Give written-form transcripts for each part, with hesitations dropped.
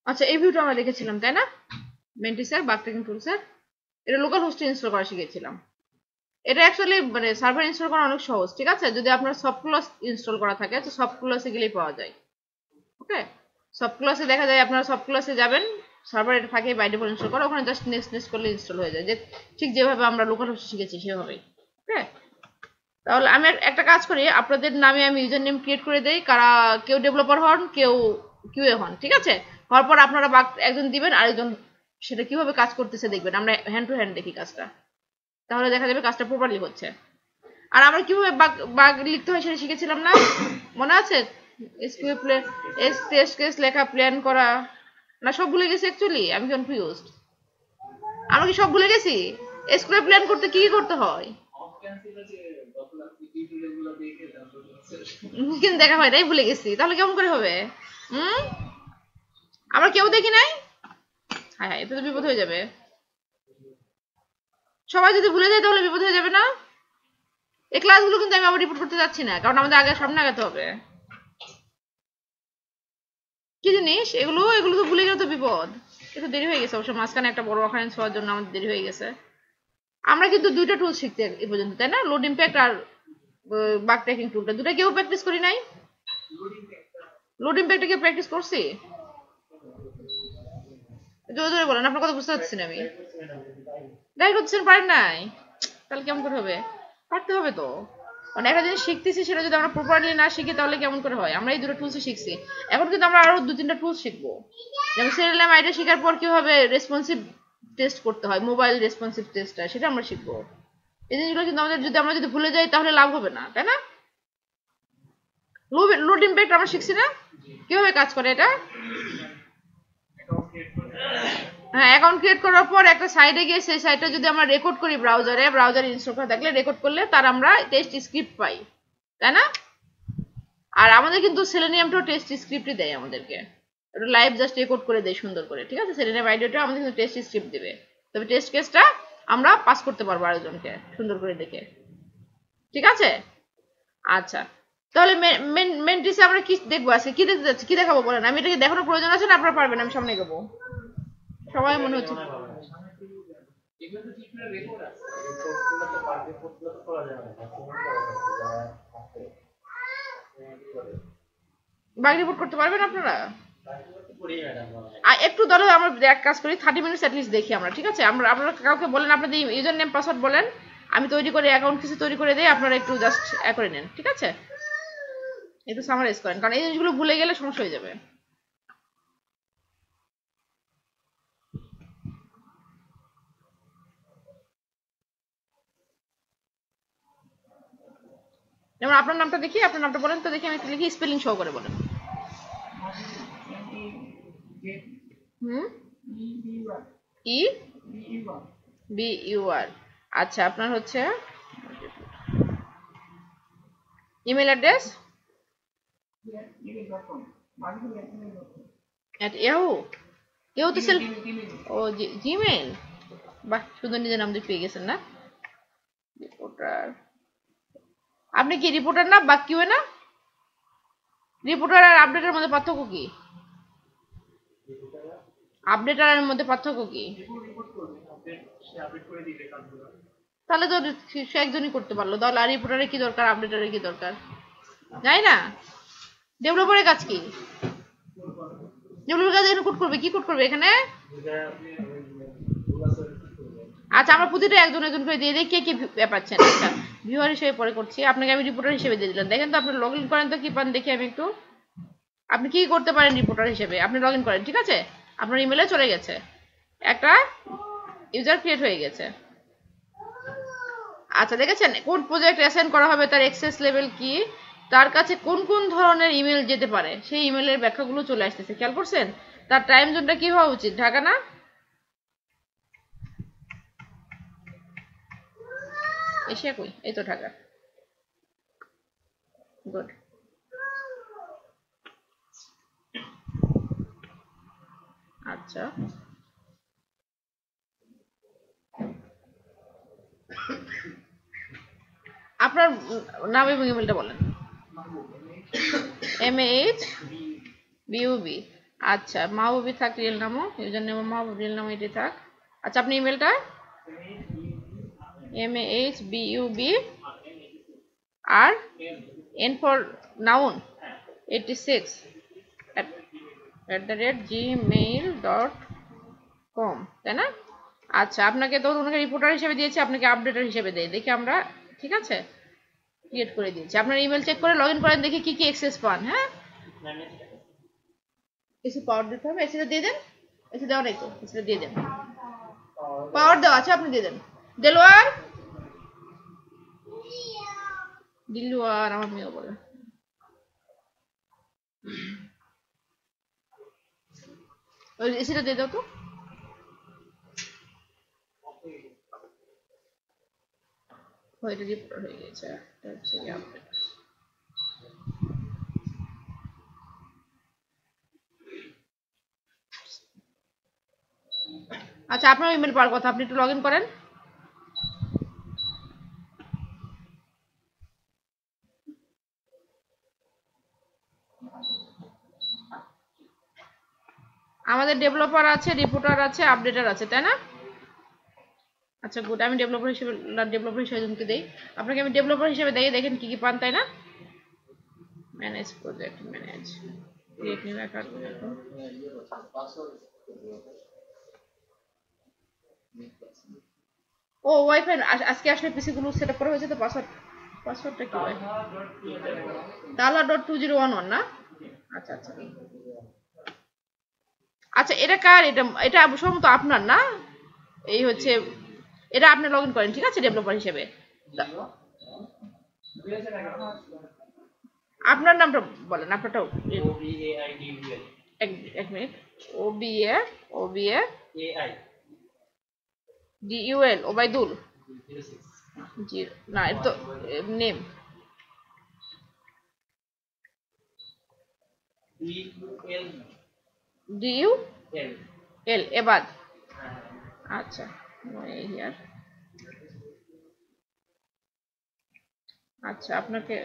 আচ্ছা, এই ভিউটা আমরা দেখেছিলাম তাই না? মেন্টিসের বাগ ট্র্যাকিং টুলসের এটা লোকাল হোস্টে ইনস্টল করা শিখেছিলাম। এটা অ্যাকচুয়ালি মানে সার্ভার ইনস্টল করা অনেক সহজ, ঠিক আছে? যদি আপনার সফট ক্লোজ ইনস্টল করা থাকে তো সফট ক্লোজে গেলেই পাওয়া যায়। ওকে, সফট ক্লোজে দেখা যায় আপনারা সফট ক্লোজে যাবেন, সার্ভার এটা থাকে বাই ডিফল্ট ইনস্টল করা, ওখানে জাস্ট নেক্সট নেক্সট করলে ইনস্টল হয়ে যায়, যে ঠিক যেভাবে আমরা লোকাল হোস্টে শিখেছি সেভাবেই। ওকে, তাহলে আমি একটা কাজ করি, আপনাদের নামে আমি ইউজার নেম ক্রিয়েট করে দেই, কারা কেউ ডেভেলপার হন কেউ কিউএ হন, ঠিক আছে? হওয়ার পর আপনারা বাগ একজন দিবেন, আরেকজন সেটা কিভাবে কাজ করতেছে দেখবেন, আমরা হ্যান্ড টু হ্যান্ড দেখি কাজটা, তাহলে দেখা যাবে কাজটা প্রপারলি হচ্ছে। আর আমরা কিভাবে বাগ বাগ লিখতে হয় সেটা শিখেছিলাম না, মনে আছে? এসকিউএল প্লে টেস্ট কেস লেখা, প্ল্যান করা, না সব ভুলে গেছি অ্যাকচুয়ালি, আমি কনফিউজড। আমরা কি সব ভুলে গেছি? এসকিউএল প্ল্যান করতে কি কি করতে হয়? কিন্তু দেখা হয় নাই, ভুলে গেছি, তাহলে কেমন করে হবে? হুম, আমরা কেউ দেখি নাই। হ্যাঁ হ্যাঁ, এতে তো বিপদ হয়ে যাবে। সবাই যদি ভুলে যায় তাহলে বিপদ হয়ে যাবে না? এই ক্লাসগুলো কিন্তু আমি আবার রিপোর্ট করতে যাচ্ছি না, কারণ আমাদের আগে সামনে আগাতে হবে। কি জিনিস এগুলো? এগুলো তো ভুলে গেলে তো বিপদ। একটু দেরি হয়ে গেছে অবশ্য, মাঝখানে একটা বড় অকারেন্স হওয়ার জন্য আমাদের দেরি হয়ে গেছে। আমরা কিন্তু দুইটা টুল শিখতে এই পর্যন্ত, তাই না? লোড ইম্প্যাক্ট আর বাগ ট্র্যাকিং টুলটা, দুটা কেউ প্র্যাকটিস করি নাই? লোড ইম্প্যাক্টটা কেউ প্র্যাকটিস করছি? জোরে জোরে বলেন, আপনার কথা বুঝতে পারছি না আমি। গাইড করতেছেন, পারেন নাই? তাহলে কেমন করে হবে? পারতে হবে তো। মানে একটা জিনিস শিখতেছি, সেটা যদি আমরা প্রপারলি না শিখি তাহলে কেমন করে হয়? আমরা এই দুটো টুলসই শিখছি, এখন কিন্তু আমরা আরো 2-3টা টুলস শিখবো। যেমন সিরিয়াল আইডিয়া শেখার পর কিভাবে রেসপন্সিভ টেস্ট করতে হয়, মোবাইল রেসপন্সিভ টেস্টটা, সেটা আমরা শিখবো। এই জিনিসগুলো কিন্তু আমাদের আমরা যদি ভুলে যাই তাহলে লাভ হবে না, তাই না? লোড ইম্প্যাক্ট আমরা শিখছি না, কিভাবে কাজ করে এটা? হ্যাঁ, অ্যাকাউন্ট ক্রিয়েট করার পর একটা সাইটে গিয়ে সেই সাইটটা যদি আমরা রেকর্ড করি ব্রাউজারে ইনস্টল করা থাকলে রেকর্ড করলে তার আমরা টেস্ট স্ক্রিপ্ট পাই, তাই না? আর আমাদের কিন্তু সেলেনিয়ামটাও টেস্ট স্ক্রিপ্টই দেয় আমাদেরকে, ওটা লাইভ জাস্ট রেকর্ড করে দেয় সুন্দর করে, ঠিক আছে? সেলেনিয়াম আইডিয়াটা আমাদের কিন্তু টেস্ট স্ক্রিপ্ট দেবে, তবে টেস্ট কেসটা আমরা পাস করতে পারবো আরেকজনকে সুন্দর করে দেখে, ঠিক আছে? আচ্ছা, তাহলে মেন্টিসে আমরা কি দেখবো আজকে? কি দেখতে যাচ্ছি, কি দেখাবো বলেন? আমি এটাকে দেখানোর প্রয়োজন আছে না? আপনারা পারবেন, আমি সামনে এগোবো। সবাই মনে হচ্ছে বাকি রিপোর্ট করতে পারবেন আপনারা? একটু ধরো আমরা এক কাজ করি, 30 মিনিটস অ্যাটলিস্ট দেখি আমরা, ঠিক আছে? আমরা আপনারা কাউকে বলেন, আপনাদের ইউজার নেম পাসওয়ার্ড বলেন, আমি তৈরি করে অ্যাকাউন্ট কিছু তৈরি করে দিই, আপনারা একটু জাস্ট করে নেন, ঠিক আছে? একটু সামারাইজ করেন, কারণ এই জিনিসগুলো ভুলে গেলে সমস্যা হয়ে যাবে। যেমন আপনার নামটা দেখি, আপনার নামটা বলেন তো দেখি, আমি একটু লিখি, স্পেলিং সহ করে বলেন। হুম, ই বি ইউ আর। আচ্ছা, আপনার হচ্ছে ইমেল অ্যাড্রেস ইয়াহু। কেউ তো সেল, ও জিমেল। বাহ, সুন্দর, নিজের নাম দিয়ে পেয়ে গেছেন না? রিপোর্টার, আপনি কি রিপোর্টার না বা কিউ না? রিপোর্টার আর আপডেটের মধ্যে পার্থক্য কি? আপডেটারের মধ্যে পার্থক্য কি? তাহলে তো সে একজনই করতে পারলো, তাহলে আর রিপোর্টারের কি দরকার, আপডেটারের কি দরকার? যাই না, ডেভেলপারের কাজ কি? ডেভেলপার কাজ এখানে কোড করবে, কি কোড করবে এখানে? আচ্ছা, আমরা প্রতিটা একজন একজন করে দিয়ে দিই, কে কি পাচ্ছেন। আচ্ছা, ভিউয়ার হিসেবে পরে করছি, আপনাকে আমি রিপোর্টার হিসেবে দিয়ে দিলাম। দেখেন তো আপনি লগ ইন করেন তো কি পান দেখি আমি একটু। আপনি কি করতে পারেন রিপোর্টার হিসেবে? আপনি লগ ইন করেন, ঠিক আছে? আপনার ইমেলে চলে গেছে, একটা ইউজার ক্রিয়েট হয়ে গেছে। আচ্ছা, দেখেছেন কোন প্রজেক্ট অ্যাসাইন করা হবে, তার অ্যাক্সেস লেভেল কি, তার কাছে কোন কোন ধরনের ইমেল যেতে পারে, সেই ইমেলের ব্যাখ্যাগুলো চলে আসতেছে, খেয়াল করছেন? তার টাইম জোনটা কি হওয়া উচিত? ঢাকা না? এশিয়া কই? এই তো ঢাকা। গুড। আচ্ছা, আপনার নাম এবং ইমেলটা বলেন। MAH BUB। আচ্ছা মাহবুবি থাক, রিয়েল নামও ইউজার নেম মাহবুব, রিয়েল নাম এটি থাক। আচ্ছা আপনি ইমেলটা MAHBUB আর N ফর নাউন 86 @gmail.com, তাই না? আচ্ছা আপনাকে তো ওনাকে রিপোর্টার হিসেবে দিয়েছি, আপনাকে আপডেটার হিসেবে দেই, দেখি আমরা। ঠিক আছে, ক্রিয়েট করে দিয়েছি। আপনার ইমেল চেক করে লগ ইন করেন, দেখি কি কি অ্যাক্সেস পান। হ্যাঁ, কিছু পাওয়ার দিতে হবে, এসে দিয়ে দেন। এসে দেওয়া নাই তো, এসে দিয়ে দেন। পাওয়ার দেওয়া আছে, আপনি দিয়ে দেন। দেলোয়ার, দিলুয়ার আমার মেয়েও বলে। ওই এসিটা দিয়ে দাও তো। এটা রিপোর্টার হয়ে গেছে, এটা হচ্ছে আপডেট। আচ্ছা আপনার ইমেল পাওয়ার কথা, আপনি একটু লগ ইন করেন। আমাদের ডেভেলপার আছে, রিপোর্টার আছে, আপডেটার আছে, তাই না? আচ্ছা গুড, আমি ডেভেলপার হিসেবে জনকে দেই। আপনাকে আমি ডেভেলপার হিসেবে দেই, দেখেন কি কি পান, তাই না? Manage project, manage create new account. ও ওয়াইফাই আজকে আসলে পিসি গুলো সেটআপ করা হয়েছে তো, পাসওয়ার্ডটা কি হয়? $.2011 না? আচ্ছা আচ্ছা আচ্ছা, এটা কার? এটা সম্ভবত আপনার না? এই হচ্ছে, এটা আপনি লগ ইন করেন, ঠিক আছে, ডেভেলপার হিসেবে। আপনার নামটা বলেন, আপনারটাও। এক মিনিট, OBA DUL ওবায়দুল, জি না, এটা তো নেম DUL এবাদ। আচ্ছা হিয়ার। আচ্ছা আপনাকে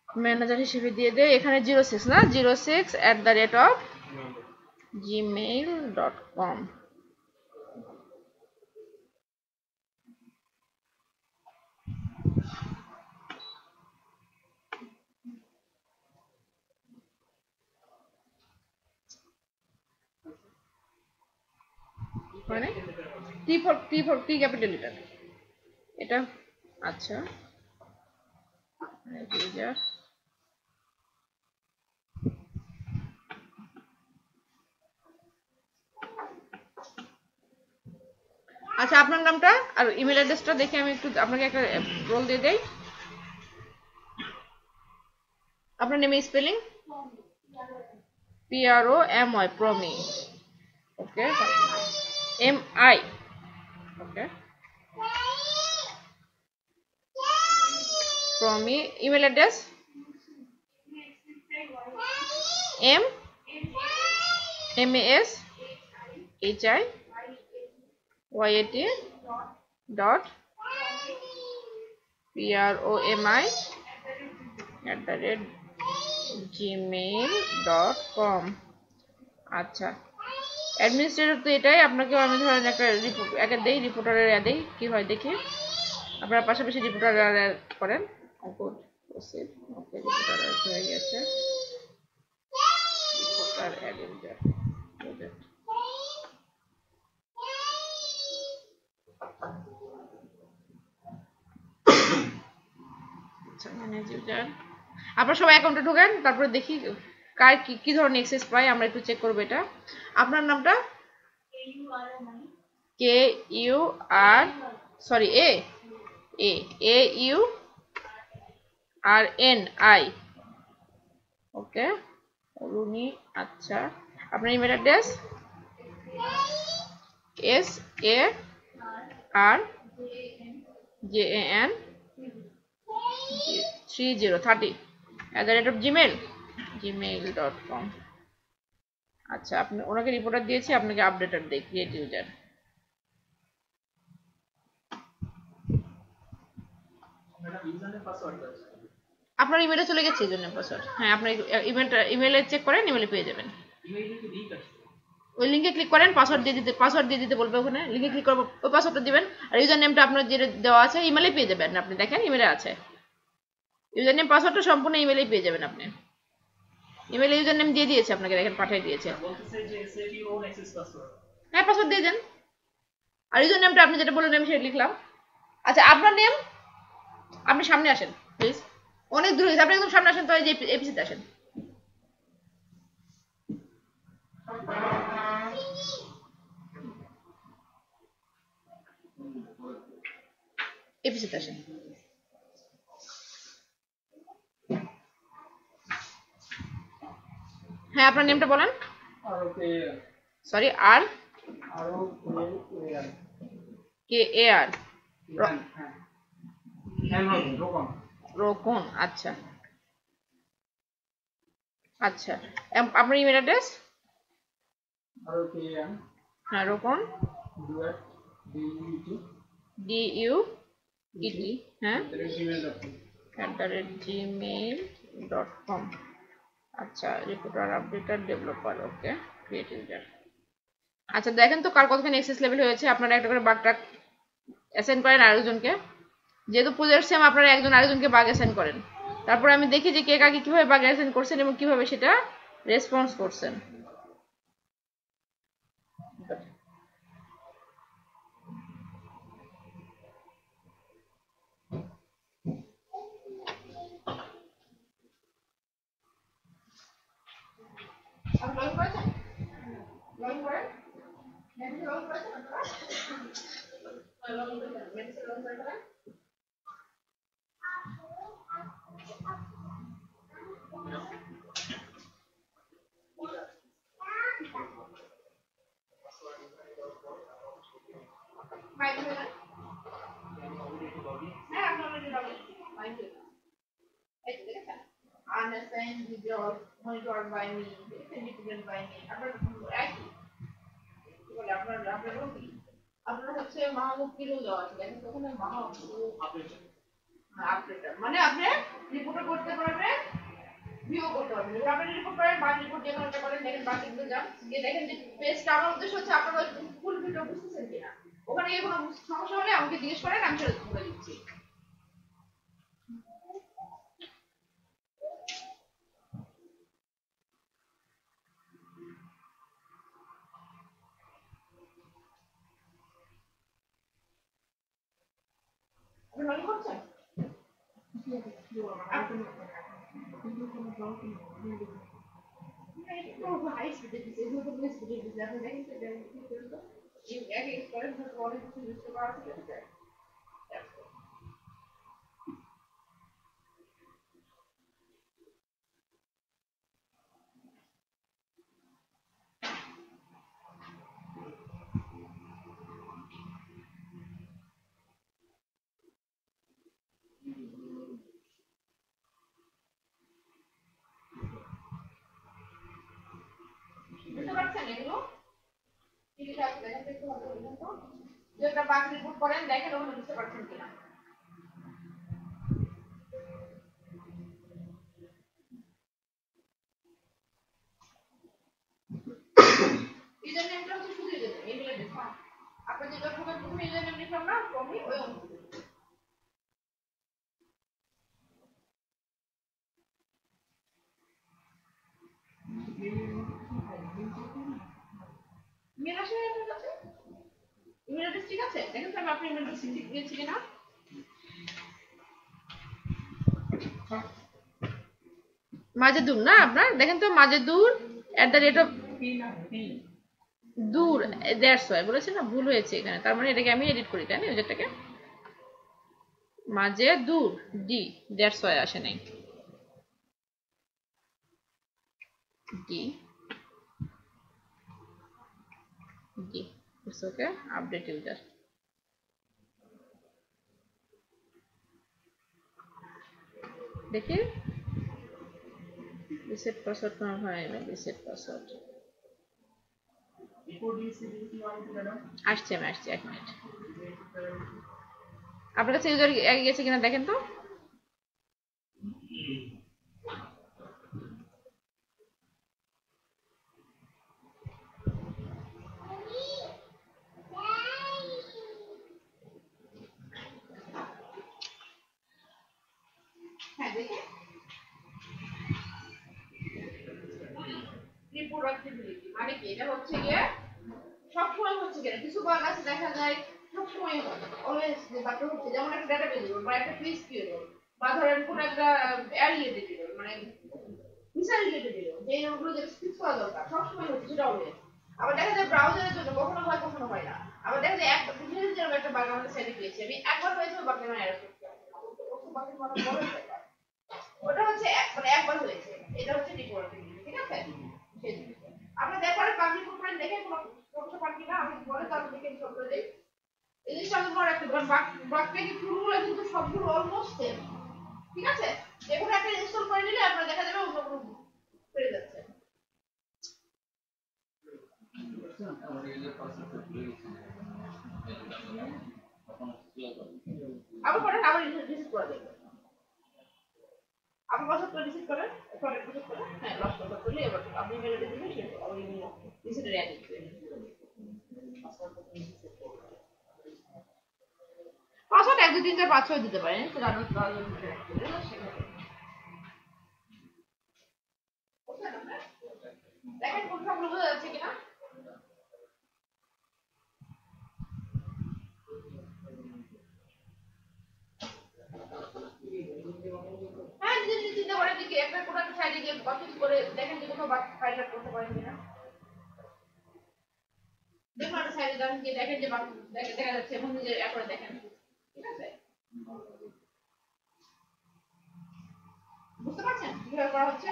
ম্যানেজার হিসেবে দিয়ে দেয়, এখানে 06 না, 06@gmail.com। মানে টি ক্যাপিটাল এটা। আচ্ছা আচ্ছা আপনার নামটা আর ইমেল অ্যাড্রেসটা দেখে আমি একটু আপনাকে একটা রোল দিয়ে দেই। আপনার নেমে spelling PROMY, Promi. Okay, MI। Okay, Promi. Email address MASHYAT.PROMI@gmail.com। আচ্ছা অ্যাডমিনিস্ট্রেটর তো এটাই, আপনাকেও আমি ধরেন একটা দেই, রিপোর্টারের দেই, কি হয় দেখি। আপনারা পাশাপাশি রিপোর্টার করেন। গুড, ওকে, রিপোর্টার হয়ে গেছে। Reporter add user project. আচ্ছা ম্যানেজ ইউজার, আপনারা সবাই অ্যাকাউন্টে ঢোকেন, তারপরে দেখি কার কি ধরনের অ্যাক্সেস পাই, আমরা একটু চেক করবো এটা। আপনার নামটা AURNI। ওকে রুনি। আচ্ছা আপনার ইমেল অ্যাড্রেস SARJAN30@gmail.com। আচ্ছা আপনি ওনাকে রিপোর্টার দিয়েছি, আপনাকে আপডেটার দেই, ক্রিয়েট ইউজার। আপনার ইমেলে চলে গেছে ইউজার নেম পাসওয়ার্ড। হ্যাঁ, আপনার ইমেলে চেক করেন, ইমেলে পেয়ে যাবেন। ওই লিংকে ক্লিক করেন, পাসওয়ার্ড দিয়ে দিতে বলবে, ওখানে লিংকে ক্লিক করবো, ওই পাসওয়ার্ডটা দিবেন। আর ইউজার নেমটা আপনার যে দেওয়া আছে ইমেলে পেয়ে যাবেন। আপনি দেখেন ইমেলে আছে ইউজার নেম, পাসওয়ার্ডটা সম্পূর্ণ ইমেলেই পেয়ে যাবেন। আপনি ইমেলে ইউজার নেম দিয়ে দিয়েছে আপনাকে, দেখেন পাঠিয়ে দিয়েছে। হ্যাঁ, পাসওয়ার্ড দিয়ে দেন। আর ইউজার নেমটা আপনি যেটা বললেন আমি সেটা লিখলাম। আচ্ছা, আপনার নেম, আপনি সামনে আসেন প্লিজ, অনেক দূর হয়েছে, আপনি একদম সামনে আসেন তো, এই যে এপিসিতে আসেন। এপিসিতে আসেন। হ্যাঁ, আপনার নেমটা বলেন। সরি, আর কে এ আর রোকন। আচ্ছা আচ্ছা, আপনার ইমেল অ্যাড্রেস? হ্যাঁ, রোকন DUET, হ্যাঁ, @gmail.com। আচ্ছা, রিক্রুটার, আপডেটার, ডেভেলপার, ওকে, ক্রিয়েট ইউজার। আচ্ছা, দেখেন তো কার কতখানি এক্সেস লেভেল হয়েছে। আপনারা একটা করে বাগটাক অ্যাসাইন করেন আরেকজনকে, যেহেতু প্রজেক্ট সেম, আপনারা একজন আরেকজনকে বাগ অ্যাসাইন করেন। তারপর আমি দেখি যে কে কাকে কিভাবে বাগ অ্যাসাইন করছেন এবং কিভাবে সেটা রেসপন্স করছেন। Unassigned job monitored by me, independent by me. আপনার হচ্ছে মাহমুদুল দেওয়া আছে, দেখেন ওখানে আপডেটার মানে আপনি রিপোর্ট করতে পারবেন, ভিউ করতে পারবেন। আপনি রিপোর্ট করেন বা রিপোর্ট যে কোনোটা করেন, দেখেন বাকিগুলো যান গিয়ে দেখেন যে পেজটা, আমার উদ্দেশ্য হচ্ছে আপনারা ফুল ভিডিও বুঝতেছেন কিনা। ওখানে গিয়ে কোনো সমস্যা হলে আমাকে জিজ্ঞেস করেন, আমি সেটা বলে দিচ্ছি। আপনি মনে করছেন হাই স্পিডে দিচ্ছে, এগুলো তো স্পিডে দিচ্ছে। আপনি দেখেন তো এক এক্সপারেন্স অনেক কিছু বুঝতে পারা আছে। বুঝতে পারছেন এগুলো ঠিক আছে? দেখেন তো একটু ভালো বুঝুন তো, যে একটা বাগ রিপোর্ট করেন, দেখেন ওগুলো বুঝতে পারছেন কিনা। ইউজার নেমটা হচ্ছে শুধু ইউজার নেম, এগুলো দেখুন। আপনি যে যখন প্রথমে ইউজার নেম লিখলাম না, কমই ওই অনুযায়ী ইমেল আসে আপনার কাছে। ইমেল অ্যাড্রেস ঠিক আছে? দেখেন তো আমি আপনার ইমেল অ্যাড্রেস ঠিক দিয়েছি কিনা। মাজেদুর না আপনার, দেখেন তো মাজেদুর @দূর, দ্যাটস ওয়াই বলেছে না, ভুল হয়েছে এখানে। তার মানে এটাকে আমি এডিট করি, তাই না? ইউজারটাকে মাজেদুর ডি, দ্যাটস ওয়াই আসে নাই, D D, it's okay, update user. দেখি রিসেট পাসওয়ার্ড তোমার হয় না, রিসেট পাসওয়ার্ড আসছে, আমি আসছি, 1 মিনিট। আপনার কাছে ইউজার গেছে কিনা দেখেন তো। দেখি রিপ্রোডাক্টিভিটি মানে কি এটা হচ্ছে গিয়ে সবসময় হচ্ছে কিনা কিছু বাগ আছে দেখা যায় সবসময় অলওয়েজ যে বাচ্চা হচ্ছে যেমন একটা ডাটাবেজ বা একটা ফিস কিউরো বা ধরেন কোন একটা অ্যারিয়েটেড মানে ভিসা রিলেটেড যে ওগুলো যে ফিক্স করা দরকার সবসময় হচ্ছে সেটা অলওয়েজ আবার দেখা যায় ব্রাউজারের জন্য কখনো হয় না আবার দেখা যায় একটা বিশেষ যেরকম একটা বাগ আমাদের সাইডে পেয়েছি আমি একবার হয়েছে বাকি না এরকম বাকি মানে বড় ব্যাপার ওটা হচ্ছে মানে একবার হয়েছে এটা হচ্ছে রিপ্রোডাক্টিভিটি ঠিক আছে সেই জিনিসটা আমরা দেখার পাবলিক প্রোফাইল দেখে কোনো সমস্যা পান কিনা আমি বলে তো আমি দেখে সব করে দেই এই জিনিসটা আমি বড় একটা বাক্যে কি পুরোগুলো কিন্তু সবগুলো অলমোস্ট সেম ঠিক আছে যে কোনো একটা ইনস্টল করে নিলে আপনারা দেখা যাবে অন্য কোনো পেয়ে যাচ্ছে আবার পরে আবার রিসেট করে দেবেন আপনি পাসওয়ার্ড করে রিসেট করেন পরে রিসেট করেন হ্যাঁ লস করলে এবার আপনি মেলে দিবেন সেটা ওই রিসেটের অ্যাড দিবেন পাসওয়ার্ড 1 2 3 4 5 6 দিতে পারেন তো জানো দেখেন কোন সবগুলো বোঝা যাচ্ছে কিনা হ্যাঁ নিজে চিন্তা করেন যে একটা কোন একটা সাইডে গিয়ে কপি করে দেখেন যে কোথাও ফাইল অ্যাড করতে পারেন কিনা দেখুন একটা সাইডে যান গিয়ে দেখেন যে দেখা যাচ্ছে এবং নিজে অ্যাড করে দেখেন ঠিক আছে বুঝতে পারছেন কিভাবে করা হচ্ছে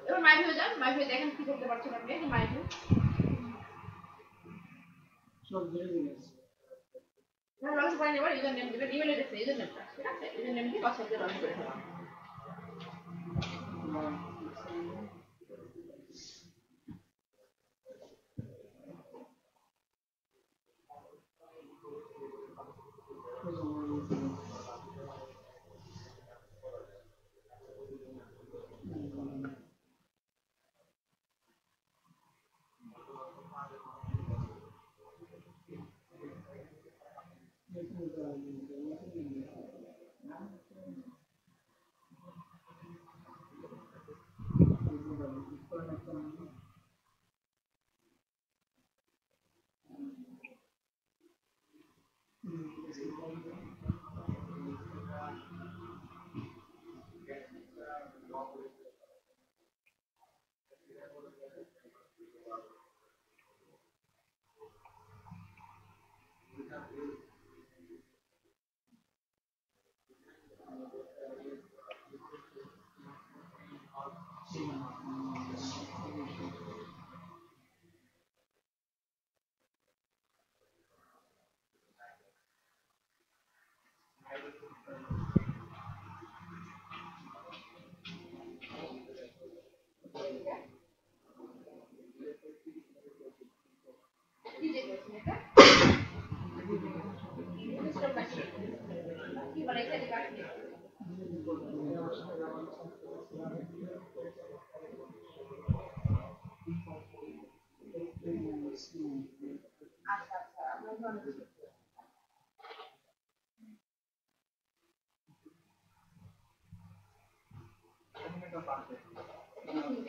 এবার মাই ভিউ যান মাই ভিউ দেখেন কি করতে পারছেন আপনি যে মাই ভিউ সব ধরে দিয়েছে না লগ করে নেবার ইউজার নেম দিবেন ইমেল অ্যাড্রেস ইউজার নেমটা ঠিক আছে ইউজার নেম দিয়ে পাসওয়ার্ড দিয়ে লগ করে দেবেন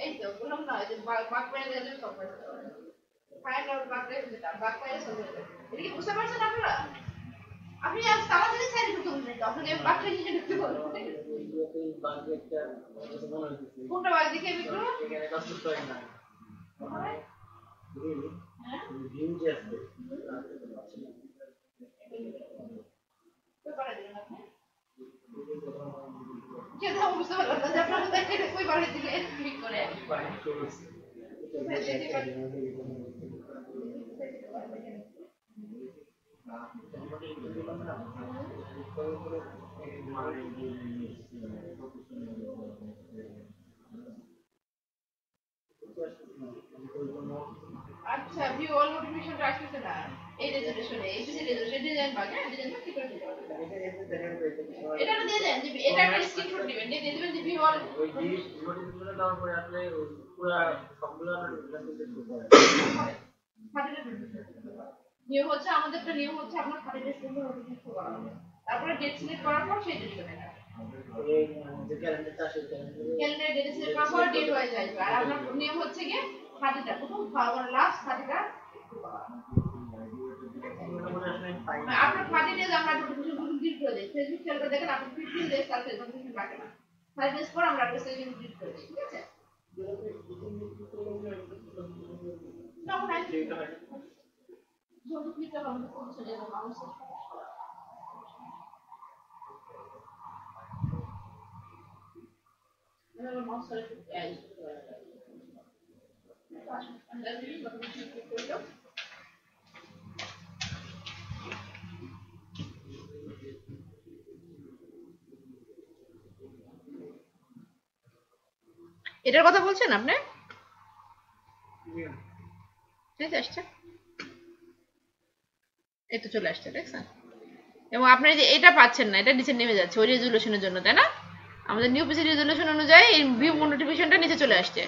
এই তো বললাম না যে বাক পেয়ে গেলে সব হয়ে যাবে ফাইনাল বাক পেয়ে যেটা বাক পেয়ে সব হয়ে যাবে এটা কি বুঝতে পারছেন আপনারা আপনি আজ তাড়াতাড়ি সাইড করতে বলছেন তো আপনাকে বাক পেয়ে নিয়ে ঢুকতে বলছেন কোনটা বাক দেখে একটু এখানে কাজ করতে হয় না হ্যাঁ ভিউ যে আছে তো করে দিন আপনি যেটা বুঝতে পারলাম না যে আপনারা দেখে কই করে দিলে ক্লিক করে আচ্ছা ভিউ অল নোটিফিকেশন আসছে না এই রেজুলেশনে এই যে রেজুলেশন ডিজাইন বাগে ডিজাইন কি করে দিবেন এটা দিয়ে দেন যে এটা একটা স্ক্রিনশট দিবেন দিয়ে দিবেন যে ভিউ অল ওই নোটিফিকেশন দাও করে আসলে পুরো সবগুলো নোটিফিকেশন দিতে শুরু করে নিয়ম হচ্ছে আমাদেরটা নিয়ম হচ্ছে আপনার খালি টেস্ট করতে হবে, কিছু করা হবে, তারপরে ডেট সিলেক্ট করার পর সেই ডেট চলে যাবে, ক্যালেন্ডার ডেট সিলেক্ট করার পর ডেট ওয়াইজ আসবে। আর আপনার নিয়ম হচ্ছে কি 30টা প্রথম লাস্ট 30টা আপনার 30 ডেজ আমরা নোটিফিকেশন ডিলিট করে দেই। ফেসবুক চালু করে দেখেন আপনি 15 ডেজ তার নোটিফিকেশন রাখে না, 5 ডেজ পর আমরা একটা সেশন ডিলিট করে দিই, ঠিক আছে? তখন আর যদি ক্লিক করা আমাদের কোন চলে যাবে মাউস আমরা মাউস করে অ্যাড করে দেব। এটার কথা বলছেন আপনি? আসছে, এই তো চলে আসছে, দেখছেন? এবং আপনি যে এটা পাচ্ছেন না, এটা নিচে নেমে যাচ্ছে ওই রেজুলেশনের জন্য, তাই না? আমাদের নিউ পিসি রেজুলেশন অনুযায়ী এই ভিউ নোটিফিকেশনটা নিচে চলে আসছে।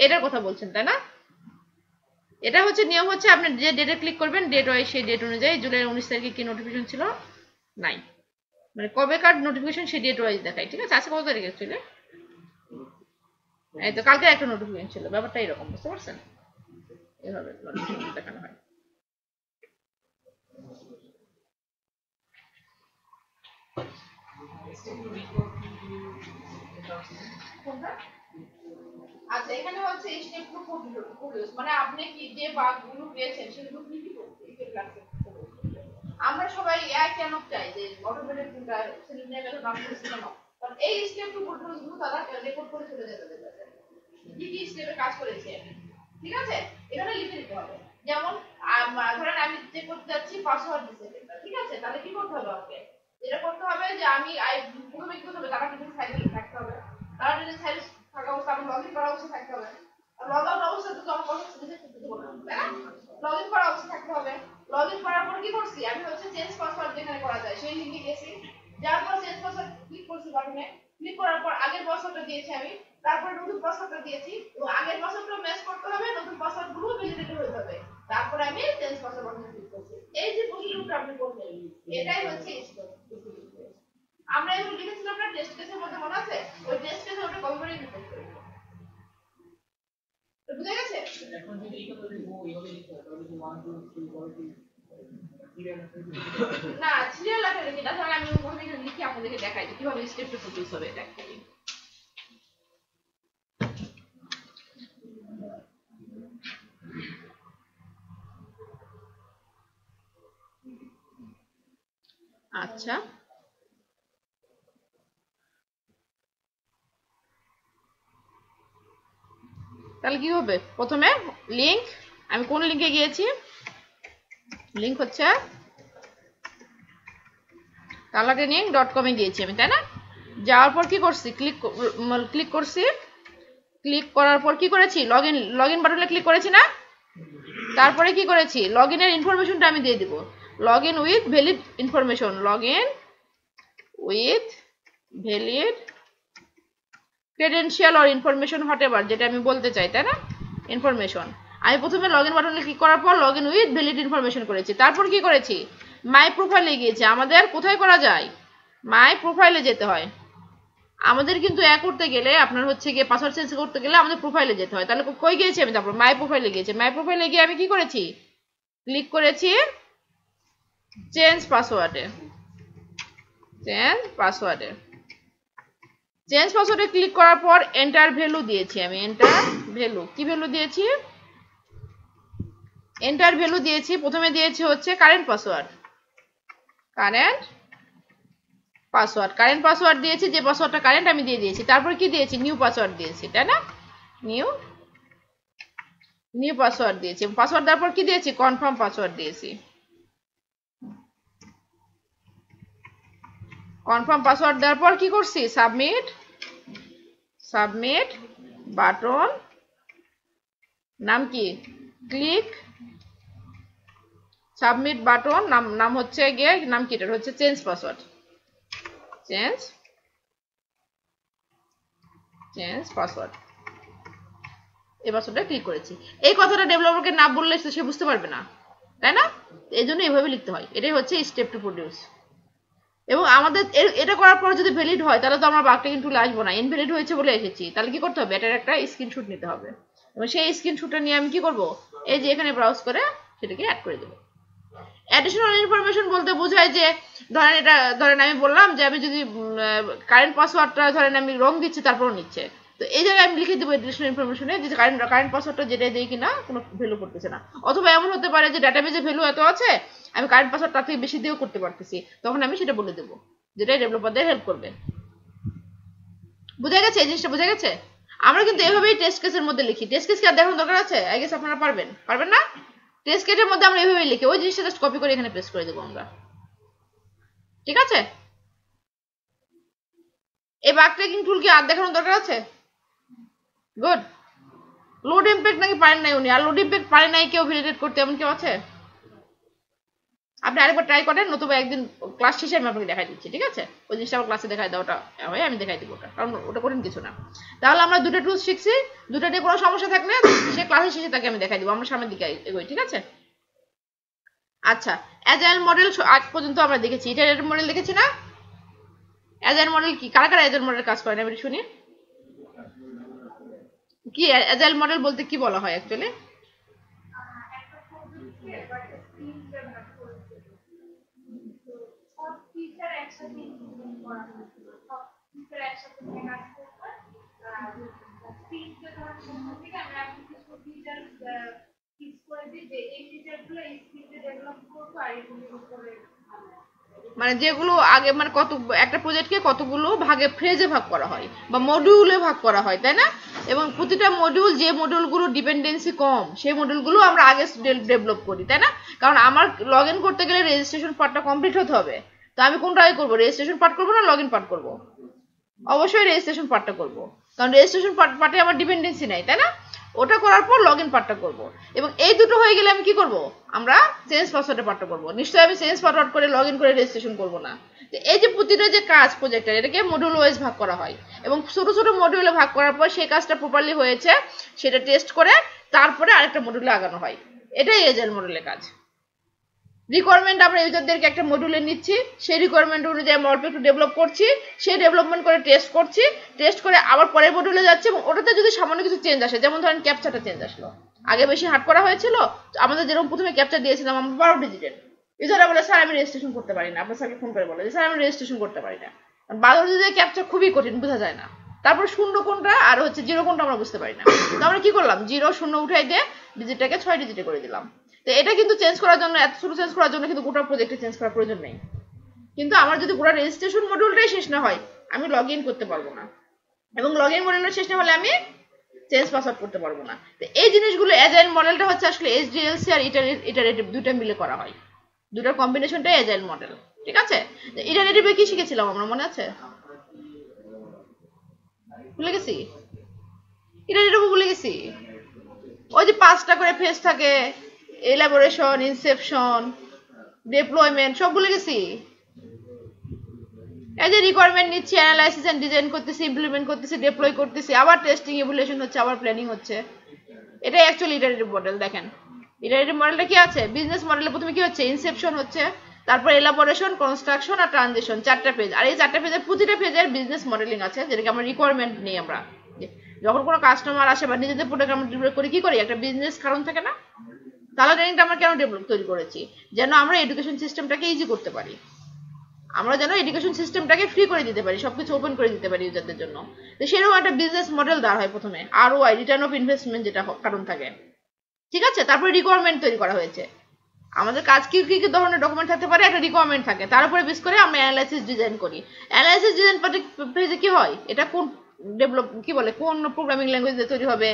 এটার কথা বলছেন তাই না? এটা হচ্ছে নিয়ম হচ্ছে আপনি যে ডেটে ক্লিক করবেন ডেট ওয়াইজ সেই ডেট অনুযায়ী জুলাই 19 তারিখে কি নোটিফিকেশন ছিল নাই, মানে কবে কার নোটিফিকেশন সেই ডেট ওয়াইজ দেখায়, ঠিক আছে? আজকে কত তারিখ অ্যাকচুয়ালি? এই তো কালকে একটা নোটিফিকেশন ছিল, ব্যাপারটা এরকম, বুঝতে পারছেন? এভাবে নোটিফিকেশন দেখানো হয়। আচ্ছা এখানে হচ্ছে স্টেপ টু প্রডিউস, মানে আপনি কি যে বাগগুলো পেয়েছেন সেগুলো কি কি করতে আমরা সবাই এক কেন চাই যে অটোমেটেড কোনটা সিলিন্ডারের নাম করতে না, কারণ এই স্টেপ টু প্রডিউস গুলো তারা রেকর্ড করে চলে যেতে দেবে কি কি স্টেপে কাজ করেছে, ঠিক আছে? এখানে লিখে দিতে হবে। যেমন ধরেন আমি চেক করতে যাচ্ছি পাসওয়ার্ড দিতে, ঠিক আছে? তাহলে কি করতে হবে আমাকে? এটা করতে হবে যে আমি প্রথমে কি করতে হবে, তারা কিন্তু সাইডে থাকতে হবে, তারা যদি সাইডে থাকা অবস্থা আমি লগইন করা অবস্থা থাকতে হবে, আর লগ আউট অবস্থা তো আমার কথা শুনতে করতে দেব না, তাই না? লগইন করা অবস্থা থাকতে হবে। লগইন করার পর কি করছি আমি হচ্ছে চেঞ্জ পাসওয়ার্ড যেখানে করা যায় সেই লিংকে গেছি, যার পর চেঞ্জ পাসওয়ার্ড ক্লিক করছি বাটনে, ক্লিক করার পর আগের পাসওয়ার্ডটা দিয়েছি আমি, তারপর নতুন পাসওয়ার্ডটা দিয়েছি এবং আগের পাসওয়ার্ডটা ম্যাচ করতে হবে, নতুন পাসওয়ার্ড গুলো ভ্যালিডেট হতে হবে, তারপর আমি চেঞ্জ পাসওয়ার্ড বাটনে ক্লিক করছি। এই যে প্রসিডিউরটা আপনি করবেন এটাই হচ্ছে স্টেপ। আমরা এগুলো লিখেছিলাম না টেস্ট কেসের মধ্যে, মনে আছে? ওই টেস্ট কেসে ওটা কপি করে লিখতে হবে, বুঝা গেছে? এখন যদি এই কথা বলবো এইভাবে লিখতে হবে তাহলে 1 2 3 4 না সিরিয়াল আকারে লিখি, তাহলে আমি প্রথমে এখানে লিখি আপনাদেরকে দেখাই কিভাবে স্টেপটা প্রসেস হবে এটা অ্যাকচুয়ালি। আচ্ছা তাহলে কি হবে, প্রথমে লিংক, আমি কোন লিংকে গিয়েছি, লিংক হচ্ছে talaktraining.com এ গিয়েছি আমি, তাই না? যাওয়ার পর কি করছি, ক্লিক করছি, ক্লিক করার পর কি করেছি, লগইন বাটনে ক্লিক করেছি না? তারপরে কি করেছি, লগইনের ইনফরমেশনটা আমি দিয়ে দিব, login with valid information, login with valid credential or information whatever, যেটা আমি বলতে চাই, তাই না? ইনফরমেশন আমি প্রথমে লগইন বাটনে ক্লিক করার পর লগইন উইথ ভ্যালিড ইনফরমেশন করেছি, তারপর কি করেছি, মাই প্রোফাইলে গিয়েছি। আমাদের কোথায় করা যায়, মাই প্রোফাইলে যেতে হয়। আমাদের কিন্তু এক করতে গেলে আপনার হচ্ছে গিয়ে পাসওয়ার্ড চেঞ্জ করতে গেলে আমাদের প্রোফাইলে যেতে হয়, তাহলে কই গিয়েছি আমি, তারপর মাই প্রোফাইলে গিয়েছি, মাই প্রোফাইলে গিয়ে আমি কি করেছি, ক্লিক করেছি চেঞ্জ পাসওয়ার্ডে, চেঞ্জ পাসওয়ার্ডে, চেঞ্জ পাসওয়ার্ডে ক্লিক করার পর এন্টার ভ্যালু দিয়েছি আমি, এন্টার ভ্যালু, কি ভ্যালু দিয়েছি, এন্টার ভ্যালু দিয়েছি, প্রথমে দিয়েছি হচ্ছে current password, current password, current password দিয়েছি, যে পাসওয়ার্ডটা কারেন্ট আমি দিয়ে দিয়েছি, তারপর কি দিয়েছি, নিউ পাসওয়ার্ড দিয়েছি, তাই না? নিউ পাসওয়ার্ড দিয়েছি, পাসওয়ার্ড দেওয়ার পর কি দিয়েছি, কনফার্ম পাসওয়ার্ড দিয়েছি, কনফার্ম পাসওয়ার্ড দেওয়ার পর কি করছি, সাবমিট, সাবমিট বাটন, নাম কি, ক্লিক সাবমিট বাটন, নাম হচ্ছে গিয়ে, নাম কি, এটা হচ্ছে চেঞ্জ পাসওয়ার্ড, চেঞ্জ পাসওয়ার্ড। এই পাসওয়ার্ডটা ক্লিক করেছি। এই কথাটা ডেভেলপারকে না বললে সে বুঝতে পারবে না, তাই না? এই জন্য এইভাবে লিখতে হয়। এটাই হচ্ছে স্টেপ টু প্রডিউস। এবং আমাদের এটা করার পর যদি ভ্যালিড হয় তাহলে তো আমরা বাগটেকিং টুলে আসবো না, ইনভ্যালিড হয়েছে বলে এসেছি। তাহলে কি করতে হবে, এটার একটা স্ক্রিনশট নিতে হবে এবং সেই স্ক্রিনশটটা নিয়ে আমি কি করব, এই যে এখানে ব্রাউজ করে সেটাকে অ্যাড করে দেবো। অ্যাডিশনাল ইনফরমেশন বলতে বোঝায় যে ধরেন আমি বললাম যে আমি যদি কারেন্ট পাসওয়ার্ডটা ধরেন আমি রং দিচ্ছি তারপরও নিচ্ছে, তো এই জায়গায় আমি লিখে দেবো অ্যাডিশনাল ইনফরমেশনে যে কারেন্ট পাসওয়ার্ডটা যেটাই দিই কিনা কোনো ভ্যালু করতেছে না। অথবা এমন হতে পারে যে ডাটাবেজে ভ্যালু এত আছে, আমি কারেন্ট পাসওয়ার্ড তার থেকে বেশি দিয়েও করতে পারতেছি, তখন আমি সেটা বলে দেবো, যেটাই ডেভেলপারদের হেল্প করবে। বোঝা গেছে? এই জিনিসটা বোঝা গেছে? আমরা কিন্তু এভাবেই টেস্ট কেসের মধ্যে লিখি। টেস্ট কেস কি আর দেখানোর দরকার আছে? আই গেস আপনারা পারবেন না? টেস্ট কেসের মধ্যে আমরা এভাবেই লিখি, ওই জিনিসটা জাস্ট কপি করে এখানে পেস্ট করে দেবো আমরা। ঠিক আছে? এই বাগটেকিং টুল কি আর দেখানোর দরকার আছে? গুড। লোড ইম্প্যাক্ট নাকি পারেন নাই উনি, আর লোড ইম্প্যাক্ট পারে নাই কেউ ভ্যালিডেট করতে, এমন কেউ আছে? আপনি আরেকবার ট্রাই করেন, নতুবা একদিন ক্লাস শেষে আমি আপনাকে দেখাই দিচ্ছি। ঠিক আছে? ওই জিনিসটা আমার ক্লাসে দেখাই দেওয়াটা হয়, আমি দেখাই দিব ওটা, কারণ ওটা কঠিন কিছু না। তাহলে আমরা দুটো টুলস শিখছি, দুটো নিয়ে কোনো সমস্যা থাকলে সে ক্লাসের শেষে তাকে আমি দেখাই দিব, আমরা সামনের দিকে এগোই। ঠিক আছে? আচ্ছা, অ্যাজাইল মডেল আজ পর্যন্ত আমরা দেখেছি, ইটারেটিভ মডেল দেখেছি না? অ্যাজাইল মডেল কি, কারা কারা অ্যাজাইল মডেল কাজ করেন আমি শুনি। কি অ্যাজাইল মডেল বলতে কি বলা হয় অ্যাকচুয়ালি? মানে যেগুলো আগে মানে কত একটা প্রজেক্টকে কতগুলো ভাগে ফ্রেজে ভাগ করা হয় বা মডিউলে ভাগ করা হয়, তাই না? এবং প্রতিটা মডিউল, যে মডিউলগুলো ডিপেন্ডেন্সি কম সেই মডিউলগুলো আমরা আগে ডেভেলপ করি, তাই না? কারণ আমার লগ ইন করতে গেলে রেজিস্ট্রেশন পার্টটা কমপ্লিট হতে হবে, তো আমি কোনটা আগে করবো, রেজিস্ট্রেশন পার্ট করবো না লগ ইন পার্ট করবো? অবশ্যই রেজিস্ট্রেশন পার্টটা করবো, কারণ রেজিস্ট্রেশন পার্টে আমার ডিপেন্ডেন্সি নাই, তাই না? ওটা করার পর লগ ইন পার্টটা করবো। এবং এই দুটো হয়ে গেলে আমি কি করবো, আমরা চেঞ্জ পাসওয়ার্ডের পার্টটা করবো। নিশ্চয়ই আমি চেঞ্জ পাসওয়ার্ড করে লগ ইন করে রেজিস্ট্রেশন করবো না। এই যে প্রতিটা যে কাজ প্রজেক্টের, এটাকে মডিউল ওয়াইজ ভাগ করা হয় এবং ছোট ছোট মডিউলে ভাগ করার পর সেই কাজটা প্রপারলি হয়েছে সেটা টেস্ট করে তারপরে আরেকটা মডিউলে আগানো হয়। এটাই এজাইল মডেলের কাজ। রিকোয়ারমেন্ট আমরা ইউজারদেরকে একটা মডিউলে নিচ্ছি, সেই রিকোয়ারমেন্ট অনুযায়ী আমরা অল্প একটু ডেভেলপ করছি, সেই ডেভেলপমেন্ট করে টেস্ট করছি, টেস্ট করে আবার পরের মডিউলে যাচ্ছে এবং ওটাতে যদি সামান্য কিছু চেঞ্জ আসে, যেমন ধরেন ক্যাপচাটা চেঞ্জ আসলো, আগে বেশি হার্ড করা হয়েছিল, আমাদের যেরকম প্রথমে ক্যাপচার দিয়েছিলাম আমরা 12 ডিজিটের, ইউজাররা বলে স্যার আমি রেজিস্ট্রেশন করতে পারি না, আপনার স্যারকে ফোন করে বলে যে স্যার আমি রেজিস্ট্রেশন করতে পারি না, 12 ডিজিটের ক্যাপচার খুবই কঠিন, বোঝা যায় না। তারপর শূন্য কোনটা আর হচ্ছে জিরো কোনটা আমরা বুঝতে পারি না, তো আমরা কি করলাম, জিরো শূন্য উঠাই দিয়ে ডিজিটটাকে 6 ডিজিটে করে দিলাম। তো এটা কিন্তু চেঞ্জ করার জন্য, এত ছোট চেঞ্জ করার জন্য কিন্তু গোটা প্রজেক্টে চেঞ্জ করার প্রয়োজন নেই। কিন্তু আমার যদি গোটা রেজিস্ট্রেশন মডিউলটাই শেষ না হয় আমি লগ ইন করতে পারবো না, এবং লগ ইন মডিউলটা শেষ না হলে আমি চেঞ্জ পাসওয়ার্ড করতে পারবো না। তো এই জিনিসগুলো এজাইল মডেলটা হচ্ছে আসলে এসডিএলসি আর ইটারেটিভ দুইটা মিলে করা হয়, দুটার কম্বিনেশনটাই এজাইল মডেল। ঠিক আছে? ইটারেটিভে কি শিখেছিলাম আমরা, মনে আছে? ভুলে গেছি, ইটারেটিভে ভুলে গেছি। ওই যে 5টা করে ফেজ থাকে, এলাবোরেশন, ইনসেপশন, ডিপ্লয়মেন্ট, সব ভুলে গেছি। এই যে রিকোয়ারমেন্ট নিচ্ছি, অ্যানালাইসিস এন্ড ডিজাইন করতেছি, ইমপ্লিমেন্ট করতেছি, ডিপ্লয় করতেছি, আবার টেস্টিং ইভ্যালুয়েশন হচ্ছে, আবার প্ল্যানিং হচ্ছে। এটাই অ্যাকচুয়ালি ইটারেটিভ মডেল। দেখেন ইটারেটিভ মডেলটা কি আছে, বিজনেস মডেলে প্রথমে কি হচ্ছে, ইনসেপশন হচ্ছে, তারপর এলাবোরেশন, কনস্ট্রাকশন আর ট্রানজিশন, 4টা পেজ। আর এই 4টা পেজের প্রতিটা পেজের বিজনেস মডেলিং আছে, যেটাকে আমরা রিকোয়ারমেন্ট নেই। আমরা যখন কোনো কাস্টমার আসে বা নিজেদের প্রোডাক্ট আমরা ডেভেলপ করি, কি করি, একটা বিজনেস কারণ থাকে না? তাহলে ট্রেনিংটা আমরা কেন ডেভেলপ তৈরি করেছি, যেন আমরা এডুকেশন সিস্টেমটাকে ইজি করতে পারি, আমরা যেন এডুকেশন সিস্টেমটাকে ফ্রি করে দিতে পারি, সবকিছু ওপেন করে দিতে পারি ইউজারদের জন্য। তো সেরকম একটা বিজনেস মডেল দেওয়া হয় প্রথমে, ROI, রিটার্ন অফ ইনভেস্টমেন্ট, যেটা কারণ থাকে। ঠিক আছে? তারপরে রিকোয়ারমেন্ট তৈরি করা হয়েছে, আমাদের কাজ কি কি কি ধরনের ডকুমেন্ট থাকতে পারে, একটা রিকোয়ারমেন্ট থাকে, তার উপরে বেস করে আমরা অ্যানালাইসিস ডিজাইন করি। অ্যানালাইসিস ডিজাইন পেজে কি হয়, এটা কোন ডেভেলপ কি বলে, কোন প্রোগ্রামিং ল্যাঙ্গুয়েজ দিয়ে তৈরি হবে,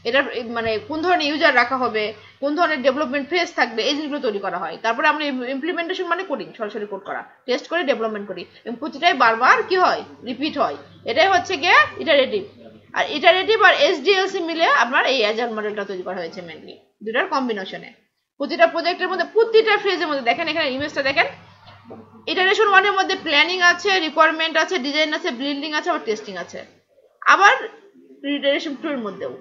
এটা মানে কোন ধরনের ইউজার রাখা হবে, কোন ধরনের ডেভেলপমেন্ট ফেজ থাকবে, এই জিনিসগুলো তৈরি করা হয়। তারপরে আমরা ইমপ্লিমেন্টেশন মানে কোডিং, সরাসরি কোড করা, টেস্ট করে ডেভেলপমেন্ট করি, এবং প্রতিটাই বারবার কি হয়, রিপিট হয়। এটাই হচ্ছে গিয়ে ইটারেটিভ। আর ইটারেটিভ আর এসডিএলসি মিলে আপনার এই অ্যাজাইল মডেলটা তৈরি করা হয়েছে মেইনলি, দুটার কম্বিনেশনে। প্রতিটা প্রজেক্টের মধ্যে, প্রতিটা ফেজের মধ্যে দেখেন, এখানে ইমেজটা দেখেন, ইটারেশন 1 এর মধ্যে প্ল্যানিং আছে, রিকোয়ারমেন্ট আছে, ডিজাইন আছে, বিল্ডিং আছে, আবার টেস্টিং আছে, আবার ইটারেশন 2 এর মধ্যেও।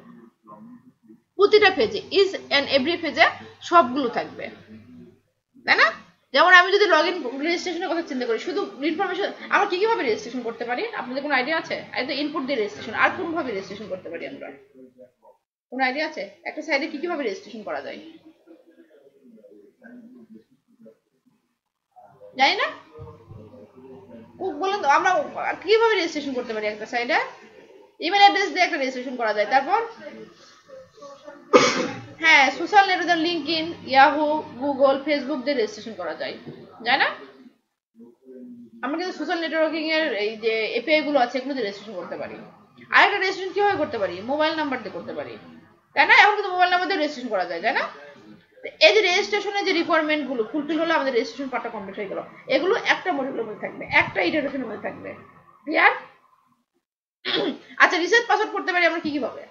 প্রতিটা পেজে ইজ এন্ড এভরি পেজে সবগুলো থাকবে, তাই না? যেমন আমি যদি লগ ইন রেজিস্ট্রেশনের কথা চিন্তা করি, শুধু ইনফরমেশন আমরা কি কিভাবে রেজিস্ট্রেশন করতে পারি? আপনাদের কোনো আইডিয়া আছে? আমি তো ইনপুট দিয়ে রেজিস্ট্রেশন, আর কোন ভাবে রেজিস্ট্রেশন করতে পারি আমরা? কোনো আইডিয়া আছে? একটা সাইডে কি কিভাবে রেজিস্ট্রেশন করা যায়? জানি না, বলেন তো আমরা কিভাবে রেজিস্ট্রেশন করতে পারি একটা সাইডে? ইমেল অ্যাড্রেস দিয়ে একটা রেজিস্ট্রেশন করা যায়, তারপর হ্যাঁ social network LinkedIn, Yahoo, Google, Facebook দিয়ে রেজিস্ট্রেশন করা যায়, জানি না? আমরা কিন্তু সোশ্যাল নেটওয়ার্কিং এর এই যে এপিআই গুলো আছে এগুলো দিয়ে রেজিস্ট্রেশন করতে পারি। আরেকটা রেজিস্ট্রেশন কিভাবে করতে পারি? মোবাইল নাম্বার দিয়ে করতে পারি, তাই না? এখন কিন্তু মোবাইল নাম্বার দিয়ে রেজিস্ট্রেশন করা যায়, তাই না? এই যে রেজিস্ট্রেশনের যে রিকোয়ারমেন্ট গুলো ফুলফিল হলে আমাদের রেজিস্ট্রেশন পার্টটা কমপ্লিট হয়ে গেল। এগুলো একটা মডিউলের মধ্যে থাকবে, একটা ইটারেশনের মধ্যে থাকবে, ক্লিয়ার? আচ্ছা, রিসেট পাসওয়ার্ড করতে পারি আমরা কি কিভাবে?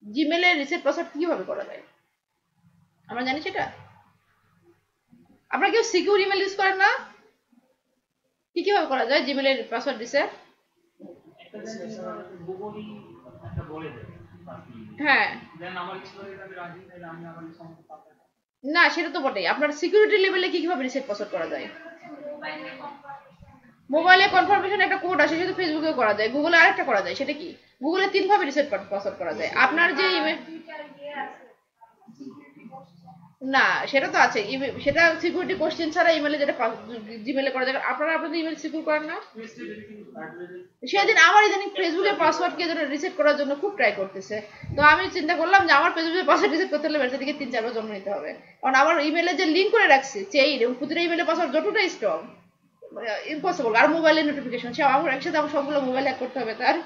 জিমেলের রিসেট পাসওয়ার্ড কিভাবে করা যায় আমরা জানি সেটা? আপনারা কেউ সিকিউর ইমেল ইউজ করেন না? কি কিভাবে করা যায় জিমেলের পাসওয়ার্ড রিসেট? হ্যাঁ না, সেটা তো বটেই। আপনার সিকিউরিটি লেভেলে কি কিভাবে রিসেট পাসওয়ার্ড করা যায়? মোবাইলে কনফার্মেশন একটা কোড আসে, সেটা ফেসবুকে করা যায়, গুগলে আরেকটা করা যায়, সেটা কি? গুগলে 3 ভাবে রিসেট পাসওয়ার্ড করা যায়। আপনার যে ইমেল, না সেটা তো আছে, সেটা সিকিউরিটি কোশ্চেন ছাড়া ইমেলে যেটা জিমেলে করা যায়। আপনারা আপনাদের ইমেল সিকিউর করেন না? সেদিন আমার ইদানিং ফেসবুকের পাসওয়ার্ডকে যেন রিসেট করার জন্য খুব ট্রাই করতেছে। তো আমি চিন্তা করলাম যে আমার ফেসবুকের পাসওয়ার্ড রিসেট করতে হলে মেসেজ থেকে 3-4 বার জন্ম নিতে হবে, কারণ আমার ইমেলে যে লিঙ্ক করে রাখছি চেইন এবং প্রতিটা ইমেলের পাসওয়ার্ড যতটাই স্ট্রং, ইম্পসিবল। আর মোবাইলের নোটিফিকেশন, সে আমার একসাথে আমার সবগুলো মোবাইল হ্যাক করতে হবে, তার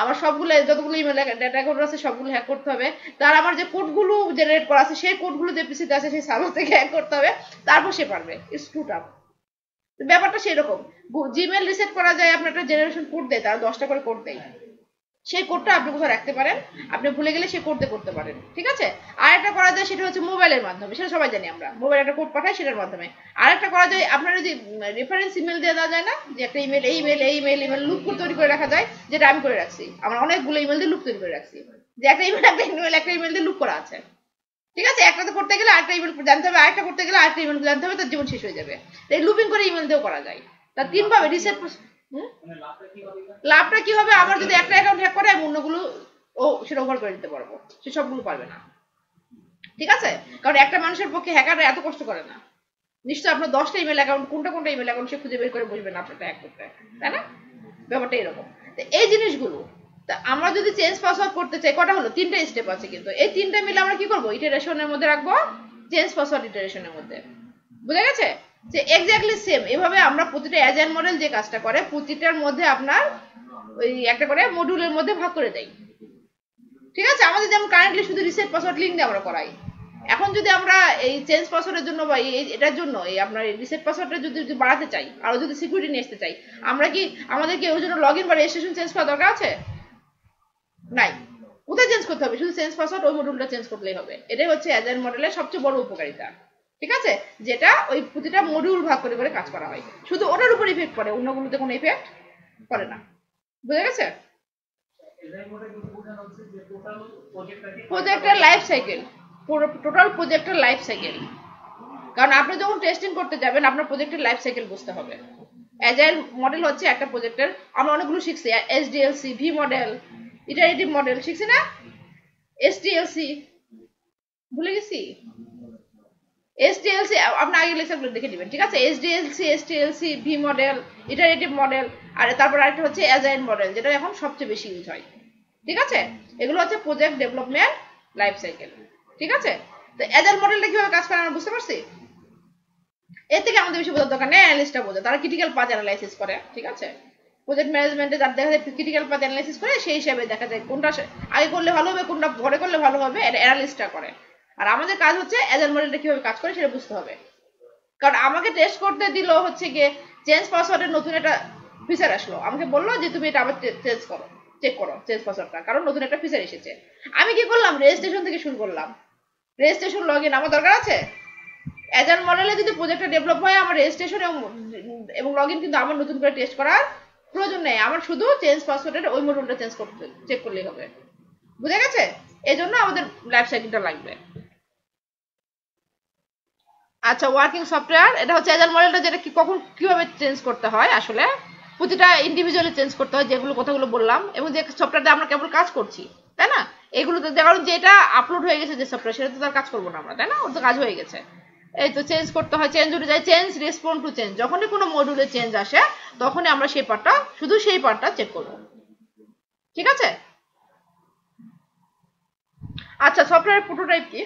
আমার সবগুলো যতগুলো ইমেল ডাটা কোড আছে সবগুলো হ্যাক করতে হবে, তার আমার যে কোডগুলো জেনারেট করা আছে সেই কোডগুলো যে পিসিতে আছে সেই সার্ভার থেকে হ্যাক করতে হবে, তারপর সে পারবে। It's too tough. ব্যাপারটা সেরকম। জিমেল রিসেট করা যায়, আপনার একটা জেনারেশন কোড দেয়, তারা 10টা করে কোড দেয়, সেই কোডটা আপনি কোথাও রাখতে পারেন, আপনি ভুলে গেলে সেই কোড দিয়ে করতে পারেন, ঠিক আছে? আর একটা করা যায় সেটা হচ্ছে মোবাইলের মাধ্যমে, সেটা সবাই জানি আমরা, মোবাইল একটা কোড পাঠাই সেটার মাধ্যমে। আর একটা করা যায় আপনার যে রেফারেন্স ইমেল দিয়ে দেওয়া যায় না, যে একটা ইমেল এই ইমেল এই ইমেল ইমেল লুপ তৈরি করে রাখা যায়, যেটা আমি করে রাখছি। আমরা অনেকগুলো ইমেল দিয়ে লুপ তৈরি করে রাখছি, যে একটা ইমেল একটা ইমেল দিয়ে লুপ করা আছে, ঠিক আছে? একটাতে করতে গেলে আরেকটা ইমেল জানতে হবে, আরেকটা করতে গেলে আরেকটা ইমেল জানতে হবে, তার জীবন শেষ হয়ে যাবে। তাই লুপিং করে ইমেল দিয়েও করা যায়। তা 3 ভাবে রিসেট। লাভটা কি হবে? আমার যদি একটা অ্যাকাউন্ট হ্যাক করে আমি অন্যগুলো সেটা ওভার করে দিতে পারবো, সে সবগুলো পারবে না, ঠিক আছে? কারণ একটা মানুষের পক্ষে হ্যাকাররা এত কষ্ট করে না। নিশ্চয় আপনার 10টা ইমেল অ্যাকাউন্ট, কোনটা ইমেল অ্যাকাউন্ট সে খুঁজে বের করে বসবেন আপনারটা হ্যাক করতে, তাই না? ব্যাপারটা এরকম। এই জিনিসগুলো তা আমরা যদি চেঞ্জ পাসওয়ার্ড করতে চাই, কটা হলো? 3টা স্টেপ আছে, কিন্তু এই 3টা মিলে আমরা কি করবো? ইটারেশনের মধ্যে রাখবো, চেঞ্জ পাসওয়ার্ড ইটারেশনের মধ্যে, বুঝা গেছে? যে এক্স্যাক্টলি সেম এভাবে আমরা প্রতিটা এজাইল মডেল যে কাজটা করে প্রতিটার মধ্যে আপনার ওই একটা করে মডিউলের মধ্যে ভাগ করে দেয়, ঠিক আছে? আমাদের যেমন কারেন্টলি শুধু রিসেট পাসওয়ার্ড লিঙ্ক দিয়ে আমরা করাই, এখন যদি আমরা এই চেঞ্জ পাসওয়ার্ডের জন্য বা এটার জন্য এই আপনার রিসেট পাসওয়ার্ডটা যদি বাড়াতে চাই, আরো যদি সিকিউরিটি নিয়ে আসতে চাই, আমরা কি আমাদের কি ওই জন্য লগ ইন বা রেজিস্ট্রেশন চেঞ্জ করা দরকার আছে? নাই। কোথায় চেঞ্জ করতে হবে? শুধু চেঞ্জ পাসওয়ার্ড ওই মডিউলটা চেঞ্জ করলেই হবে। এটাই হচ্ছে অ্যাজাইল মডেলের সবচেয়ে বড় উপকারিতা, ঠিক আছে? যেটা ওই প্রতিটা মডিউল ভাগ করে করে কাজ করা হয়, শুধু ওটার উপর ইফেক্ট করে, অন্যগুলোতে কোনো ইফেক্ট করে না, বুঝা গেছে? প্রজেক্টের লাইফ সাইকেল, টোটাল প্রজেক্টের লাইফ সাইকেল, কারণ আপনি যখন টেস্টিং করতে যাবেন আপনার প্রজেক্টের লাইফ সাইকেল বুঝতে হবে। অ্যাজাইল মডেল হচ্ছে একটা প্রজেক্টের, আমরা অনেকগুলো শিখছি, এসডিএলসি, ভি মডেল, ইটারেটিভ মডেল শিখছি না? এসডিএলসি ভুলে গেছি? এসডিএলসি আপনি আগে লেকচারগুলো দেখে নেবেন, ঠিক আছে? এসডিএলসি, এসটিএলসি, ভি মডেল, ইটারেটিভ মডেল, আর তারপর আরেকটা হচ্ছে অ্যাজাইল মডেল, যেটা এখন সবচেয়ে বেশি ইউজ হয়, ঠিক আছে? এগুলো হচ্ছে প্রজেক্ট ডেভেলপমেন্ট লাইফ সাইকেল, ঠিক আছে? তো অ্যাজাইল মডেলটা কিভাবে কাজ করে আমরা বুঝতে পারছি। এর থেকে আমাদের বেশি বোঝার দরকার নেই, অ্যানালিস্টটা বোঝে, তারা ক্রিটিক্যাল পাথ অ্যানালাইসিস করে, ঠিক আছে? প্রজেক্ট ম্যানেজমেন্টে যার দেখা যায় ক্রিটিক্যাল পাথ অ্যানালাইসিস করে, সেই হিসাবে দেখা যায় কোনটা আগে করলে ভালো হবে, কোনটা পরে করলে ভালো হবে, এটা অ্যানালিস্টটা করে। আর আমাদের কাজ হচ্ছে অ্যাজাইল মডেলটা কিভাবে কাজ করে সেটা বুঝতে হবে, কারণ আমাকে টেস্ট করতে দিল হচ্ছে গিয়ে চেঞ্জ পাসওয়ার্ডের নতুন একটা ফিচার আসলো, আমাকে বললো যে তুমি এটা আবার চেঞ্জ করো, চেক করো চেঞ্জ পাসওয়ার্ডটা, কারণ নতুন একটা ফিচার এসেছে। আমি কি করলাম? রেজিস্ট্রেশন থেকে শুরু করলাম, রেজিস্ট্রেশন লগ ইন আমার দরকার আছে? অ্যাজাইল মডেলে যদি প্রজেক্টটা ডেভেলপ হয় আমার রেজিস্ট্রেশন এবং লগ ইন কিন্তু আমার নতুন করে টেস্ট করার প্রয়োজন নেই, আমার শুধু চেঞ্জ পাসওয়ার্ডের ওই মডিউলটা চেঞ্জ করতে চেক করলেই হবে, বুঝে গেছে? এই জন্য আমাদের লাইফ সাইকেলটা লাগবে। আচ্ছা, ওয়ার্কিং সফটওয়্যার এটা হচ্ছে এজাইল মডেলটা, যেটা কি কখন কিভাবে চেঞ্জ করতে হয়, আসলে প্রতিটা ইন্ডিভিজুয়ালি চেঞ্জ করতে হয়, যেগুলো কথাগুলো বললাম, এবং যে সফটওয়্যারটা আমরা কেবল কাজ করছি, তাই না? এগুলোতে কারণ যেটা আপলোড হয়ে গেছে যে সফটওয়্যার, সেটা তো তার কাজ করবো না আমরা, তাই না? ওর তো কাজ হয়ে গেছে। এই তো চেঞ্জ করতে হয়, চেঞ্জ উঠে যায়, চেঞ্জ রেসপন্ড টু চেঞ্জ, যখনই কোনো মডিউলে চেঞ্জ আসে তখনই আমরা সেই পার্টটা, শুধু সেই পার্টটা চেক করবো। ঠিক আছে? আচ্ছা, সফটওয়্যার প্রোটোটাইপ কি?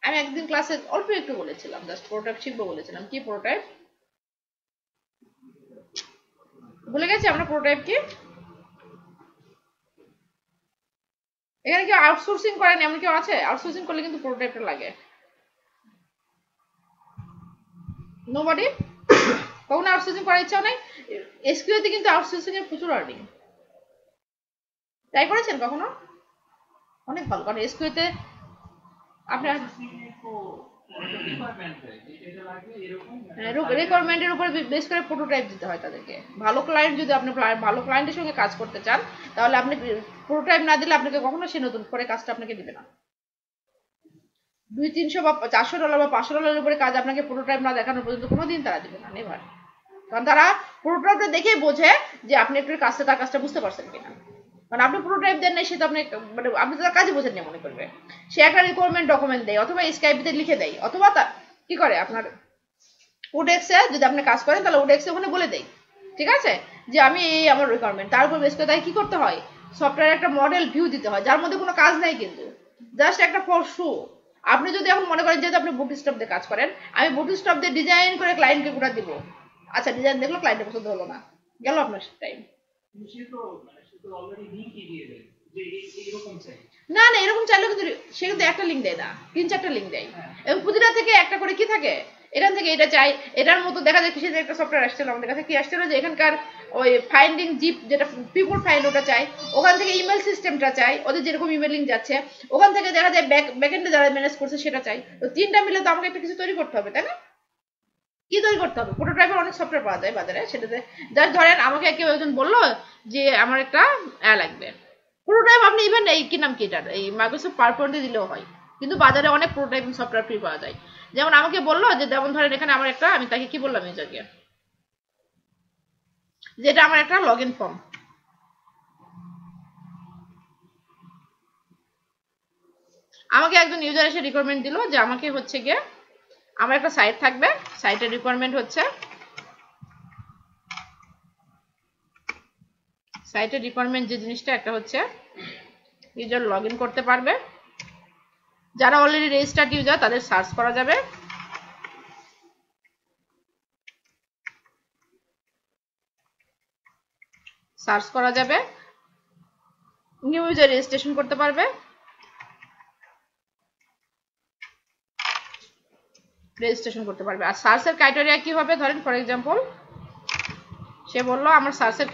আমি একদিন ক্লাসে অল্প একটু বলেছিলাম, জাস্ট প্রোটোটাইপ শিখবো বলেছিলাম। কি প্রোটোটাইপ? ভুলে গেছি আমরা প্রোটোটাইপ কি। এখানে কেউ আউটসোর্সিং করেন এমন কেউ আছে? আউটসোর্সিং করলে কিন্তু প্রোটোটাইপটা লাগে। নোবডি? কখনো আউটসোর্সিং করার ইচ্ছাও নেই? এসকিউএল তে কিন্তু আউটসোর্সিং এর প্রচুর আর্নিং। ট্রাই করেছেন কখনো? অনেক ভালো, কারণ এসকিউএল তে আপনার রিকোয়ারমেন্টের উপর বেস করে প্রোটোটাইপ দিতে হয় তাদেরকে। ভালো ক্লায়েন্ট, যদি আপনি ভালো ক্লায়েন্টের সঙ্গে কাজ করতে চান, তাহলে আপনি প্রোটোটাইপ না দিলে আপনাকে কখনো সে নতুন করে কাজটা আপনাকে দিবে না। $200-300 বা $400 বা $500 উপরে কাজ আপনাকে প্রোটোটাইপ না দেখানো পর্যন্ত কোনোদিন তারা দিবে না, নেভার। কারণ তারা প্রোটোটাইপটা দেখেই বোঝে যে আপনি একটু কাজটা, তার কাজটা বুঝতে পারছেন কিনা। কারণ আপনি প্রোটোটাইপ দেন নাই, সে তো আপনি মানে আপনি তার কাজই বোঝেন না মনে করবে। সে একটা রিকোয়ারমেন্ট ডকুমেন্ট দেয়, অথবা স্কাইপিতে লিখে দেয়, অথবা কি করে আপনার ওডেক্সে যদি আপনি কাজ করেন, তাহলে ওডেক্সে ওখানে বলে দেয়, ঠিক আছে, যে আমি এই আমার রিকোয়ারমেন্ট। তার উপর বেস করে তাই কি করতে হয়, সফটওয়্যার একটা মডেল ভিউ দিতে হয়, যার মধ্যে কোনো কাজ নাই, কিন্তু জাস্ট একটা ফর শো। আপনি যদি এখন মনে করেন যেহেতু আপনি বুটস্ট্র্যাপ দিয়ে কাজ করেন, আমি বুটস্ট্র্যাপ দিয়ে ডিজাইন করে ক্লায়েন্টকে গুড়া দিব, আচ্ছা ডিজাইন দেখলো, ক্লায়েন্টের পছন্দ হলো না, গেল আপনার টাইম। না না, এরকম চাইলে কিন্তু সে কিন্তু একটা লিঙ্ক দেয় না, 3-4টা লিঙ্ক দেয়, এবং প্রতিটা থেকে একটা করে কি থাকে, এখান থেকে এটা চাই, এটার মতো দেখা যায় কিসের একটা সফটওয়্যার আসছিল আমাদের কাছে, কি আসছিল যে এখানকার ওই ফাইন্ডিং জিপ, যেটা পিপল ফাইন্ড, ওটা চাই, ওখান থেকে ইমেল সিস্টেমটা চাই, ওদের যেরকম ইমেলিং যাচ্ছে, ওখান থেকে দেখা যায় ব্যাকএন্ডে যারা ম্যানেজ করছে সেটা চাই। তো 3টা মিলে তো আমাকে একটা কিছু তৈরি করতে হবে, তাই না? কি তৈরি করতে হবে? প্রোটোটাইপের অনেক সফটওয়্যার পাওয়া যায় বাজারে, সেটাতে যার ধরেন আমাকে কেউ একজন বললো যে আমার একটা লাগবে প্রোটোটাইপ, আপনি ইভেন এই কি নাম কি এটার, এই মাইক্রোসফট পাওয়ারপয়েন্টে দিলেও হয়, কিন্তু বাজারে অনেক প্রোটোটাইপ সফটওয়্যার ফ্রি পাওয়া যায়। যেমন আমাকে বললো যে, যেমন ধরেন এখানে আমার একটা, আমি তাকে কি বললাম এই জায়গায়, যেটা আমার একটা লগ ইন ফর্ম, আমাকে একজন ইউজার এসে রিকোয়ারমেন্ট দিল যে আমাকে হচ্ছে গিয়ে আমার একটা সাইট থাকবে, সাইটের রিকোয়ারমেন্ট হচ্ছে, সাইটের রিকোয়ারমেন্ট যে জিনিসটা একটা হচ্ছে ইউজার লগ ইন করতে পারবে, যারা অলরেডি রেজিস্টার্ড ইউজার তাদের সার্চ করা যাবে, নিউ ইউজার রেজিস্ট্রেশন করতে পারবে, আর সার্চের ক্রাইটেরিয়া কি হবে, ধরেন ফর এক্সাম্পল সে বললো আমার সার্চের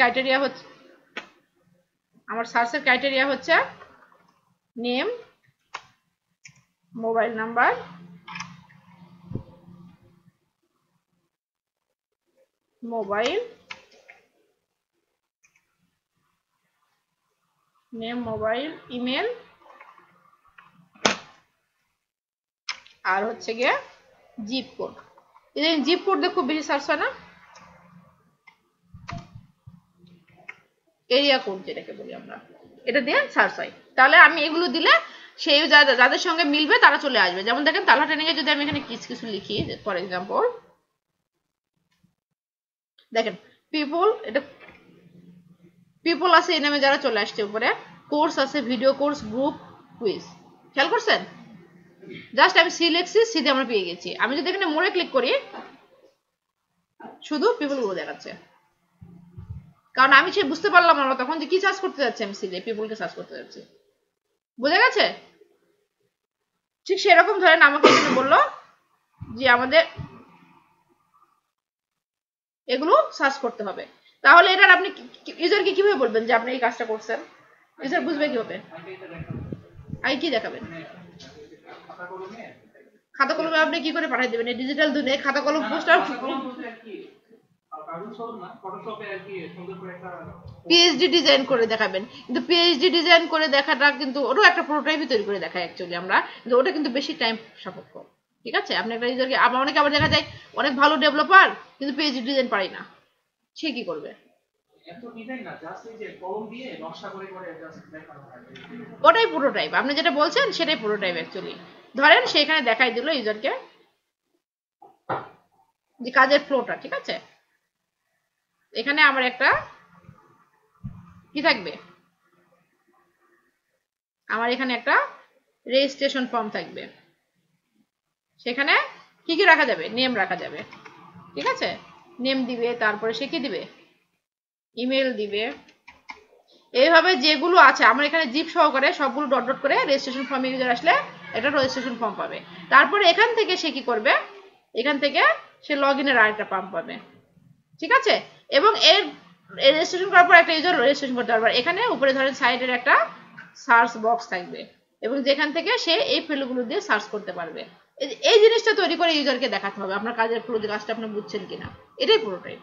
ক্রাইটেরিয়া হচ্ছে নেম, মোবাইল নাম্বার, ইমেল, আর হচ্ছে গিয়ে জিপ কোড। এই জিপ কোড দিয়ে খুব বেশি সার্চ হয় না, এরিয়া কোড যেটাকে বলি আমরা, এটা দিয়ে সার্চ হয়। তাহলে আমি এগুলো দিলে সেই যাদের সঙ্গে মিলবে তারা চলে আসবে। যেমন দেখেন তালা ট্রেনিং এ যদি আমি এখানে কিছু লিখি, ফর এক্সাম্পল দেখেন পিপল, এটা পিপল আছে এই নামে যারা চলে আসছে উপরে, কোর্স আছে, ভিডিও কোর্স, গ্রুপ, কুইজ, খেয়াল করছেন? জাস্ট আমি সি লিখছি, সি দিয়ে আমরা পেয়ে গেছি। আমি যদি এখানে মোড়ে ক্লিক করি, শুধু পিপল গুলো দেখাচ্ছে, কারণ আমি সে বুঝতে পারলাম না তখন যে কি সার্চ করতে যাচ্ছি, আমি সি দিয়ে পিপলকে সার্চ করতে যাচ্ছি, বুঝে গেছে? ঠিক সেরকম ধরেন আমাকে এখানে বললো যে আমাদের এগুলো সার্চ করতে হবে, তাহলে এটার আপনি ইউজারকে কিভাবে বলবেন যে আপনি এই কাজটা করছেন? ইউজার বুঝবে কিভাবে? আই কি দেখাবেন? খাতা কলমে আপনি কি করে পাঠিয়ে দেবেন? এই ডিজিটাল দুনিয়ায় খাতা কলম পোস্টার পিএইচডি ডিজাইন করে দেখাবেন, কিন্তু পিএইচডি ডিজাইন করে দেখাটা কিন্তু ওটাও একটা প্রোটোটাইপই তৈরি করে দেখায় অ্যাকচুয়ালি আমরা, কিন্তু ওটা কিন্তু বেশি টাইম সাপোর্ট করে। ঠিক আছে, আপনি একটা ইউজারকে অনেকে আবার দেখা যায় অনেক ভালো ডেভেলপার কিন্তু পিএইচডি ডিজাইন পারি না, সে কি করবে? ওটাই প্রোটোটাইপ, আপনি যেটা বলছেন সেটাই প্রোটোটাইপ অ্যাকচুয়ালি। ধরেন সেখানে দেখাই দিল ইউজারকে যে কাজের ফ্লোটা, ঠিক আছে, এখানে আমার একটা কি থাকবে, আমার এখানে একটা রেজিস্ট্রেশন ফর্ম থাকবে, সেখানে কি কি রাখা যাবে, নেম রাখা যাবে, ঠিক আছে, নেম দিবে, তারপরে সে কি দিবে, ইমেল দিবে, এইভাবে যেগুলো আছে আমার এখানে জিপ সহকারে সবগুলো ডট ডট করে রেজিস্ট্রেশন ফর্ম ইউজার আসলে এটা রেজিস্ট্রেশন ফর্ম পাবে। তারপরে এখান থেকে সে কি করবে, এখান থেকে সে লগ ইনের আরেকটা পাম্প পাবে, ঠিক আছে, এবং এর রেজিস্ট্রেশন করার পর একটা ইউজার রেজিস্ট্রেশন করতে পারবে। এখানে উপরে ধরেন সাইডের একটা সার্চ বক্স থাকবে এবং যেখান থেকে সে এই ফিল্ডগুলো দিয়ে সার্চ করতে পারবে। এই জিনিসটা তৈরি করে ইউজারকে দেখাতে হবে আপনার কাজের ফ্লো, কাজটা আপনি বুঝছেন কিনা, এটাই পুরোটাই।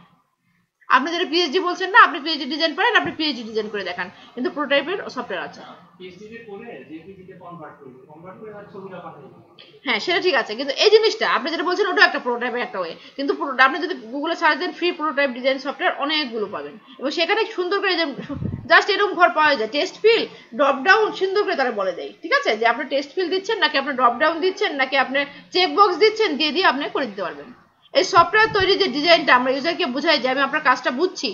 আপনি যেটা পিএইচডি বলছেন না, আপনি পিএইচডি ডিজাইন করেন, আপনি পিএইচডি ডিজাইন করে দেখান, কিন্তু প্রোটোটাইপের সফটওয়্যার আছে। হ্যাঁ সেটা ঠিক আছে, কিন্তু এই জিনিসটা আপনি যেটা বলছেন ওটা একটা প্রোটোটাইপের একটা ওয়ে, কিন্তু আপনি যদি গুগলে সার্চ দেন ফ্রি প্রোটোটাইপ ডিজাইন সফটওয়্যার অনেকগুলো পাবেন, এবং সেখানে সুন্দর করে জাস্ট এরকম ঘর পাওয়া যায়, টেস্ট ফিল ড্রপ ডাউন সুন্দর করে তারা বলে দেয়, ঠিক আছে, যে আপনি টেস্ট ফিল দিচ্ছেন নাকি আপনি ড্রপ ডাউন দিচ্ছেন নাকি আপনি চেক বক্স দিচ্ছেন, দিয়ে দিয়ে আপনি করে দিতে পারবেন। এই সফটওয়্যার তৈরি যে ডিজাইনটা আমরা ইউজারকে বুঝাই যে আমি আপনার কাজটা বুঝছি,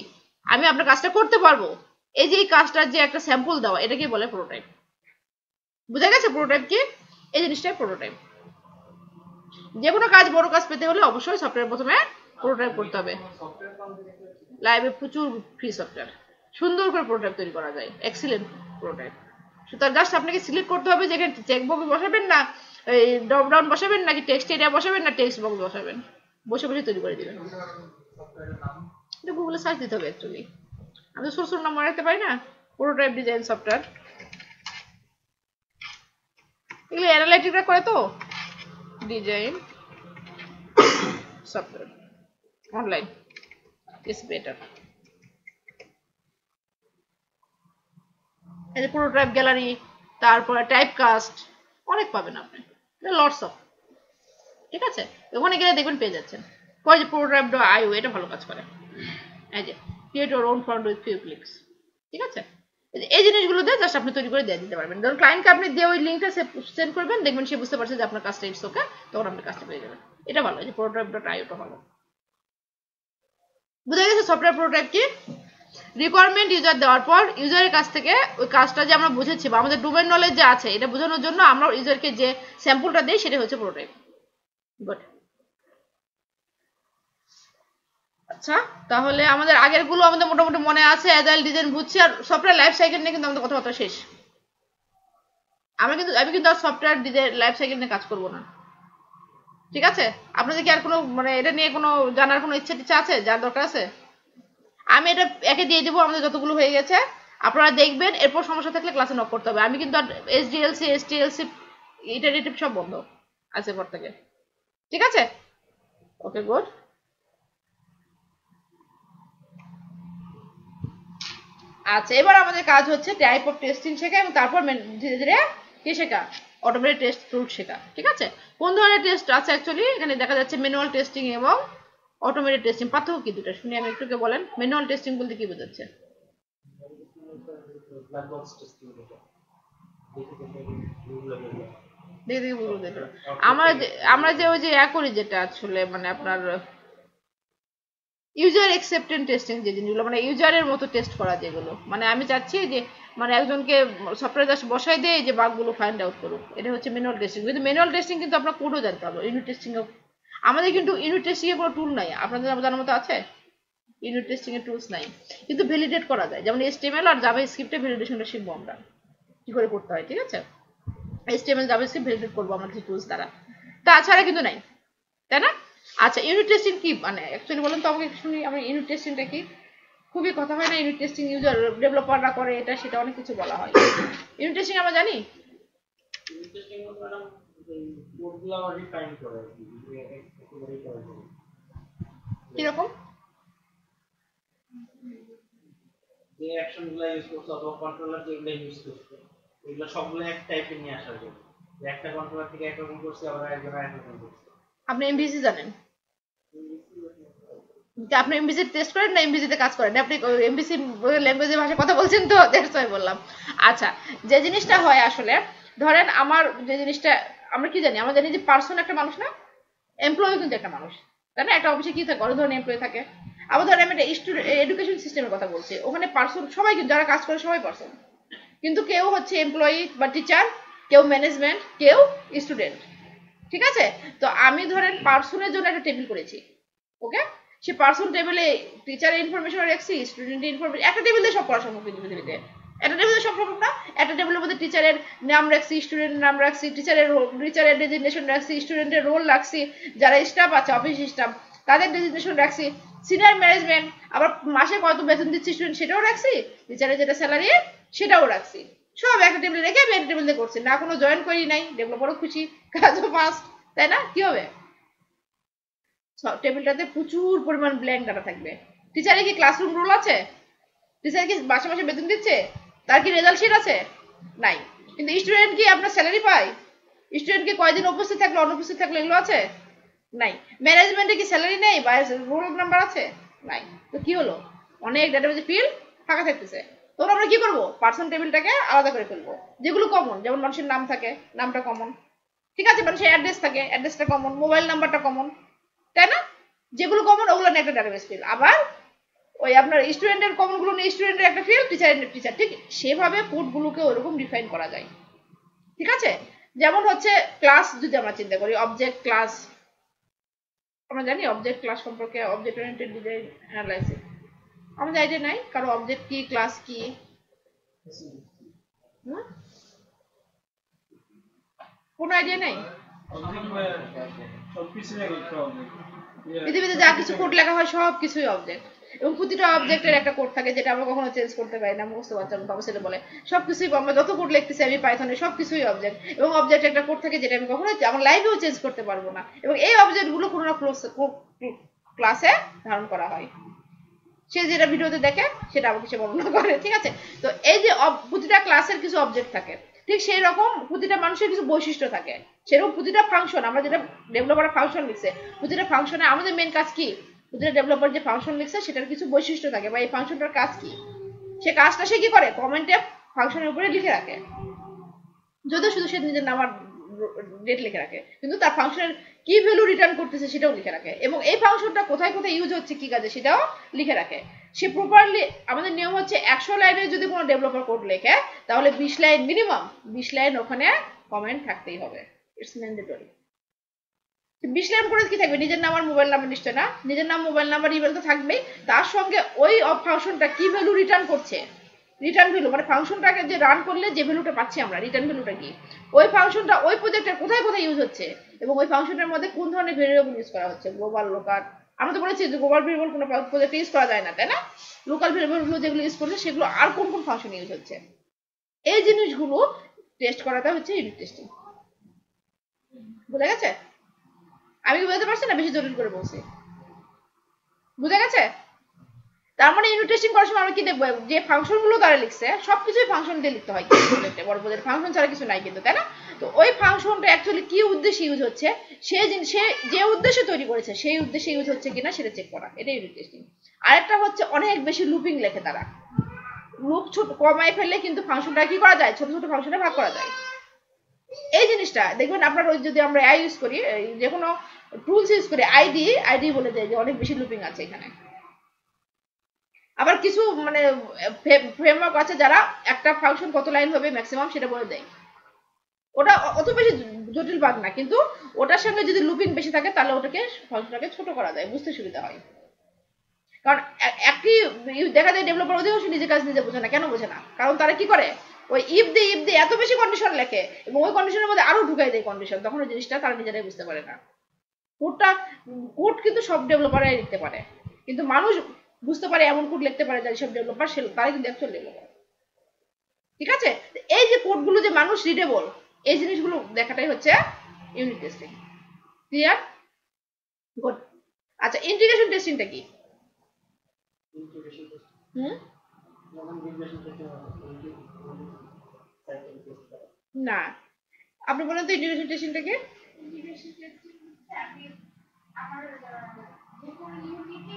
আমি আপনার কাজটা করতে পারবো, এই যে এই কাজটার যে একটা স্যাম্পল দেওয়া, এটাকে বলে প্রোটোটাইপ। বুঝা গেছে প্রোটোটাইপ কি? এই জিনিসটাই প্রোটোটাইপ। যে কোনো কাজ বড় কাজ পেতে হলে অবশ্যই সফটওয়্যার প্রথমে প্রোটোটাইপ করতে হবে। লাইভে প্রচুর ফ্রি সফটওয়্যার সুন্দর করে প্রোটোটাইপ তৈরি করা যায়, এক্সিলেন্ট প্রোটোটাইপ। সুতরাং জাস্ট আপনাকে সিলেক্ট করতে হবে যেখানে চেক বক্স বসাবেন না ড্রপ ডাউন বসাবেন নাকি টেক্সট এরিয়া বসাবেন না টেক্সট বক্স বসাবেন, বসে বসে তৈরি করে দিবেন। এটা গুগলে সার্চ দিতে হবে অ্যাকচুয়ালি, আমি তো ছোট নাম মনে রাখতে পারি না। প্রোটোটাইপ ডিজাইন সফটওয়্যার এগুলো অ্যানালাইটিকরা করে তো, design software online is better. এই যে প্রোটোটাইপ গ্যালারি, তারপরে টাইপ কাস্ট অনেক পাবেন আপনি, লটস অফ, ঠিক আছে, ওখানে গেলে দেখবেন পেয়ে যাচ্ছেন। পরে যে prototype.io এটা ভালো কাজ করে, এই যে create your own font with few clicks, ঠিক আছে, এই জিনিসগুলো দিয়ে জাস্ট আপনি তৈরি করে দিয়ে দিতে পারবেন। ধরুন ক্লায়েন্টকে আপনি দিয়ে ওই লিঙ্কটা সেন্ড করবেন, দেখবেন সে বুঝতে পারছে যে আপনার কাজটা ইটস ওকে, তখন আপনি কাজটা পেয়ে যাবেন। এটা ভালো, এই যে prototype.io টা ভালো। বুঝা গেছে সফটওয়্যার প্রোটোটাইপ কি? রিকোয়ারমেন্ট ইউজার দেওয়ার পর ইউজারের কাছ থেকে ওই কাজটা যে আমরা বুঝেছি বা আমাদের ডোমেন নলেজ যে আছে এটা বোঝানোর জন্য আমরা ইউজারকে যে স্যাম্পলটা দিই সেটা হচ্ছে প্রোটোটাইপ। গুড। আচ্ছা তাহলে আমাদের আগের গুলো আমাদের মোটামুটি মনে আছে, অ্যাজাইল ডিজাইন বুঝছি, আর সফটওয়্যার লাইফ সাইকেল নিয়ে কিন্তু আমাদের কথাবার্তা শেষ। আমি কিন্তু আর সফটওয়্যার ডিজাইন লাইফ সাইকেল নিয়ে কাজ করব না, ঠিক আছে। আপনাদের কি আর কোনো মানে এটা নিয়ে কোনো জানার কোনো ইচ্ছা আছে, যার দরকার আছে? আমি এটা একে দিয়ে দেবো, আমাদের যতগুলো হয়ে গেছে আপনারা দেখবেন, এরপর সমস্যা থাকলে ক্লাসে নক করতে হবে। আমি কিন্তু আর এসডিএলসি ইটারেটিভ সব বন্ধ আছে পর থেকে, ঠিক আছে। Okay good. আচ্ছা এবার আমাদের কাজ হচ্ছে টাইপ অফ টেস্টিং শেখা এবং তারপর ধীরে ধীরে কি শেখা, অটোমেটেড টেস্ট ফ্লুট শেখা, ঠিক আছে। কোন ধরনের টেস্ট আছে অ্যাকচুয়ালি এখানে দেখা যাচ্ছে, ম্যানুয়াল টেস্টিং এবং অটোমেটেড টেস্টিং, পার্থক্য কি দুটো শুনি আমি একটুকে বলেন। ম্যানুয়াল টেস্টিং বলতে কি বোঝাচ্ছে? আমরা যে ওই যে করি যেটা আসলে মানে আপনার ইউজার অ্যাকসেপ্টেন্স টেস্টিং, যে জিনিসগুলো মানে ইউজারের মতো টেস্ট করা, যেগুলো মানে আমি চাচ্ছি যে মানে একজনকে সফটওয়্যার জাস্ট বসাই দিয়ে যে বাগগুলো ফাইন্ড আউট করুক, এটা হচ্ছে ম্যানুয়াল টেস্টিং। কিন্তু ম্যানুয়াল টেস্টিং কিন্তু আপনার কোডও জানতে হবে, ইউনিট টেস্টিং আমাদের কিন্তু ইউনিট টেস্টিং এর কোনো টুল নাই, আপনাদের জানার মতো আছে? ইউনিট টেস্টিং এর টুলস নাই, কিন্তু ভ্যালিডেট করা যায়, যেমন HTML আর জাভাস্ক্রিপ্টে ভ্যালিডেশনটা শিখবো আমরা কি করে করতে হয়, ঠিক আছে। HTML জাভাস্ক্রিপ্ট ভ্যালিডেট করবো আমরা কিছু টুলস দ্বারা, তাছাড়া কিন্তু নাই, তাই না? আচ্ছা ইউনিট টেস্টিং কি মানে অ্যাকচুয়ালি বলেন তো আমাকে শুনি, আমরা ইউনিট টেস্টিংটা কি? খুবই কথা হয় না ইউনিট টেস্টিং, ইউজার ডেভেলপাররা করে এটা সেটা অনেক কিছু বলা হয়। ইউনিট টেস্টিং আমরা জানি কিরকম, যে অ্যাকশনগুলো ইউজ করছে অথবা কন্ট্রোলার যেগুলো ইউজ করছে এগুলো সবগুলো এক টাইপের নিয়ে আসার জন্য একটা কন্ট্রোলার থেকে একরকম করছে আবার একজন আরেকরকম করছে। আপনি এমভিসি জানেন? আপনি এমভিসি টেস্ট করেন না এমভিসি তে কাজ করেন? আপনি এমভিসি ল্যাঙ্গুয়েজের ভাষায় কথা বলছেন তো, দ্যাটস ওয়াই বললাম। আচ্ছা, যে জিনিসটা হয় আসলে, ধরেন আমার যে জিনিসটা আমরা কি জানি, আমরা জানি যে পার্সন একটা মানুষ না, এমপ্লয়ি কিন্তু একটা মানুষ, তাই না? একটা অফিসে কি থাকে, অনেক ধরনের এমপ্লয়ি থাকে। আবার ধরেন আমি একটা এডুকেশন সিস্টেমের কথা বলছি, ওখানে পার্সন সবাই কিন্তু যারা কাজ করে সবাই পার্সন, কিন্তু কেউ হচ্ছে এমপ্লয়ি বা টিচার, কেউ ম্যানেজমেন্ট, কেউ স্টুডেন্ট। ঠিক আছে? তো আমি ধরেন পার্সনের জন্য একটা টেবিল করেছি, ওকে? সে পার্সন টেবিলে টিচারের ইনফরমেশন রাখছি, স্টুডেন্টের ইনফরমেশন, একটা টেবিলে সব পড়া সম্ভব কিন্তু পৃথিবীতে। একটা টেবিলে সব সম্ভব না। একটা টেবিলের মধ্যে টিচারের নাম রাখছি, স্টুডেন্টের নাম রাখছি, টিচারের ডেজিগনেশন রাখছি, স্টুডেন্টের রোল রাখছি, যারা স্টাফ আছে অফিস স্টাফ তাদের ডেজিগনেশন রাখছি, সিনিয়র ম্যানেজমেন্ট, আবার মাসে কত বেতন দিচ্ছি স্টুডেন্ট সেটাও রাখছি, টিচারের যেটা স্যালারি সেটাও রাখছি। সব একটা টেবিলে রেখে আমি একটা টেবিলে করছি, না কোনো জয়েন করি নাই, ডেভেলপারও খুশি, কাজও ফাস্ট, তাই না? কি হবে? টেবিলটাতে প্রচুর পরিমাণ ব্ল্যাঙ্ক ডাটা থাকবে। টিচারের কি ক্লাসরুম রুল আছে? টিচার কি মাসে মাসে বেতন দিচ্ছে? তার কি রেজাল্ট শিট আছে? নাই। কিন্তু স্টুডেন্ট কি আপনার স্যালারি পায়? স্টুডেন্ট কি কয়দিন উপস্থিত থাকলে অনুপস্থিত থাকলে এগুলো আছে? নাই। ম্যানেজমেন্টে কি স্যালারি নেই বা রোল নাম্বার আছে? নাই। তো কি হলো? অনেক ডাটাবেজে ফিল্ড ফাঁকা থাকতেছে। তখন আমরা কি করবো? পার্সন টেবিলটাকে আলাদা করে ফেলবো। যেগুলো কমন, যেমন মানুষের নাম থাকে, নামটা কমন, ঠিক আছে? মানুষের অ্যাড্রেস থাকে, অ্যাড্রেসটা কমন, মোবাইল নাম্বারটা কমন, তাই না? যেগুলো কমন ওগুলো নিয়ে একটা ডাটাবেস ফিল। আবার ওই আপনার স্টুডেন্টের কমন গুলো নিয়ে স্টুডেন্টের একটা ফিল, টিচারের টিচার, ঠিক সেভাবে কোডগুলোকে ওরকম ডিফাইন করা যায়। ঠিক আছে? যেমন হচ্ছে ক্লাস যদি আমরা চিন্তা করি, অবজেক্ট ক্লাস, আমরা জানি অবজেক্ট ক্লাস সম্পর্কে, অবজেক্ট ওরিয়েন্টেড ডিজাইন অ্যানালাইসিস আমাদের আইডিয়া নাই কারো, অবজেক্ট কি ক্লাস কি, কোনো আইডিয়া নাই। পৃথিবীতে যা কিছু কোড লেখা হয় সব কিছুই অবজেক্ট, এবং প্রতিটা অবজেক্টের একটা কোড থাকে যেটা আমরা কখনো চেঞ্জ করতে পারি না, মুখস্থ বাচ্চা বাবা ছেলে বলে। সবকিছুই আমরা যত কোড লিখতেছি আমি পাইথনে সবকিছুই অবজেক্ট, এবং অবজেক্ট একটা কোড থাকে যেটা আমি কখনো আমার লাইফেও চেঞ্জ করতে পারবো না, এবং এই অবজেক্ট গুলো কোনো না ক্লাসে ধারণ করা হয়। সে যেটা ভিডিওতে দেখে সেটা আমাকে সে বর্ণনা করে। ঠিক আছে? তো এই যে প্রতিটা ক্লাসের কিছু অবজেক্ট থাকে, ঠিক সেই রকম প্রতিটা মানুষের কিছু বৈশিষ্ট্য থাকে। সেরকম প্রতিটা ফাংশন, আমরা যেটা ডেভেলপার ফাংশন লিখছে, প্রতিটা ফাংশনে আমাদের মেন কাজ কি? প্রতিটা ডেভেলপার যে ফাংশন লিখছে সেটার কিছু বৈশিষ্ট্য থাকে, বা এই ফাংশনটার কাজ কি, সে কাজটা সে কি করে কমেন্টে ফাংশনের উপরে লিখে রাখে। যদিও শুধু সে নিজের নাম আর ডেট লিখে রাখে, কিন্তু তার ফাংশনের কি ভ্যালু রিটার্ন করতেছে সেটাও লিখে রাখে, এবং এই ফাংশনটা কোথায় কোথায় ইউজ হচ্ছে কি কাজে সেটাও লিখে রাখে। সে প্রপারলি, আমাদের নিয়ম হচ্ছে 100 লাইনের যদি কোনো ডেভেলপার কোড লেখে তাহলে 20 লাইন মিনিমাম, 20 লাইন ওখানে কমেন্ট থাকতেই হবে, ইটস ম্যান্ডেটরি। 20 লাইন করে কি থাকবে? নিজের নাম আর মোবাইল নাম্বার নিশ্চয় না, নিজের নাম মোবাইল নাম্বার ইমেল তো থাকবেই, তার সঙ্গে ওই ফাংশনটা কি ভ্যালু রিটার্ন করছে, রিটার্ন ভ্যালু মানে ফাংশনটাকে যে রান করলে যে ভ্যালুটা পাচ্ছি আমরা, রিটার্ন ভ্যালুটা কি, ওই ফাংশনটা ওই প্রজেক্টের কোথায় কোথায় ইউজ হচ্ছে, এবং ওই ফাংশনের মধ্যে কোন ধরনের ভেরিয়েবল ইউজ করা হচ্ছে, গ্লোবাল, লোকাল। আমরা তো বলেছি যে গ্লোবাল ভেরিয়েবল কোনো প্রজেক্টে ইউজ করা যায় না, তাই না? লোকাল ভেরিয়েবল গুলো যেগুলো ইউজ করছে সেগুলো আর কোন কোন ফাংশন ইউজ হচ্ছে, এই জিনিসগুলো টেস্ট করাটা হচ্ছে ইউনিট টেস্টিং। বুঝা গেছে? আমি কি বুঝতে পারছি না বেশি জটিল করে বলছি? বুঝা গেছে? তার মানে ইউনিট টেস্টিং করার সময় আমরা কি দেখবো? যে ফাংশন গুলো তারা লিখছে সবকিছুই ফাংশন দিয়ে লিখতে হয়, বড় প্রজেক্ট ফাংশন ছাড়া কিছু নাই কিন্তু, তাই না? তো ওই ফাংশনটা অ্যাকচুয়ালি কি উদ্দেশ্যে ইউজ হচ্ছে, সে যে উদ্দেশ্যে তৈরি করেছে সেই উদ্দেশ্যে ইউজ হচ্ছে কিনা সেটা চেক করা, এটা ইউনিট টেস্টিং। আরেকটা হচ্ছে অনেক বেশি লুপিং লেখে তারা, লুপ ছোট কমায় ফেললে কিন্তু ফাংশনটা কি করা যায়, ছোট ছোট ফাংশনে ভাগ করা যায়। এই জিনিসটা দেখবেন আপনার, ওই যদি আমরা এআই ইউজ করি, যে কোনো টুলস ইউজ করি, আইডি বলে দেয় যে অনেক বেশি লুপিং আছে এখানে। আবার কিছু মানে ফ্রেমওয়ার্ক আছে যারা একটা ফাংশন কত লাইন হবে ম্যাক্সিমাম সেটা বলে দেয়, ওটা অত বেশি জটিল বাগ না, কিন্তু ওটার সঙ্গে যদি লুপিং বেশি থাকে তাহলে ওটাকে ফাংশনটাকে ছোট করা যায়, বুঝতে সুবিধা হয়। কারণ একই দেখা যায় ডেভেলপার অধিকাংশ নিজের কাজ নিজে বোঝে না। কেন বোঝে না? কারণ তারা কি করে, ওই ইফ দিয়ে এত বেশি কন্ডিশন লেখে, এবং ওই কন্ডিশনের মধ্যে আরো ঢুকাই দেয় কন্ডিশন, তখন ওই জিনিসটা তারা নিজেরাই বুঝতে পারে না। কোড কিন্তু সব ডেভেলপারাই লিখতে পারে, কিন্তু মানুষ বুঝতে পারে এমন কোড লিখতে পারে যারা সব ডেভেলপার, তারাই কিন্তু অ্যাকচুয়াল ডেভেলপার। ঠিক আছে? এই যে কোডগুলো যে মানুষ রিডেবল, এই জিনিসগুলো দেখাটাই হচ্ছে ইউনিট টেস্টিং। ক্লিয়ার? গুড। আচ্ছা, ইন্টিগ্রেশন টেস্টিংটা কি? ইন্টিগ্রেশন টেস্ট হুম যখন ইন্টিগ্রেশন টেস্ট সাইকেল টেস্ট করা না আপনি বলেন তো ইন্টিগ্রেশন টেস্টিংটা কি? ইন্টিগ্রেশন টেস্টিং হচ্ছে আমি আমার যে কোনো ইউনিটে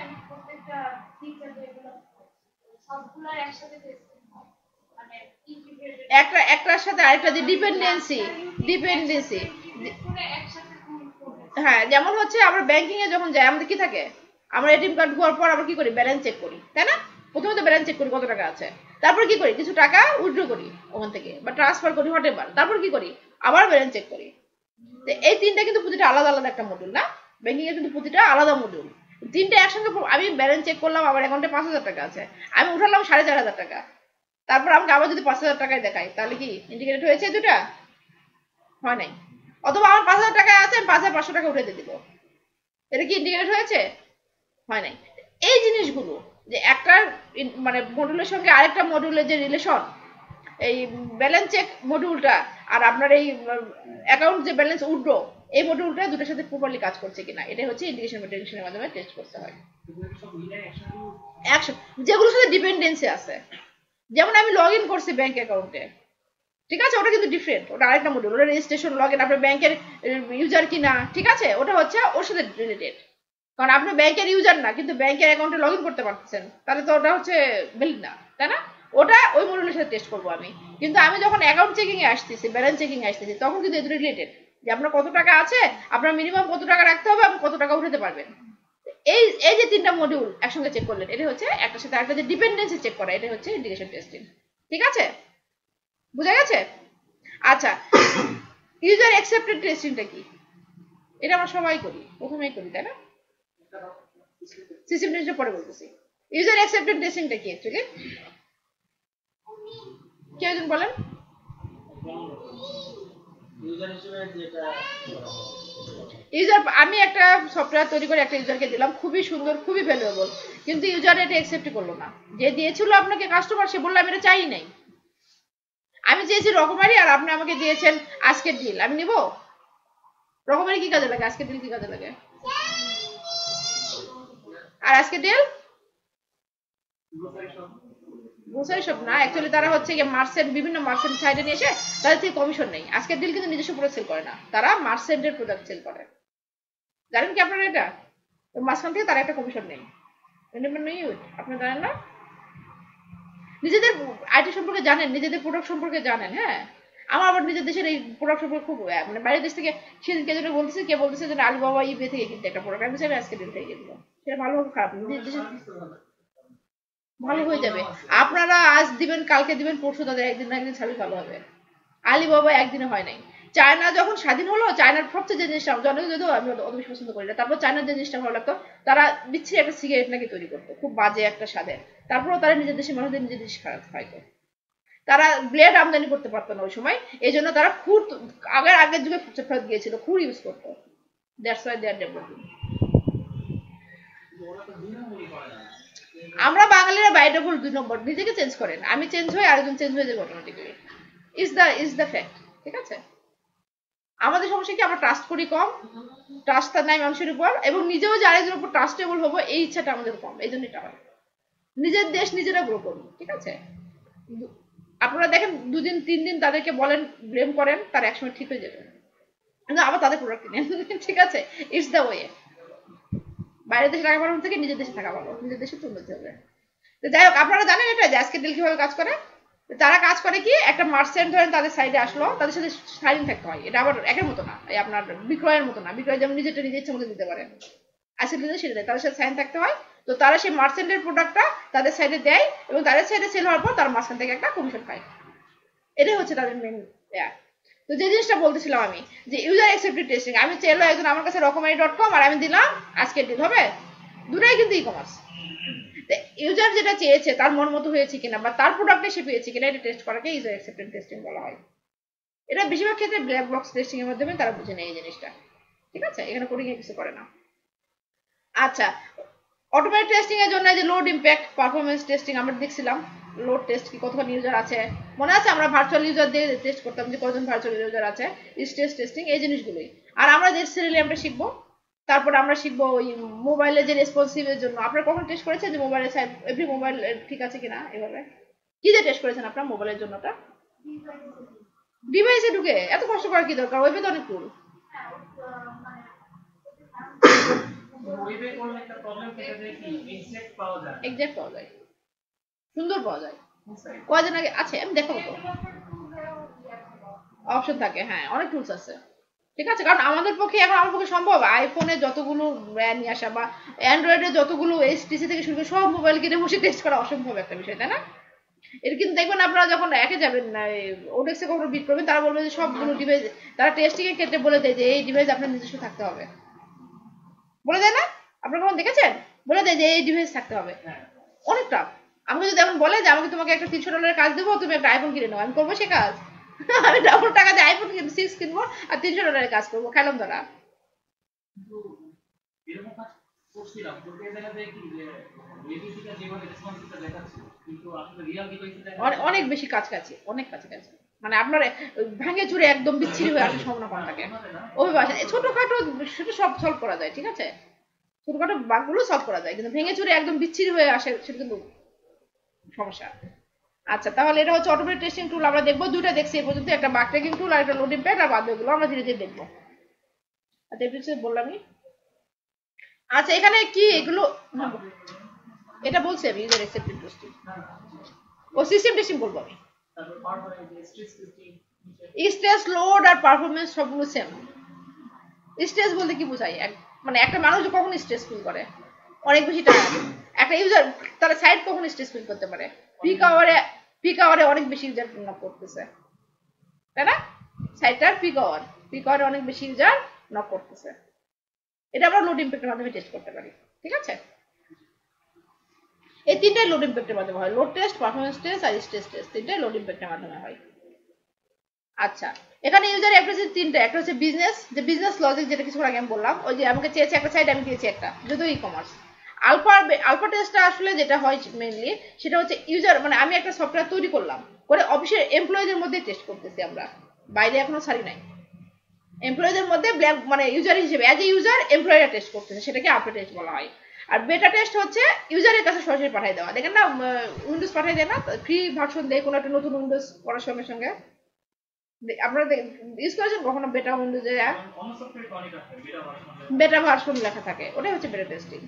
আমি প্রত্যেকটা ফিচার ডেভেলপ সবগুলো একসাথে টেস্টিং হয় মানে ইন্টিগ্রেটেড একটার সাথে আরেকটা যে ডিপেন্ডেন্সি করে একসাথে করবে হ্যাঁ যেমন হচ্ছে আমরা ব্যাংকিং এ যখন যাই আমাদের কি থাকে আমরা এটিএম কার্ড ঢোকার পর আমরা কি করি ব্যালেন্স চেক করি তাই না প্রথমে তো ব্যালেন্স চেক করি কত টাকা আছে তারপর কি করি কিছু টাকা উইথড্র করি ওখান থেকে বা ট্রান্সফার করি হোয়াটএভার তারপর কি করি আবার ব্যালেন্স চেক করি তো এই তিনটা কিন্তু প্রতিটা আলাদা আলাদা একটা মডিউল না ব্যাংকিং এর কিন্তু প্রতিটা আলাদা মডিউল তিনটা একসঙ্গে আমি ব্যালেন্স চেক করলাম আমার অ্যাকাউন্টে 5,000 টাকা আছে আমি উঠালাম 4,500 টাকা তারপর আমাকে আবার যদি 5,000 টাকায় দেখাই তাহলে কি ইন্টিগ্রেট হয়েছে দুটা হয় নাই অথবা আমার 5,000 টাকা আছে আমি 5,500 টাকা উঠে দিয়ে দিব এটা কি ইন্টিগ্রেট হয়েছে হয় নাই এই জিনিসগুলো যে একটা মানে মডিউলের সঙ্গে আরেকটা মডিউলের যে রিলেশন এই ব্যালেন্স চেক মডিউলটা আর আপনার এই অ্যাকাউন্ট যে ব্যালেন্স উইথড্র এই মডিউলটা দুটোর সাথে প্রপারলি কাজ করছে কিনা এটা হচ্ছে ইন্টিগ্রেশন মেট্রিকেশনের মাধ্যমে টেস্ট করতে হয় সব মিলে একসাথে একশো যেগুলোর সাথে ডিপেন্ডেন্সি আছে যেমন আমি লগ ইন করছি ব্যাংক অ্যাকাউন্টে ঠিক আছে ওটা কিন্তু ডিফারেন্ট ওটা আরেকটা মডিউল ওটা রেজিস্ট্রেশন লগ ইন আপনার ব্যাংকের ইউজার কিনা ঠিক আছে ওটা হচ্ছে ওর সাথে রিলেটেড কারণ আপনি ব্যাংকের ইউজার না কিন্তু ব্যাংকের অ্যাকাউন্টে লগ ইন করতে পারতেছেন তাহলে তো ওটা হচ্ছে ভ্যালিড না তাই না ওটা ওই মডিউলের সাথে টেস্ট করবো আমি কিন্তু আমি যখন অ্যাকাউন্ট চেকিং এ আসতেছি ব্যালেন্স চেকিং এ আসতেছি তখন কিন্তু এদের রিলেটেড যে আপনার কত টাকা আছে আপনার মিনিমাম কত টাকা রাখতে হবে আপনি কত টাকা উঠাতে পারবেন এই এই যে তিনটা মডিউল একসঙ্গে চেক করলেন এটা হচ্ছে একটার সাথে আরেকটা যে ডিপেন্ডেন্সি চেক করা এটা হচ্ছে ইন্টিগ্রেশন টেস্টিং ঠিক আছে বুঝা গেছে আচ্ছা ইউজার অ্যাকসেপ্টেড টেস্টিংটা কি এটা আমরা সবাই করি প্রথমেই করি তাই না সিস্টেম টেস্টের পরে বলতেছি ইউজার অ্যাকসেপ্টেড টেস্টিংটা কি অ্যাকচুয়ালি কে একজন বলেন ইউজার হিসেবে যেটা ইউজার আমি একটা সফটওয়্যার তৈরি করে একটা ইউজারকে দিলাম খুবই সুন্দর খুবই ভ্যালুয়েবল কিন্তু ইউজার এটা অ্যাকসেপ্ট করলো না যে দিয়েছিল আপনাকে কাস্টমার সে বললো আমি এটা চাই নাই আমি চেয়েছি রকমারি আর আপনি আমাকে দিয়েছেন আজকের ডিল আমি নিব রকমারি কি কাজে লাগে আজকের ডিল কি কাজে লাগে আর আজকের ডিল গ্রোসারি শপ না অ্যাকচুয়ালি তারা হচ্ছে কি মার্চেন্ট বিভিন্ন মার্চেন্ট সাইডে নিয়ে এসে তাদের থেকে কমিশন নেই আজকের ডিল কিন্তু নিজস্ব প্রোডাক্ট সেল করে না তারা মার্চেন্টের প্রোডাক্ট সেল করে জানেন কি আপনারা এটা মাঝখান থেকে তারা একটা কমিশন নেই আপনারা জানেন না নিজেদের আইটি সম্পর্কে জানেন নিজেদের প্রোডাক্ট সম্পর্কে জানেন হ্যাঁ আমার আবার নিজের দেশের এই প্রোডাক্ট সম্পর্কে খুব মানে বাইরের দেশ থেকে সেদিনকে যেটা বলতেছে কে বলতেছে যে আলিবাবা ইবে থেকে কিনতে একটা প্রোডাক্ট আমি চাই আজকে দিন থেকে কিনবো সেটা ভালো হবে খারাপ নিজের দেশে ভালো হয়ে যাবে আপনারা আজ দিবেন কালকে দিবেন পরশু তাদের একদিন না একদিন ছাড়ি ভালো হবে আলিবাবা একদিনে হয় নাই চায়না যখন স্বাধীন হলো চায়নার সবচেয়ে যে জিনিসটা যদিও আমি অত বেশি পছন্দ করি না তারপর চায়নার যে জিনিসটা ভালো লাগতো তারা বিচ্ছিরি একটা সিগারেট নাকি তৈরি করতো খুব বাজে একটা স্বাদের তারপরেও তারা নিজের দেশের মানুষদের নিজের দেশে খাইতো তারা ব্লেড আমদানি করতে পারতো না ওই সময় এই জন্য তারা খুর আগের যুগে ফেরত গিয়েছিল খুর ইউজ করতো that's why they are developing আমরা বাঙালিরা বাইরে ভুল 2 নম্বর নিজেকে চেঞ্জ করেন আমি চেঞ্জ হই আরেকজন চেঞ্জ হয়ে যাবে অটোমেটিক্যালি ইজ দ্য ফ্যাক্ট ঠিক আছে আমাদের সমস্যা কি আমরা ট্রাস্ট করি কম ট্রাস্ট নাই মানুষের উপর এবং নিজেও যে আরেকজনের উপর ট্রাস্টেবল হবো এই ইচ্ছাটা আমাদের কম এই জন্য এটা হয় নিজের দেশ নিজেরা গ্রো করুন ঠিক আছে আপনারা দেখেন 2 দিন 3 দিন তাদেরকে বলেন ব্লেম করেন তার একসময় ঠিক হয়ে যাবে কিন্তু আবার তাদের প্রোডাক্ট কিনেন ঠিক আছে ইটস দ্য ওয়ে বাইরের দেশে টাকা পাঠানো থেকে নিজের দেশে থাকা ভালো নিজের দেশে উন্নতি হবে তো যাই হোক আপনারা জানেন এটা যে আজকের ডিল কিভাবে কাজ করে তারা কাজ করে কি একটা মার্চেন্ট ধরেন তাদের সাইডে আসলো তাদের সাথে সাইন থাকতে হয় এটা আবার একের মতো না এই আপনার বিক্রয়ের মতো না বিক্রয় যেমন নিজের ইচ্ছা মতো দিতে পারেন আজকের দিনে সেটা দেয় তাদের সাথে সাইন থাকতে হয় তো তারা সেই মার্চেন্টের প্রোডাক্টটা তাদের সাইডে দেয় এবং তাদের সাইডে সেল হওয়ার পর তারা মাঝখান থেকে একটা কমিশন পায় এটাই হচ্ছে তাদের মেন তো যে জিনিসটা বলতেছিলাম আমি যে ইউজার অ্যাকসেপ্টেড টেস্টিং আমি চাইলো একজন আমার কাছে রকমারি.com আর আমি দিলাম আজকের ডিল হবে দুটাই কিন্তু ই কমার্স ইউজার যেটা চেয়েছে তার মন মতো হয়েছে কিনা বা তার প্রোডাক্টে সে পেয়েছে কিনা এটা টেস্ট করাকে ইউজার অ্যাকসেপ্টেড টেস্টিং বলা হয় এটা বেশিরভাগ ক্ষেত্রে ব্ল্যাক বক্স টেস্টিং এর মাধ্যমে তারা বুঝে নেয় এই জিনিসটা ঠিক আছে এখানে কোডিং এ কিছু করে না আচ্ছা অটোমেটেড টেস্টিং এর জন্য যে লোড ইমপ্যাক্ট পারফরম্যান্স টেস্টিং আমরা দেখছিলাম লোড টেস্ট কি কতক্ষণ ইউজার আছে মনে আছে আমরা ভার্চুয়াল ইউজার দিয়ে টেস্ট করতাম যে কতজন ভার্চুয়াল ইউজার আছে স্টেজ টেস্টিং এই জিনিসগুলোই আর আমরা যে সিরিয়ালি আমরা শিখবো তারপর আমরা শিখবো ওই মোবাইলের যে রেসপন্সিভের জন্য আপনারা কখন টেস্ট করেছেন যে মোবাইলের সাইড এভরি মোবাইল ঠিক আছে কিনা এভাবে কি যে টেস্ট করেছেন আপনার মোবাইলের জন্য ওটা ডিভাইসে ঢুকে এত কষ্ট করার কি দরকার ওয়েবে তো অনেক টুল ওয়েবে করলে একটা প্রবলেম থেকে যায় কি এক্সাক্ট পাওয়া যায় এক্সাক্ট পাওয়া যায় সুন্দর পাওয়া যায় কয়দিন আগে আছে আমি দেখাবো তো অপশন থাকে হ্যাঁ অনেক টুলস আছে ঠিক আছে কারণ আমাদের পক্ষে এখন আমার পক্ষে সম্ভব আইফোনে যতগুলো নিয়ে আসা বা অ্যান্ড্রয়েডে যতগুলো এইচটিসি থেকে শুরু করে সব মোবাইল কিনে বসে টেস্ট করা অসম্ভব একটা বিষয় তাই না এর কিন্তু দেখবেন আপনারা যখন একে যাবেন ওডেক্সে কখনো বিট করবেন তারা বলবে যে সবগুলো ডিভাইস তারা টেস্টিং এর ক্ষেত্রে বলে দেয় যে এই ডিভাইস আপনার নিজস্ব থাকতে হবে বলে দেয় না আপনারা কখন দেখেছেন বলে দেয় যে এই ডিভাইস থাকতে হবে অনেক টাফ আমাকে যদি এখন বলে যে আমাকে তোমাকে একটা $300 কাজ দেবো তুমি একটা আইফোন কিনে নাও আমি করবো সে কাজ আমি ডাবল টাকা দিয়ে আইফোন 6 কিনবো আর $300 কাজ করবো খেলাম ধরা এরকম কাজ করছিলাম তো এই জায়গাতে কি যে রেডিওটা যেভাবে রেসপন্সিভটা দেখাচ্ছে কিন্তু আসলে রিয়েল ডিভাইসে অনেক বেশি কাছাকাছি অনেক কাছাকাছি মানে আপনার ভাঙে চুরে একদম বিচ্ছিরি হয়ে আসার সম্ভাবনা কম থাকে ওইভাবে আসে ছোটখাটো সেটা সব সলভ করা যায় ঠিক আছে ছোটখাটো বাগগুলো সলভ করা যায় কিন্তু ভেঙে চুরে একদম বিচ্ছিরি হয়ে আসে সেটা কিন্তু সমস্যা আচ্ছা তাহলে এটা হচ্ছে অটোমেটিক টেস্টিং টুল আমরা দেখবো দুটো দেখছি এই পর্যন্ত একটা বাগ ট্র্যাকিং টুল আর একটা লোডিং প্যাড আর বাদগুলো আমরা ধীরে ধীরে দেখবো আচ্ছা এটা বললামই আচ্ছা এখানে কি এগুলো এটা বলছি আমি ইউজার অ্যাকসেপ্টেড টেস্টিং ও সিস্টেম টেস্টিং বলবো আমি স্ট্রেস লোড আর পারফরমেন্স সবগুলো সেম স্ট্রেস বলতে কি বোঝায় মানে একটা মানুষ কখন স্ট্রেস ফিল করে অনেক বেশি টায়ার্ড একটা ইউজার তার সাইড কখন স্ট্রেস ফিল করতে পারে পিক আওয়ারে অনেক বেশি ইউজার নক করতেছে তাই না সাইটটার পিক আওয়ারে অনেক বেশি ইউজার নক করতেছে এটা আমরা লোড ইমপ্যাক্টের মাধ্যমে টেস্ট করতে পারি ঠিক আছে এই তিনটাই লোড ইমপ্যাক্টের মাধ্যমে হয় লোড টেস্ট পারফরমেন্স টেস্ট আর স্ট্রেস টেস্ট তিনটাই লোড ইমপ্যাক্টের মাধ্যমে হয় আচ্ছা এখানে ইউজার অ্যাপ্রোচ তিনটা একটা হচ্ছে বিজনেস যে বিজনেস লজিক যেটা কিছু আগে আমি বললাম ওই যে আমাকে চেয়েছে একটা সাইড আমি দিয়েছি একটা যদিও ই কমার্স আলফা টেস্টটা আসলে যেটা হয় মেইনলি সেটা হচ্ছে ইউজার মানে আমি একটা সফটওয়্যার তৈরি করলাম করে অফিসের এমপ্লয়ীদের মধ্যে টেস্ট করতেছি আমরা বাইরে এখনো ছাড়ি নাই এমপ্লয়ীদের মধ্যে মানে ইউজার হিসেবে অ্যাজ এ ইউজার এমপ্লয়ীরা টেস্ট করতেছে সেটাকে আলফা টেস্ট বলা হয় আর বেটা টেস্ট হচ্ছে ইউজারের কাছে সরাসরি পাঠিয়ে দেওয়া দেখেন না উইন্ডোজ পাঠিয়ে দেয় না ফ্রি ভার্সন দেয় কোনো একটা নতুন উইন্ডোজ করার সঙ্গে সঙ্গে আপনারা ইউজ করেছেন কখনো বেটা উইন্ডোজের অ্যাপ বেটা ভার্সন লেখা থাকে ওটাই হচ্ছে বেটা টেস্টিং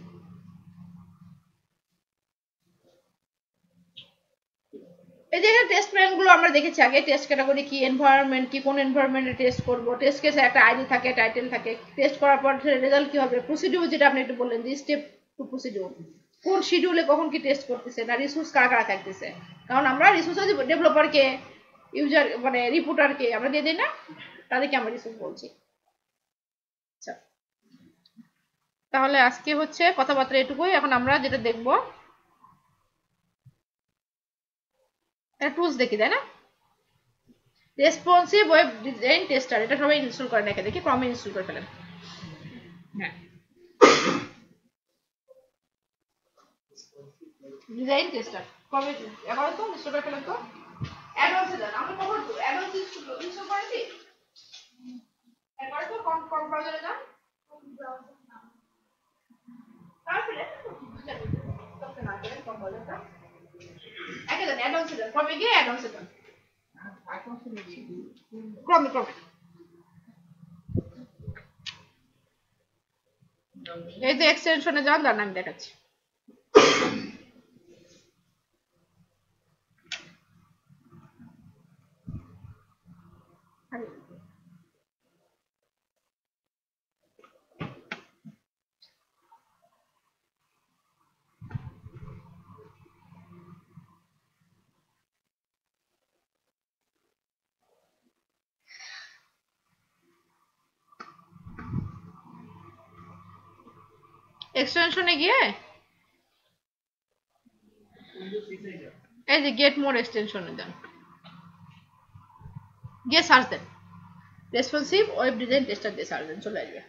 এই যে টেস্ট প্ল্যান গুলো আমরা দেখেছি আগে টেস্ট ক্যাটাগরি কি এনভায়রনমেন্ট কি কোন এনভায়রনমেন্টে টেস্ট করব টেস্ট কেসে একটা আইডি থাকে টাইটেল থাকে টেস্ট করার পর রেজাল্ট কি হবে প্রসিডিউর যেটা আপনি একটু বললেন যে স্টেপ টু প্রসিডিউর কোন শিডিউলে কখন কি টেস্ট করতেছে না রিসোর্স কারা কারা থাকতেছে কারণ আমরা রিসোর্স ডেভেলপারকে ইউজার মানে রিপোর্টারকে আমরা দিয়ে দিই না তাদেরকে আমরা রিসোর্স বলছি আচ্ছা তাহলে আজকে হচ্ছে কথাবার্তা এটুকুই এখন আমরা যেটা দেখবো টুলস দেখি তাই না রেসপন্সিভ ওয়েব ডিজাইন টেস্টার এটা সবাই ইনস্টল করে রেখে দেখি ক্রমে ইনস্টল করে ফেলেন হ্যাঁ ডিজাইন টেস্টার কবে এবার তো ইনস্টল করে ফেলেন তো অ্যাডভান্সে যান আমরা কখন অ্যাডভান্স ইনস্টল করেছি একবার তো কম ব্রাউজারে যান তারপরে না করেন কম ব্রাউজারটা একে দেন অ্যাডভান্সে যান ক্রমে গিয়ে অ্যাডভান্সে যান ক্রমে এই যে এক্সটেনশনে যান দাঁড়ান আমি দেখাচ্ছি এক্সটেনশনে গিয়ে এই যে গেট মোর এক্সটেনশনে যান গিয়ে সার্চ দেন রেসপন্সিভ ওয়েব ডিজাইন টেস্টার দিয়ে সার্চ দেন চলে আসবে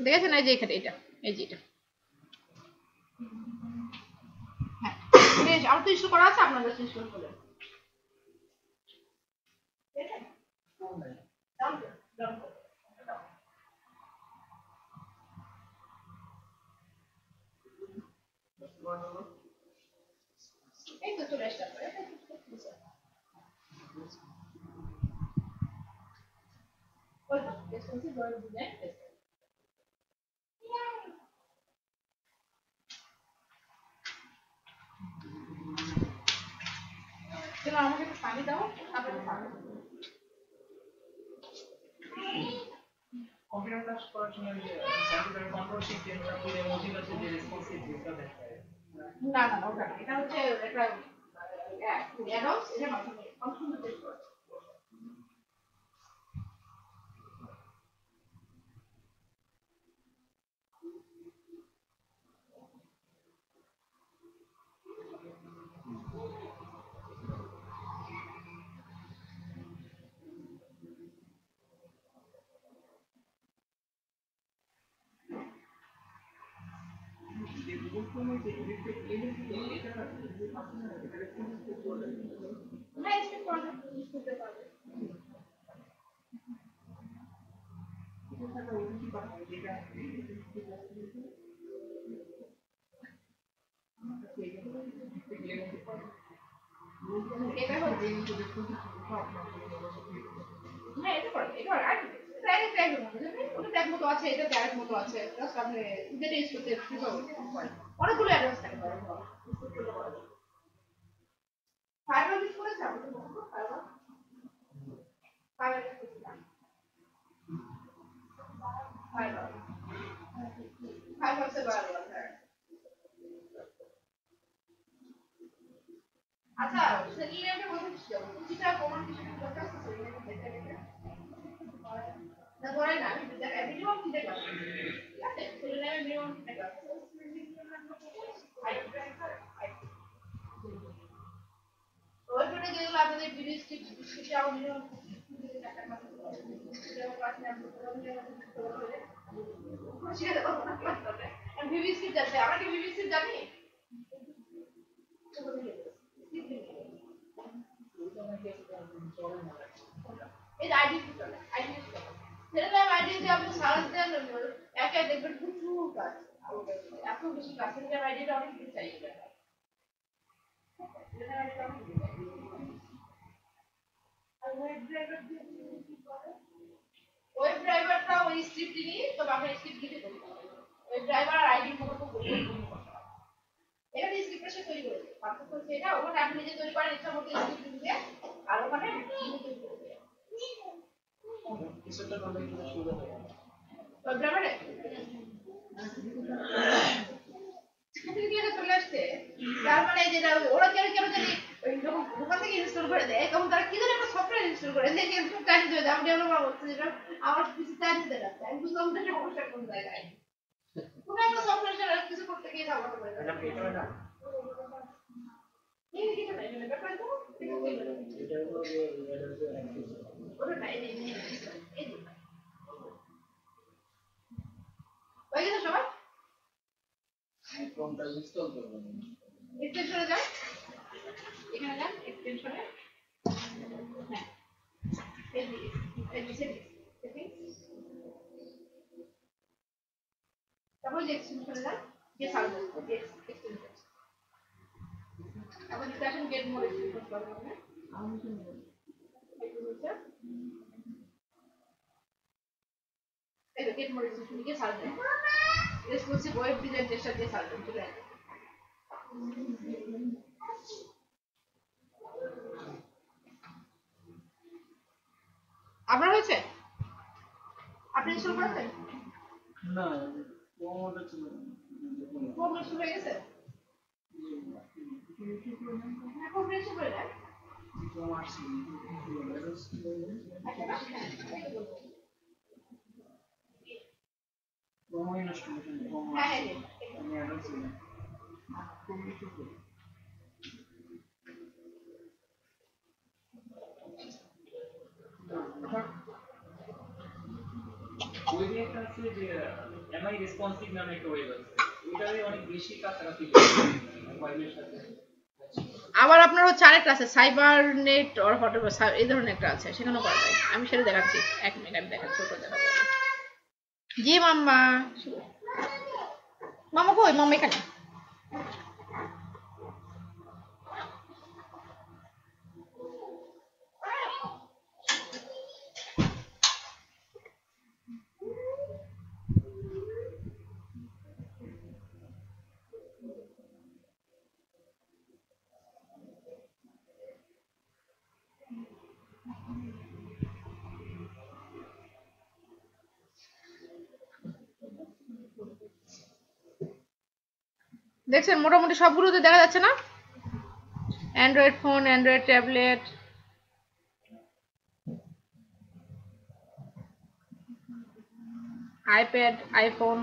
দেখেছেন এই যে এখানে এটা, এই যে এটা। হ্যাঁ, বেশ আর তো ইস্যু করা আছে, আপনার কাছে ইস্যু করলেন। এই তো চলে আসতে পারে। ওই তো রেসপন্সিভ ভার্ব ডিজাইন। চলো আমাকে একটু পানি দাও, তারপরে পানি। কম্পিউটার ক্লাস করার সময় যে কম্পিউটার কন্ট্রোল শিট যেটা করে মজিল আছে যে রেসপন্সিভ ভিউটা দেখায়। না না ওটা না, এটা হচ্ছে একটা অ্যাডস, এটা মাধ্যমে অনেক সুন্দর টেস্ট করে। যে গুগল ক্রোমে যে এডিট এটা না এক্সপেক্ট করা যায়, বুঝতে পারবে। এটা হচ্ছে হ্যাঁ এটা করে, এটা করে আর ট্যাগ ট্যাগ ওটা ট্যাগ মতো আছে, এটা ট্যাগ মতো আছে, জাস্ট আপনি যেটা ইউজ করতে অনেকগুলো অ্যাড্রেস থাকে। ফায়ারওয়াল ইউজ করেছে আমাদের ফায়ারওয়াল, ফায়ারওয়াল ইউজ করছিলাম, ফায়ারওয়াল ফায়ারওয়াল সে ফায়ারওয়াল। আচ্ছা সেলিনাকে বলতে কিছুটা কমন কিছু দরকার আছে সেলিনাকে দেখতে দেখতে না ধরে না মিনিমাম 3টা ক্লাস, ঠিক আছে সেলিনাকে মিনিমাম 3টা ক্লাস। ওইখানে যেগুলো আপনাদের ভিডিও স্ক্রিপ্ট সেটা মিনিমাম 3টা ক্লাস ভিডিও স্ক্রিপ্ট আছে, আমরা কি ভিডিও স্ক্রিপ্ট জানি? এই আইডি আইডি সেটা আইডি যে আপনি সারা দেন একা দেখবেন প্রচুর কাজ, এত বেশি কাজ, সেটা আইডিটা অনেক কিছু চাই। ওয়েব ড্রাইভারটা ওই স্ক্রিপ্ট নিয়ে তো আপনার স্ক্রিপ্ট দিতে করতে হবে, ওয়েব ড্রাইভার আর আইডি মতো করে এটা দিয়ে স্ক্রিপ্টটা সে তৈরি করে পার্থক্য হচ্ছে এটা, ওখানে আপনি নিজে তৈরি করেন ইচ্ছা মতো স্ক্রিপ্ট দিয়ে, আর ওখানে তৈরি করে দেয় কিছুটা ভালো কিছু সুবিধা হয়। ওয়েব ড্রাইভারে চলে আসছে, তার মানে যেটা ওরা কেন কেন জানি ওই যখন দোকান থেকে ইনস্টল করে দেয় তখন তারা কি জানি একটা সফটওয়্যার ইনস্টল করে দেয়, কিন্তু টাইম দিয়ে দেয়, আমি ডেভেলপার বলছি যেটা আমার কিছু টাইম দিতে যাচ্ছে, আমি বুঝলাম যে সমস্যা কোন জায়গায়, কোনো একটা সফটওয়্যার কিছু করতে গিয়ে ঝামেলা করে এটা পেটে না এই কিছু নাই মানে ব্যাপার তো এটা হলো যে এটা যে অ্যাক্সেস ওটা নাই এই ওই গেছে সবাই ফর্মটা ইনস্টল করবেন। এক্সটেনশনে যান, এখানে যান এক্সটেনশনে, হ্যাঁ এই সেটিংস, তারপর যে এক্সটেনশনে যান, যে সার্ভিস এক্সটেনশন, তারপর যেটা আসেন গেট মোড এক্সটেনশন করবেন না আমি কি নেব একটু বুঝছেন, এই গেট মোড এক্সটেনশন কি service responsive web design tester দিয়ে সার্ভিস চলে আসে। আপনার হয়েছে, আপনি ইনস্টল করেছেন? না ফর্মটা ছিল ফর্ম ইনস্টল হয়ে গেছে, হ্যাঁ ফর্ম ইনস্টল করে দেন, ফর্ম আসছে ফর্ম ইনস্টলেশন ফর্ম হ্যাঁ হ্যাঁ আমি অ্যাড্রেস দিলাম ফর্ম ইনস্টল করুন। ওই যে একটা আছে যে এমআই রেসপন্সিভ নামে একটা ওয়েব আছে, ওইটারই অনেক বেশি কাছাকাছি মোবাইলের সাথে। আবার আপনার হচ্ছে আরেকটা আছে সাইবার নেট অর হোয়াটএভার, এই ধরনের একটা আছে, সেখানেও করা যায়। আমি সেটা দেখাচ্ছি, 1 মিনিট আমি দেখাচ্ছি, ওটা দেখাবো। জি মাম্মা, মামা কই? মাম্মা এখানে। দেখছেন মোটামুটি সবগুলোতে দেখা যাচ্ছে না? Android phone, Android tablet, iPad, iPhone.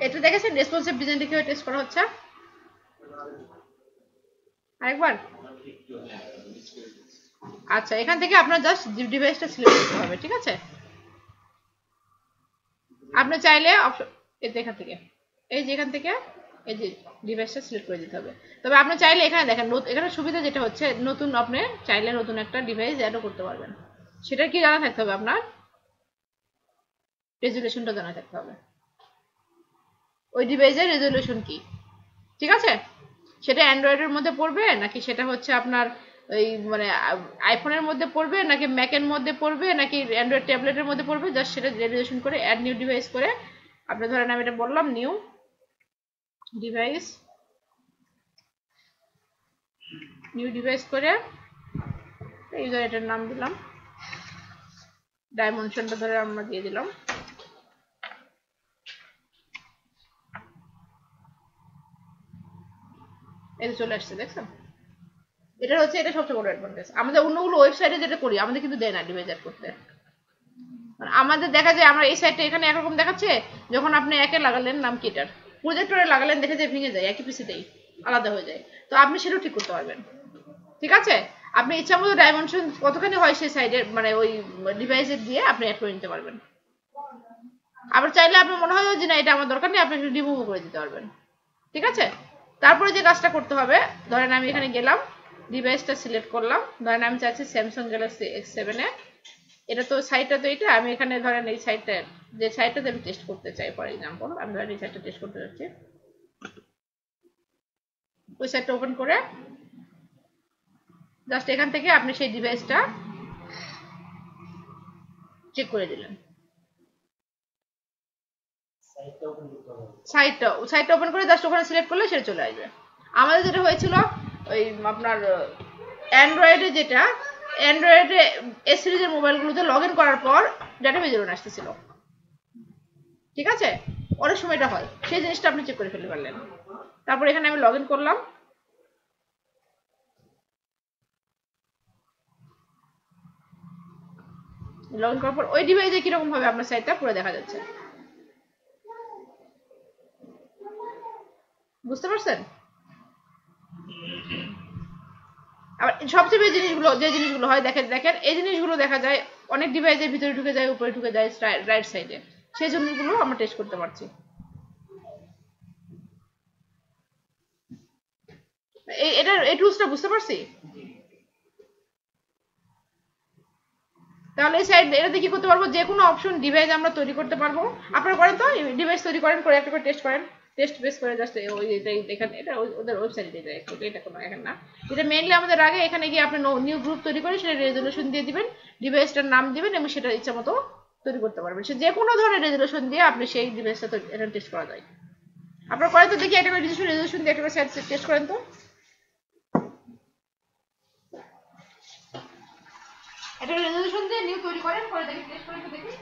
এটা দেখেছেন রেসপন্সিভ ডিজাইনটা কিভাবে টেস্ট করা হচ্ছে? আরেকবার। আচ্ছা, এখান থেকে আপনার জাস্ট ডিভাইসটা সিলেক্ট করতে হবে, ঠিক আছে? আপনি চাইলে এখান থেকে, এই যে এখান থেকে এই যে ডিভাইসটা সিলেক্ট করে দিতে হবে। তবে আপনি চাইলে এখানে দেখেন, এখানে সুবিধা যেটা হচ্ছে, নতুন আপনি চাইলে নতুন একটা ডিভাইস অ্যাডও করতে পারবেন। সেটা কি জানা থাকতে হবে, আপনার রেজুলেশনটা জানা থাকতে হবে, ওই ডিভাইসের রেজুলেশন কি, ঠিক আছে? সেটা অ্যান্ড্রয়েডের মধ্যে পড়বে নাকি সেটা হচ্ছে আপনার ওই মানে আইফোনের মধ্যে পড়বে নাকি ম্যাকের মধ্যে পড়বে নাকি অ্যান্ড্রয়েড ট্যাবলেটের মধ্যে পড়বে, জাস্ট সেটা রেজুলেশন করে অ্যাড নিউ ডিভাইস করে আপনি ধরেন, আমি এটা বললাম নিউ ডিভাইস করে ইউজার এটার নাম দিলাম, ডাইমেনশনটা ধরে আমরা দিয়ে দিলাম, এই চলে আসছে, দেখছেন? এটা হচ্ছে, এটা সবচেয়ে বড় অ্যাডভান্টেজ। আমাদের অন্যগুলো ওয়েবসাইটে যেটা করি আমাদের কিন্তু দেয় না ডিভাইস অ্যাড করতে। আমাদের দেখা যায় আমরা এই সাইটে এখানে একরকম দেখাচ্ছে, যখন আপনি একে লাগালেন, নাম কি এটার, প্রজেক্টরে লাগালেন, দেখে যায় ভেঙে যায়, একই পিসিতেই আলাদা হয়ে যায়। তো আপনি সেটাও ঠিক করতে পারবেন, ঠিক আছে? আপনি ইচ্ছা মতো ডাইমেনশন কতখানি হয় সেই সাইডের মানে ওই ডিভাইসের দিয়ে আপনি অ্যাড করে নিতে পারবেন। আবার চাইলে আপনার মনে হয় যে না এটা আমার দরকার নেই, আপনি একটু রিমুভ করে দিতে পারবেন, ঠিক আছে? তারপরে যে কাজটা করতে হবে, ধরেন আমি এখানে গেলাম, ডিভাইসটা সিলেক্ট করলাম, ধরেন আমি চাচ্ছি স্যামসাং গ্যালাক্সি S7 এ, এটা তো সাইটটা তো এটা, আমি এখানে ধরেন এই সাইটটা, যে সাইটটাতে আমি টেস্ট করতে চাই, ফর এক্সাম্পল আমি ধরেন এই সাইটটা টেস্ট করতে যাচ্ছি, ওই সাইটটা ওপেন করে জাস্ট এখান থেকে আপনি সেই ডিভাইসটা চেক করে দিলেন, সাইটটা ওপেন করে জাস্ট ওখানে সিলেক্ট করলে সেটা চলে আসবে। আমাদের যেটা হয়েছিল ওই আপনার অ্যান্ড্রয়েডে, যেটা অ্যান্ড্রয়েডে এস সিরিজের মোবাইলগুলোতে লগ ইন করার পর ডাটাবেজ এরর আসতেছিল, ঠিক আছে? অনেক সময় এটা হয়, সেই জিনিসটা আপনি চেক করে ফেলতে পারলেন। তারপর এখানে আমি লগ ইন করলাম, লগ ইন করার পর ওই ডিভাইসে কিরকম ভাবে আপনার সাইটটা পুরো দেখা যাচ্ছে, বুঝতে পারছেন? আবার সবচেয়ে বেশি যে জিনিসগুলো হয়, দেখেন এই জিনিসগুলো দেখা যায় অনেক ডিভাইসের ভিতরে ঢুকে যায়, উপরে ঢুকে যায় রাইট সাইডে, সেই জিনিসগুলো আমরা টেস্ট করতে পারছি। এই টুলসটা বুঝতে পারছি? তাহলে এই সাইড এটাতে কি করতে পারবো, যে কোনো অপশন ডিভাইস আমরা তৈরি করতে পারবো। আপনারা করেন তো, ডিভাইস তৈরি করেন, করে একটা করে টেস্ট করেন, টেস্ট বেস করে জাস্ট ওই এখানে এটা ওদের ওয়েবসাইটে যায়, এটা কোনো এখন না। যেটা মেইনলি আমাদের আগে এখানে গিয়ে আপনি নিউ গ্রুপ তৈরি করে সেটা রেজলিউশন দিয়ে দিবেন, ডিভাইসটার নাম দিবেন এবং সেটা ইচ্ছা মতো তৈরি করতে পারবেন। সে যে কোনো ধরনের রেজলিউশন দিয়ে আপনি সেই ডিভাইসটা এটা টেস্ট করা যায়। আপনার করে তো দেখি একটা করে রেজলিউশন দিয়ে একটা করে সাইট টেস্ট করেন তো। একটা রেজলিউশন দিয়ে নিউ তৈরি করেন, করে দেখি টেস্ট করে তো দেখি।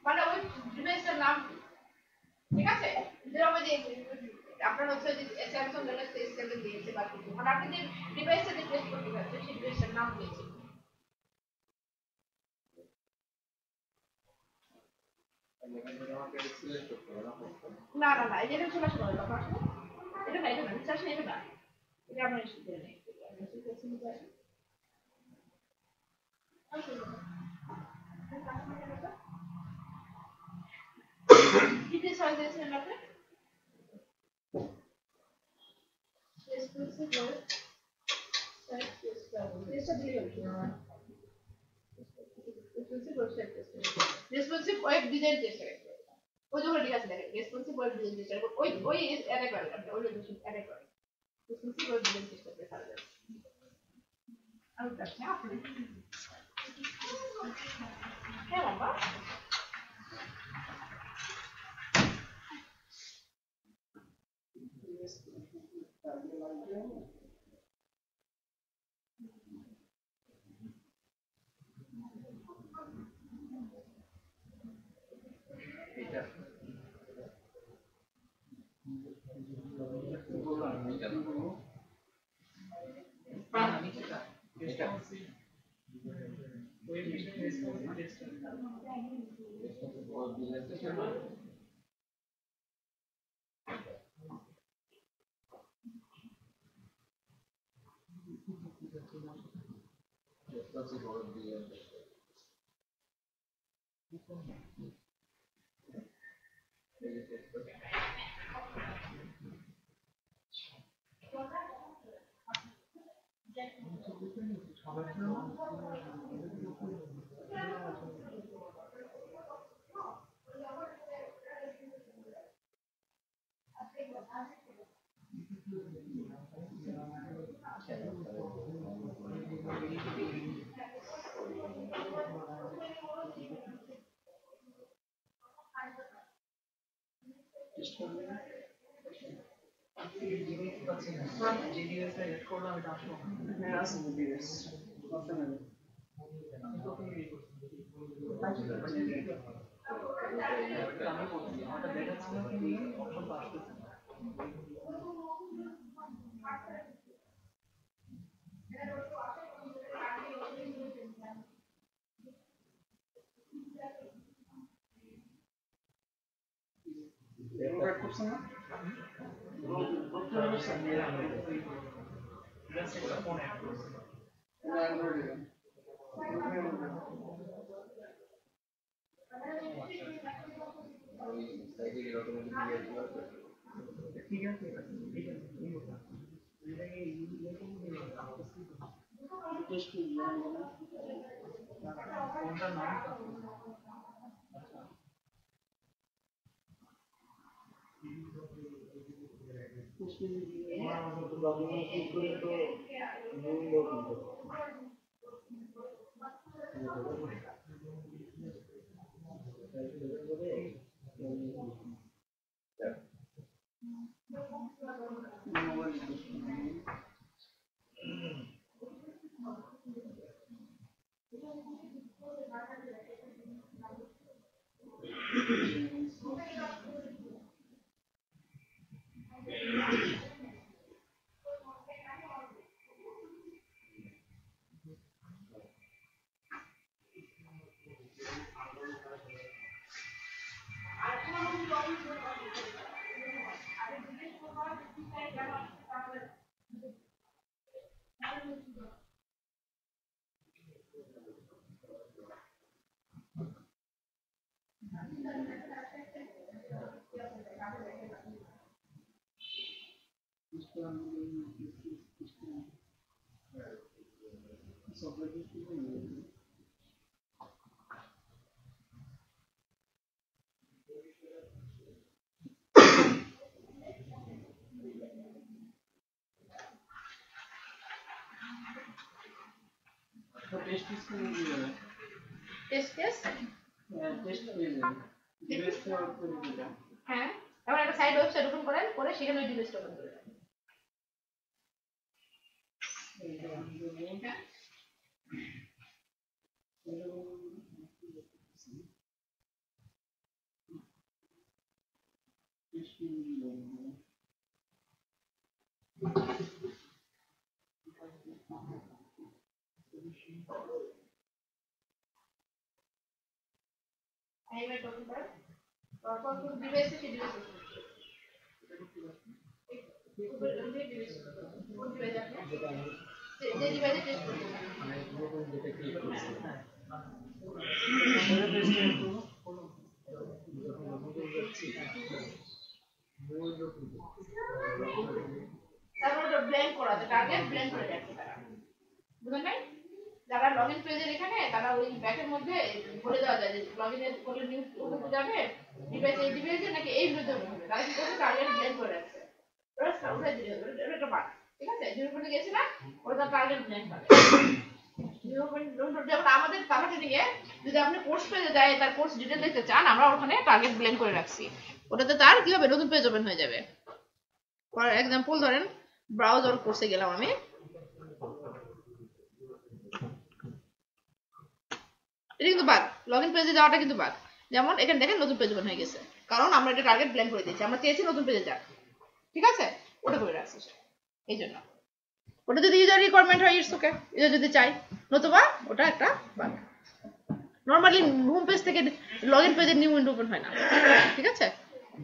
মানে ওই ডিভাইসটার নাম, ঠিক আছে, যেরকম যে আপনার হচ্ছে যে স্যামসাং গ্যালাক্সি S7 দিয়েছে বা কিছু, মানে আপনি যে ডিভাইসটা যে টেস্ট করতে যাচ্ছেন সেই ডিভাইসটার নাম দিয়েছে। না না না, এটা চলে আসবে না, এটা না, এটা না, এটা আসলে এটা না, এটা আমার ইস্যু করে নেই। কি দিয়ে সার্চ দিয়েছিলেন আপনি? রেসপন্সিভ ওয়েব ডিজাইন টেস্ট ওই যখন ঠিক আছে দেখেন, রেসপন্সিভ ওয়েব ডিজাইন টেস্ট ওই ওই অ্যাটাক করেন আপনি, ওই অ্যাটাক করেন রেসপন্সিভ ওয়েব ডিজাইন টেস্ট করতে পারা যাবে। আর কাছে আপনি হ্যাঁ বাবা টেস্ট স্ক্রিন দিয়ে টেস্ট কেস টেস্ট দিয়ে ডিভাইস করে দিলাম হ্যাঁ এখন একটা সাইড ওয়েবসাইট ওপেন করেন করে সেখানে ওই ডিভাইসটা ওপেন করে দেন আইএমআই ওপেন করেন তারপর কোন ডিভাইসে সেই ডিভাইস ওপেন কোন ডিভাইস আপনি যে ডিভাইসে টেস্ট করবেন তারপর ওটা ব্ল্যাঙ্ক করা আছে টার্গেট ব্ল্যাঙ্ক করে রাখতে তারা বুঝলেন নাই যারা লগইন পেজের এখানে তারা ওই ব্যাকের মধ্যে বলে দেওয়া যায় যে লগইন এর করলে নিউজ ওটা যাবে ডিভাইস এই ডিভাইসে নাকি এই বিরুদ্ধে হবে তারা কি করবে টার্গেট ব্ল্যাঙ্ক করে রাখছে ওটা উঠে দিলে এটা একটা বাট ঠিক আছে 0 গেছে না ওটা টার্গেট ব্ল্যাঙ্ক করে 0 যেমন আমাদের তাহলে নিয়ে যদি আপনি কোর্স পেজে যায় তার কোর্স ডিটেইল দেখতে চান আমরা ওখানে টার্গেট ব্ল্যাঙ্ক করে রাখছি ওটাতে তার কি হবে নতুন পেজ ওপেন হয়ে যাবে ফর এক্সাম্পল ধরেন ব্রাউজার কোর্সে গেলাম আমি এটা কিন্তু বাগ লগইন পেজে যাওয়াটা কিন্তু বাগ যেমন এখানে দেখেন নতুন পেজ ওপেন হয়ে গেছে কারণ আমরা এটা টার্গেট ব্ল্যাঙ্ক করে দিয়েছি আমরা চেয়েছি নতুন পেজে যাক ঠিক আছে ওটা করে রাখছি এই জন্য ওটা যদি ইউজার রিকোয়ারমেন্ট হয় ইটস ওকে ইউজার যদি চাই নতুবা ওটা একটা বাগ নরমালি হোম পেজ থেকে লগইন পেজে নিউ উইন্ডো ওপেন হয় না ঠিক আছে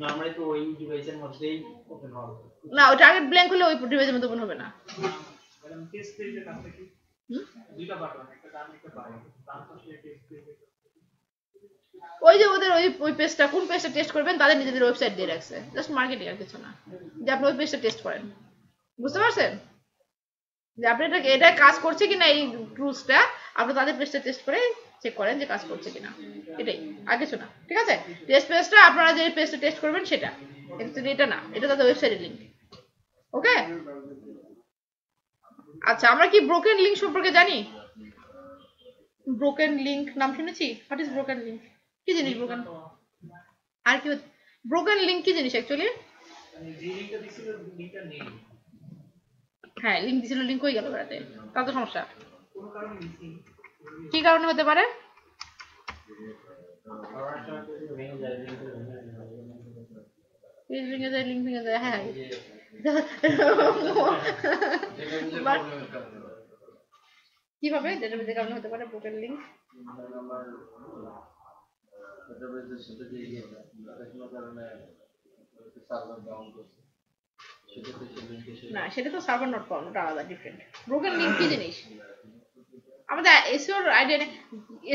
নরমালি তো ওই ডিভাইসের মধ্যেই ওপেন হবে না ওই টার্গেট ব্ল্যাঙ্ক হলে ওই ডিভাইসের মধ্যে ওপেন হবে না ম্যাডাম টেস্ট পেজের কাছে কি দুইটা বাটন একটা ডান একটা বাম ডান পাশে টেস্ট পেজ ওই যে ওদের ওই পেজটা কোন পেজটা টেস্ট করবেন তাদের নিজেদের ওয়েবসাইট দিয়ে রাখছে জাস্ট মার্কেটিং আর কিছু না যে আপনি ওই পেজটা টেস্ট করেন বুঝতে পারছেন যে আপনি এটা কাজ করছে কিনা এই টুলসটা আপনি তাদের পেজটা টেস্ট করে চেক করেন যে কাজ করছে কিনা এটাই আর কিছু না ঠিক আছে টেস্ট পেজটা আপনারা যে পেজটা টেস্ট করবেন সেটা অ্যাকচুয়ালি এটা না এটা তাদের ওয়েবসাইটের লিংক ওকে আচ্ছা আমরা কি ব্রোকেন লিংক সম্পর্কে জানি ব্রোকেন লিংক নাম শুনেছি হোয়াট ইজ ব্রোকেন লিংক কি জিনিস ব্রোকেন আর কি ব্রোকেন লিংক কি জিনিস অ্যাকচুয়ালি যে লিংকটা দিছিল লিংকটা নেই হ্যাঁ লিংক দিছিল লিংক হয়ে গেল বেড়াতে তা তো সমস্যা কোন কারণে মিসিং কি কারণে হতে পারে লিংক ভেঙে যায় হ্যাঁ কিভাবে ডেটাবেজের কারণে হতে পারে ব্রোকেন লিংক না সেটা তো সার্ভার নট পাউন্ড ওটা আলাদা ডিফারেন্ট ব্রোকেন লিংক কি জিনিস আমাদের এসইওর আইডিয়া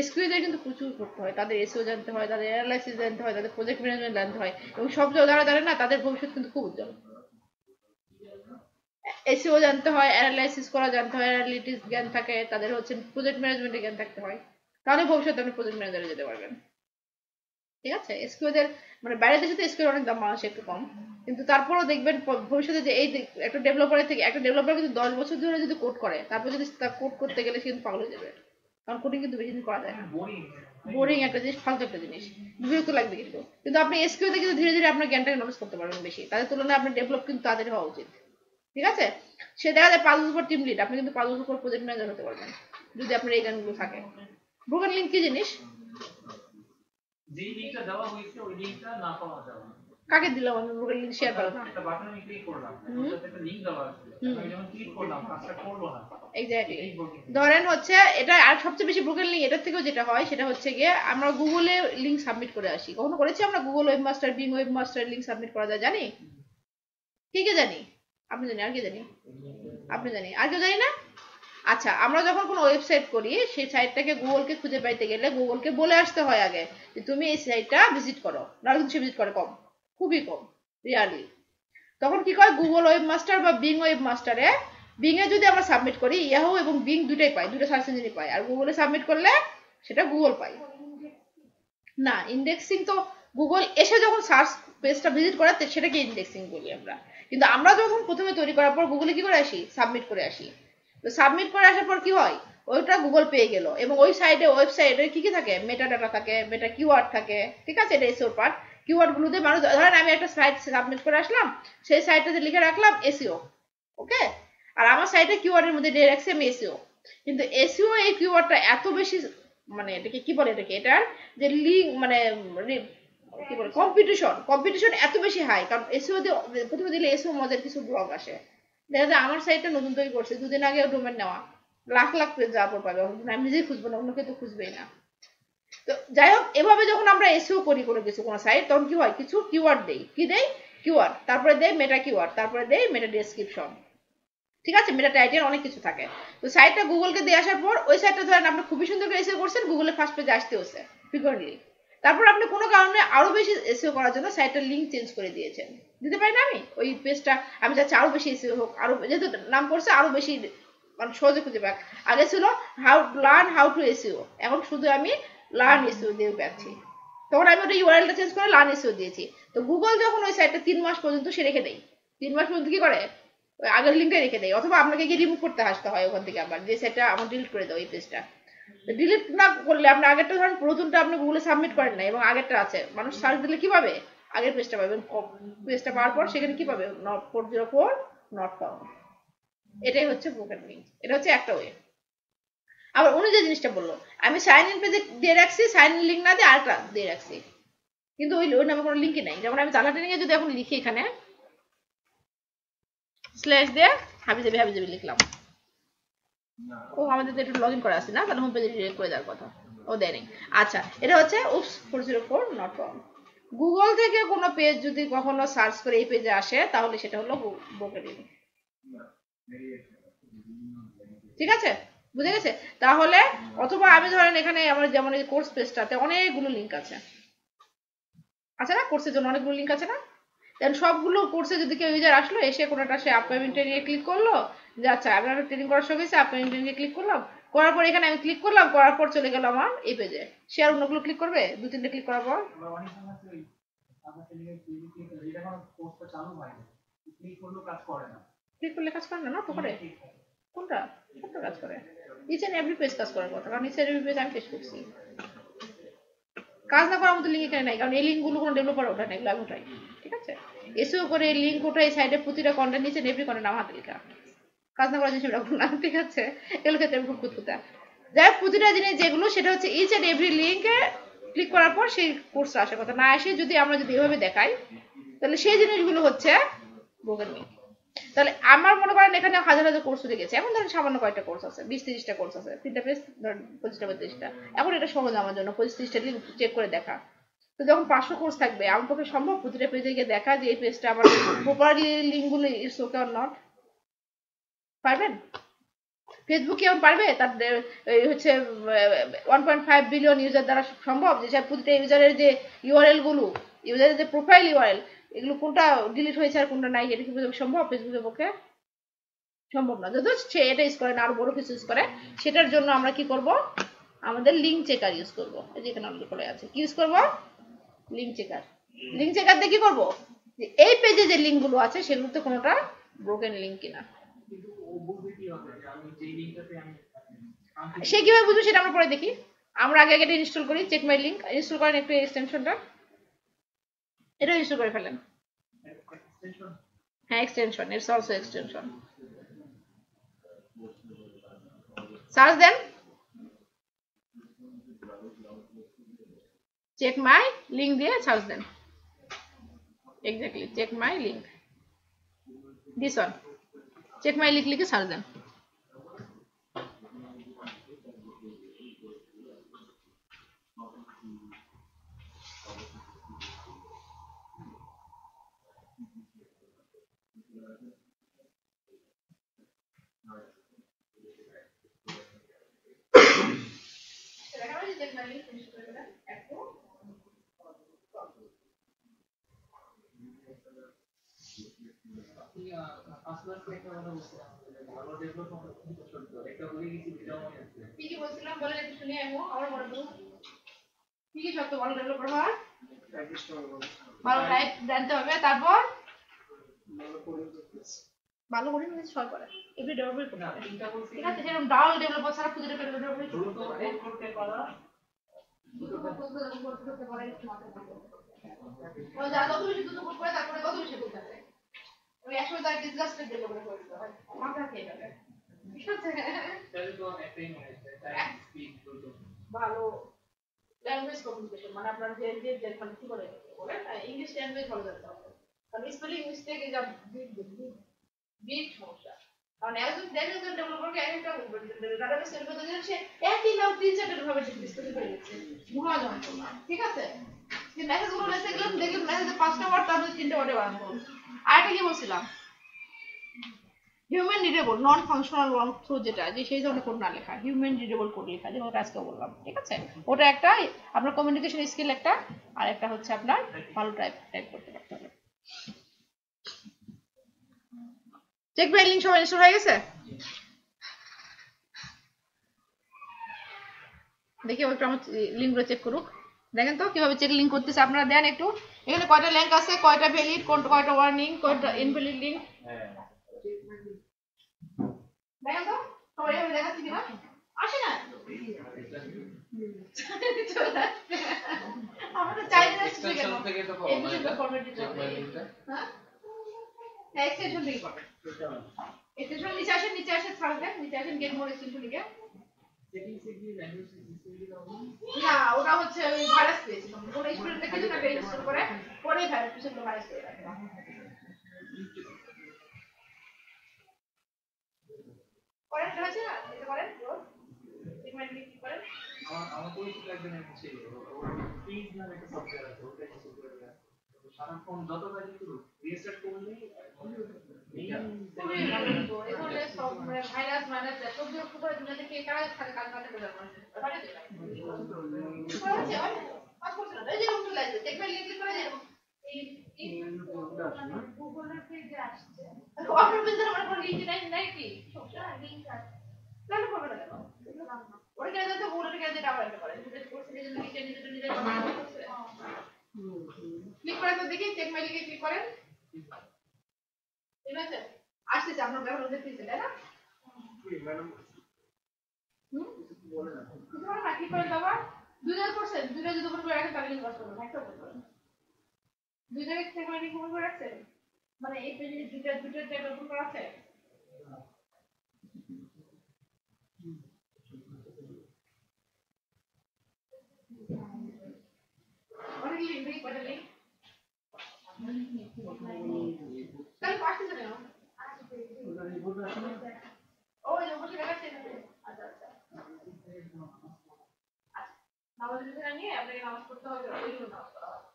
এসকিউএল এর কিন্তু প্রচুর করতে হয় তাদের এসইও জানতে হয় তাদের অ্যানালাইসিস জানতে হয় তাদের প্রজেক্ট ম্যানেজমেন্ট জানতে হয় এবং সব যারা জানে না তাদের ভবিষ্যৎ কিন্তু খুব উজ্জ্বল এসইও জানতে হয় অ্যানালাইসিস করা জানতে হয় অ্যানালিটিক্স জ্ঞান থাকে তাদের হচ্ছে প্রজেক্ট ম্যানেজমেন্টের জ্ঞান থাকতে হয় তাহলে ভবিষ্যতে আপনি প্রজেক্ট ম্যানেজারে যেতে পারবেন ঠিক আছে এসকিউএল এর মানে বাইরের দেশে তো এসকিউএল অনেক দাম বাংলাদেশে একটু কম কিন্তু তারপরেও দেখবেন ভবিষ্যতে যে এই একটা ডেভেলপারের থেকে একটা ডেভেলপার কিন্তু 10 বছর ধরে যদি কোড করে তারপর যদি তার কোড করতে গেলে সে কিন্তু পাগল হয়ে যাবে কারণ কোডিং কিন্তু বেশি দিন করা যায় না বোরিং একটা জিনিস ফালতু একটা জিনিস বিরক্ত লাগবে কিন্তু আপনি এসকিউএল তে কিন্তু ধীরে ধীরে আপনার জ্ঞানটাকে নলেজ করতে পারবেন বেশি তাদের তুলনায় আপনার ডেভেলপ কিন্তু তাদের হওয়া উচিত ঠিক আছে সে দেখা যায় 5 বছর পর টিম লিড আপনি কিন্তু 5 বছর পর প্রজেক্ট ম্যানেজার হতে পারবেন যদি আপনার এই জ্ঞানগুলো থাকে ব্রোকেন লিংক কি জিনিস যে লিংকটা দেওয়া হয়েছে ওই লিংকটা না পাওয়া যাবে কাকে দিলাম আমি ব্রোকেন লিংক শেয়ার করলাম একটা বাটনে ক্লিক করলাম ওটাতে একটা লিংক দেওয়া আছে আমি যখন ক্লিক করলাম কাজটা করলো না এক্স্যাক্টলি ধরেন হচ্ছে এটা আর সবচেয়ে বেশি ব্রোকেন লিংক এটার থেকেও যেটা হয় সেটা হচ্ছে গিয়ে আমরা গুগলে লিংক সাবমিট করে আসি কখনো করেছি আমরা Google webmaster being webmaster link submit করা যায় জানি কে জানি আপনি জানি আর কে জানি আপনি জানি আর কেউ জানি না আচ্ছা আমরা যখন কোনো ওয়েবসাইট করি সেই সাইটটাকে গুগলকে খুঁজে পাইতে গেলে গুগলকে বলে আসতে হয় আগে যে তুমি এই সাইটটা ভিজিট করো না কিন্তু সে ভিজিট করে কম খুবই কম রিয়ালি তখন কি করে গুগল ওয়েবমাস্টার বা বিং ওয়েবমাস্টারে বিং এ যদি আমরা সাবমিট করি ইয়াহু এবং বিং দুটাই পাই, দুটো সার্চ ইঞ্জিনই পাই, আর গুগলে সাবমিট করলে সেটা গুগল পাই। না, ইন্ডেক্সিং তো গুগল এসে যখন সার্চ পেজটা ভিজিট করে সেটাকে ইন্ডেক্সিং বলি আমরা, কিন্তু আমরা যখন প্রথমে তৈরি করার পর গুগলে কি করে আসি, সাবমিট করে আসি। তো সাবমিট করে আসার পর কি হয়, ওইটা গুগল পেয়ে গেল এবং ওই সাইডে ওয়েবসাইটে কি কি থাকে, মেটা ডাটা থাকে, মেটা কিওয়ার্ড থাকে, ঠিক আছে, এটা এসিও পার্ট। কিওয়ার্ড গুলোতে মানুষ, ধরেন আমি একটা সাইট সাবমিট করে আসলাম, সেই সাইটটাতে লিখে রাখলাম এসিও, ওকে, আর আমার সাইটে কিওয়ার্ডের মধ্যে দিয়ে রাখছি আমি এসিও, কিন্তু এসিও এই কিওয়ার্ডটা এত বেশি, মানে এটাকে কি বলে, এটাকে এটার যে লিঙ্ক মানে কি বলে কম্পিটিশন এত বেশি হাই, কারণ এসিও দিয়ে প্রথমে দিলে এসিও মজার কিছু ব্লগ আসে। দেখা যায় আমার সাইটটা নতুন তৈরি করছে, দুদিন আগে ডোমেন নেওয়া, লাখ লাখ পেজ যাওয়ার পর পাবে, আমি নিজেই খুঁজবো না, অন্য কেউ তো খুঁজবেই না। তো যাই হোক, এভাবে যখন আমরা এসিও করি কোনো কিছু, কোনো সাইট, তখন কি হয়, কিছু কিওয়ার্ড দেই, কি দেই, কিওয়ার্ড, তারপরে দেই মেটা কিওয়ার্ড, তারপরে দেই মেটা ডেসক্রিপশন, ঠিক আছে, মেটা টাইটেল, অনেক কিছু থাকে। তো সাইটটা গুগলকে দিয়ে আসার পর ওই সাইটটা ধরেন আপনি খুবই সুন্দর করে এসিও করছেন, গুগলে ফার্স্ট পেজে আসতে হচ্ছে ফ্রিকোয়েন্টলি, তারপর আপনি কোনো কারণে আরো বেশি এসিও করার জন্য সাইটটার লিঙ্ক চেঞ্জ করে দিয়েছেন, দিতে পারি না আমি ওই পেজটা, আমি চাচ্ছি আরো বেশি এসিও হোক, আরো যেহেতু নাম করছে আরো বেশি মানে সহজে খুঁজে পাক। আগে ছিল হাউ টু এসিও, এখন শুধু আমি লার্ন এসিও দিয়ে পাচ্ছি, তখন আমি ওটা ইউআরএলটা চেঞ্জ করে লার্ন এসিও দিয়েছি। তো গুগল যখন ওই সাইটটা 3 মাস পর্যন্ত সে রেখে দেয়, 3 মাস পর্যন্ত কি করে, ওই আগের লিঙ্কটা রেখে দেয়, অথবা আপনাকে গিয়ে রিমুভ করতে আসতে হয় ওখান থেকে, আবার যে সেটা আমার ডিলিট করে দাও এই পেজটা। ডিলিট না করলে আপনি আগেরটা ধরেন নতুনটা আপনি গুগলে সাবমিট করেন না এবং আগেরটা আছে, মানুষ সার্চ দিলে কি পাবে, আগের পেজটা পাবে, পেজটা পাওয়ার পর সেখানে কি পাবে, 404 নট ফাউন্ড। এটাই হচ্ছে ব্রোকেন লিঙ্ক, এটা হচ্ছে একটা ওয়ে। আবার উনি যে জিনিসটা বললো, আমি সাইন ইন পেজে দিয়ে রাখছি, সাইন ইন লিঙ্ক না দিয়ে আরেকটা দিয়ে রাখছি, কিন্তু ওই নামে কোনো লিঙ্কই নাই। যেমন আমি জানা ট্রেনিং এ যদি এখন লিখি, এখানে স্ল্যাশ দিয়ে হাবিজাবি হাবিজাবি লিখলাম, ও আমাদের তো একটু লগ ইন করা আছে না, তাহলে হোম পেজে ডিরেক্ট করে দেওয়ার কথা, ও দেয়নি। আচ্ছা, এটা হচ্ছে উপস 404 নট ফাউন্ড। গুগল থেকে কোনো পেজ যদি কখনো সার্চ করে এই পেজে আসে, তাহলে সেটা হলো ব্রোকেন লিঙ্ক, ঠিক আছে, বুঝে গেছে? তাহলে অথবা আমি ধরেন এখানে আমার যেমন এই কোর্স পেজটাতে অনেকগুলো লিঙ্ক আছে, আছে না, কোর্সের জন্য অনেকগুলো লিঙ্ক আছে না, দেন সবগুলো কোর্সে যদি কেউ ইউজার আসলো, এসে কোনোটা সে আপকামিং ট্রেনিং ক্লিক করলো, যে আচ্ছা আমি একটা ট্রেনিং করার সময় আপকামিং ট্রেনিং ক্লিক করলাম, করার পর এখানে আমি ক্লিক করলাম, করার পর চলে গেল আমার এই পেজে, সে আর অন্যগুলো ক্লিক করবে, 2-3টে ক্লিক করার পর ক্লিক করলে কাজ করে না, তো করে কোনটা কোনটা কাজ করে, ইচ এন্ড এভরি পেজ কাজ করার কথা, কারণ ইচ এন্ড এভরি পেজ আমি টেস্ট করছি, কাজ না করার মতো লিঙ্ক এখানে নাই, কারণ এই লিঙ্কগুলো কোনো ডেভেলপার ওঠায় না, এগুলো আমি উঠাই, ঠিক আছে, এসিও করে লিঙ্ক ওঠাই, সাইডে প্রতিটা কন্টেন্ট নিচে এভরি কন্টেন্ট আমার হাতে লেখা, কাজ না করার জিনিস এরকম না, ঠিক আছে, এগুলো ক্ষেত্রে আমি খুব খুঁতখুঁতা। যাই হোক, প্রতিটা জিনিস যেগুলো সেটা হচ্ছে ইচ এন্ড এভরি লিঙ্কে ক্লিক করার পর সেই কোর্সটা আসার কথা, না এসে যদি আমরা যদি এভাবে দেখাই, তাহলে সেই জিনিসগুলো হচ্ছে ব্রোকেন লিঙ্ক। তাহলে আমার মনে করেন এখানে হাজার হাজার কোর্স উঠে গেছে, এখন ধরেন সামান্য কয়েকটা কোর্স আছে, 20-30টা কোর্স আছে, 3টা পেজ ধরেন 25টা-32টা, এখন এটা সহজ আমার জন্য 25-30টা লিঙ্ক চেক করে দেখা। তো যখন 500 কোর্স থাকবে, আমার পক্ষে সম্ভব প্রতিটা পেজে গিয়ে দেখা যে এই পেজটা আমার প্রপারলি লিঙ্কগুলো ইটস ওকে অর নট, পারবেন? ফেসবুক এমন পারবে, তার হচ্ছে 1.5 বিলিয়ন ইউজার দ্বারা সম্ভব যে প্রতিটা ইউজারের যে ইউআরএল গুলো, ইউজারের যে প্রোফাইল ইউআরএল, এগুলো কোনটা ডিলিট হয়েছে আর কোনটা নাই, এটা কি সম্ভব ফেসবুকের পক্ষে? সম্ভব না। যদি সে এটা ইউজ করে না, আরো বড় কিছু ইউজ করে, সেটার জন্য আমরা কি করব, আমাদের লিঙ্ক চেকার ইউজ করব, এই যে এখানে উল্লেখ করে আছে, কি ইউজ করব, লিঙ্ক চেকার। লিঙ্ক চেকার দিয়ে কি করব, যে এই পেজে যে লিঙ্ক গুলো আছে সেগুলোতে কোনোটা ব্রোকেন লিঙ্ক কিনা, সে কিভাবে বুঝবে সেটা আমরা পরে দেখি। আমরা আগে এটা ইনস্টল করি, চেক মাই লিঙ্ক ইনস্টল করেন একটু, এক্সটেনশনটা এটা ইনস্টল করে ফেলেন, হ্যাঁ extension, it's also extension, search দেন চেক মাই লিঙ্ক দিয়ে সার্চ দেন, exactly check my link, this one, check my link লিখে সার্চ দেন। আস্তে আস্তে একটা কথা বলছিলাম যে ভালো ডেভেলপমেন্ট কিন্তু সত্য একটা বলে গেছি যেটা মনে আছে কি কি বলছিলাম বলে একটু শুনি আমো আমার মনে পড়লো কি কি সত্য ভালো ডেভেলপার হওয়ার ভালো টাইপ জানতে হবে তারপর ভালো করে মানে সব করে এভরি ডেভেলপার করতে হবে ঠিক আছে যেরকম ডাউন ডেভেলপার ছাড়া খুঁজে ডেভেলপার করতে পারে করতে পারে ও যা যত বেশি দ্রুত কোড করে তারপরে কত বেশি করতে পারে ওই একসময় তার ডিসগাস্টেড ডেভেলপার করে দিতে হয় মাথা খেয়ে যাবে ঠিক আছে তাহলে তো একটাই মনে আছে টাইম স্পিড দ্রুত ভালো ল্যাঙ্গুয়েজ কমিউনিকেশন মানে আপনার যে মানে কি বলে ইংলিশ ল্যাঙ্গুয়েজ ভালো জানতে হবে কারণ spelling mistake is a big সমস্যা কারণ একজন ডেভেলপারকে একটা ডাটাবেস তৈরি করতে গেলে সে একই নাম 3-4 ভাবে ডিসকাস করে দিচ্ছে মহা যন্ত্রণা ঠিক আছে যে মেসেজ গুলো লিখতে গেলে দেখবেন মেসেজে 5টা ওয়ার্ড তার মধ্যে 3টে ওয়ার্ডে বানানো আরেকটা কি বলছিলাম human readable non functional long through যেটা যে সেই ধরনের কোড না লেখা হিউম্যান রিডেবল কোড লেখা যেমন আজকে বললাম ঠিক আছে ওটা একটা আপনার কমিউনিকেশন স্কিল একটা আর একটা হচ্ছে আপনার ভালো টাইপ করতে পারতে হবে চেক ব্যাক লিংক সবাই ইনস্টল হয়ে গেছে দেখি একটু আমার লিংকগুলো চেক করুক দেখেন তো কিভাবে চেক লিংক করতেছে আপনারা দেন একটু এখানে কয়টা লিংক আছে কয়টা ভ্যালিড কয়টা ওয়ার্নিং কয়টা ইনভ্যালিড লিংক দেখেন তো সবাই এভাবে দেখাচ্ছি কিনা আসে না আমরা তো চাই না এক্সটেনশন থেকে তো পাবো না এটা হ্যাঁ এক্সটেনশন থেকে পাবেন এক্সটেনশন নিচে আসে ছাড়বেন নিচে আসেন গেট মোড এক্সটেনশন লিখে না ওটা হচ্ছে ওই ভাইরাস পেয়েছিল কোন স্টুডেন্ট কিছু না পেয়ে ইনস্টল করে পরে ভাইরাস পেয়েছিল ভাইরাস পেয়ে রাখে করেন আছে না এটা করেন সেগমেন্ট লিখ করেন আমার পরিচিত একজন ছিল ফিজ নামে একটা সফটওয়্যার আছে ওটা ইনস্টল করে দেয়া সারাক্ষণ যতবার একটু রিস্টার্ট করলেই ভাইরাস মানে যত বিরক্ত করে দুনিয়া থেকে কাজ থাকে কাজ না থাকে এই যে রুম লাগবে দেখবেন লিংক করে দেবো এই গুগলের পেজে আসছে আপনার পেজে আমার কোনো লিংক নাই কি সমস্যা লিংক আছে তাহলে হবে না কেন ওই কাজে তো গুগলের কাজে ডাউনলোড করে যেটা করতে যে লিংকটা নিজে করতে ক্লিক করে তো দেখি চেক মাই লিখে ক্লিক করেন ঠিক আছে আসছে আপনার ব্যবহার দেখতেছেন তাই না ম্যাডাম বলে না তোমার বাকি করে দাও 2000% দুইটা যদি উপর করে রাখেন তাহলে লিংক করতে হবে একটা করতে হবে দুই জায়গায় চেক মাই লিংক উপর করে রাখছেন মানে এই পেজে দুইটা ট্যাব উপর করা আছে অনেক লিংক দেখি কয়টা লিংক তাহলে পাঁচটা জানো ওই যে বসে রাখছে আচ্ছা আচ্ছা নামাজ পড়তে নিয়ে আপনাকে নামাজ পড়তে হবে ওই জন্য নামাজ পড়া হবে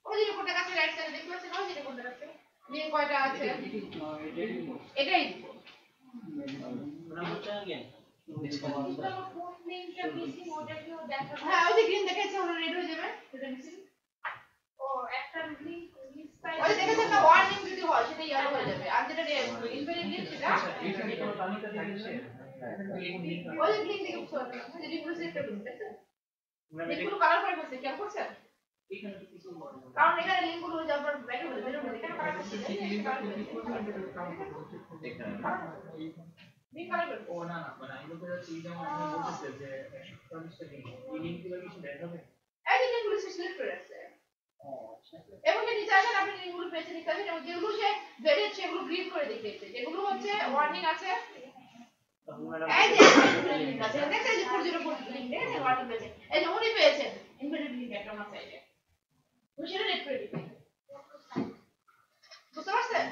ওই যে কোনটা কাছে রাইট সাইডে দেখতে পাচ্ছেন ওই যে কোনটা কাছে লিংক কয়টা আছে এটাই দিব ম্যাডাম হচ্ছে আগে কোন লিংকটা মিসিং ওটা কি দেখা হ্যাঁ ওই যে গ্রিন দেখাচ্ছে ওটা রেড হয়ে যাবে এটা মিসিং ও একটা লিংক মিস পাই ওই দেখাচ্ছে না ওয়ার্নিং যদি হয় সেটা ইয়েলো হয়ে যাবে আর যেটা ইনভ্যালিড লিংক সেটা এখানে কোনো তালিকা থাকে সে ওই যে গ্রিন দেখে বুঝতে পারবেন যে রিফ্রেশ একটা লিংক আছে এগুলো কালার করে বসে খেয়াল করছেন এখানে তো কিছু বলে না কারণ এখানে লিংকগুলো ওই যে আপনার ব্যাকে বলে বের হবে এখানে কালার করতে লিংক কালার করতে ও না না মানে আমি বলতে চাচ্ছি যেমন আপনি বলতেছেন যে 140টা লিঙ্ক এই লিঙ্কগুলো কিছু দেখা হবে এই যে লিংকগুলো সে সিলেক্ট করে রাখছে ও আচ্ছা এবং নিচে আসেন আপনি লিংকগুলো পেয়েছে দেখতে পাচ্ছেন এবং যেগুলো সে ভেরিয়েছে সেগুলো গ্রিন করে দেখিয়েছে যেগুলো হচ্ছে ওয়ার্নিং আছে তখন ম্যাডাম এই যে লিংক আছে দেখেন যে 404 লিংক দেখেন ওয়ার্নিং পেয়েছে এই যে উনি পেয়েছেন ইনভ্যালিড লিংক একটা আমার সাইডে তো সেটা নেট করে দিবেন বুঝতে পারছেন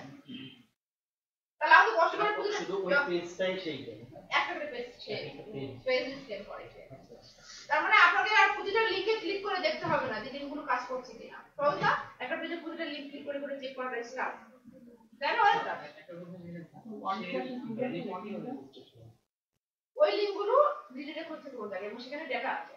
তাহলে আমি কষ্ট করে খুঁজে শুধু ওই পেজটাই সেইটা একটা করে পেজ স্ক্যান করে তার মানে আপনাকে আর প্রতিটা লিংকে ক্লিক করে দেখতে হবে না যে লিংকগুলো কাজ করছে কিনা সহজ না একটা পেজে প্রতিটা লিংক ক্লিক করে করে চেক করাটা স্টার্ট তাই না ওটা ওই লিংকগুলো ডিলিট করতে হবে এবং সেখানে ডেটা আছে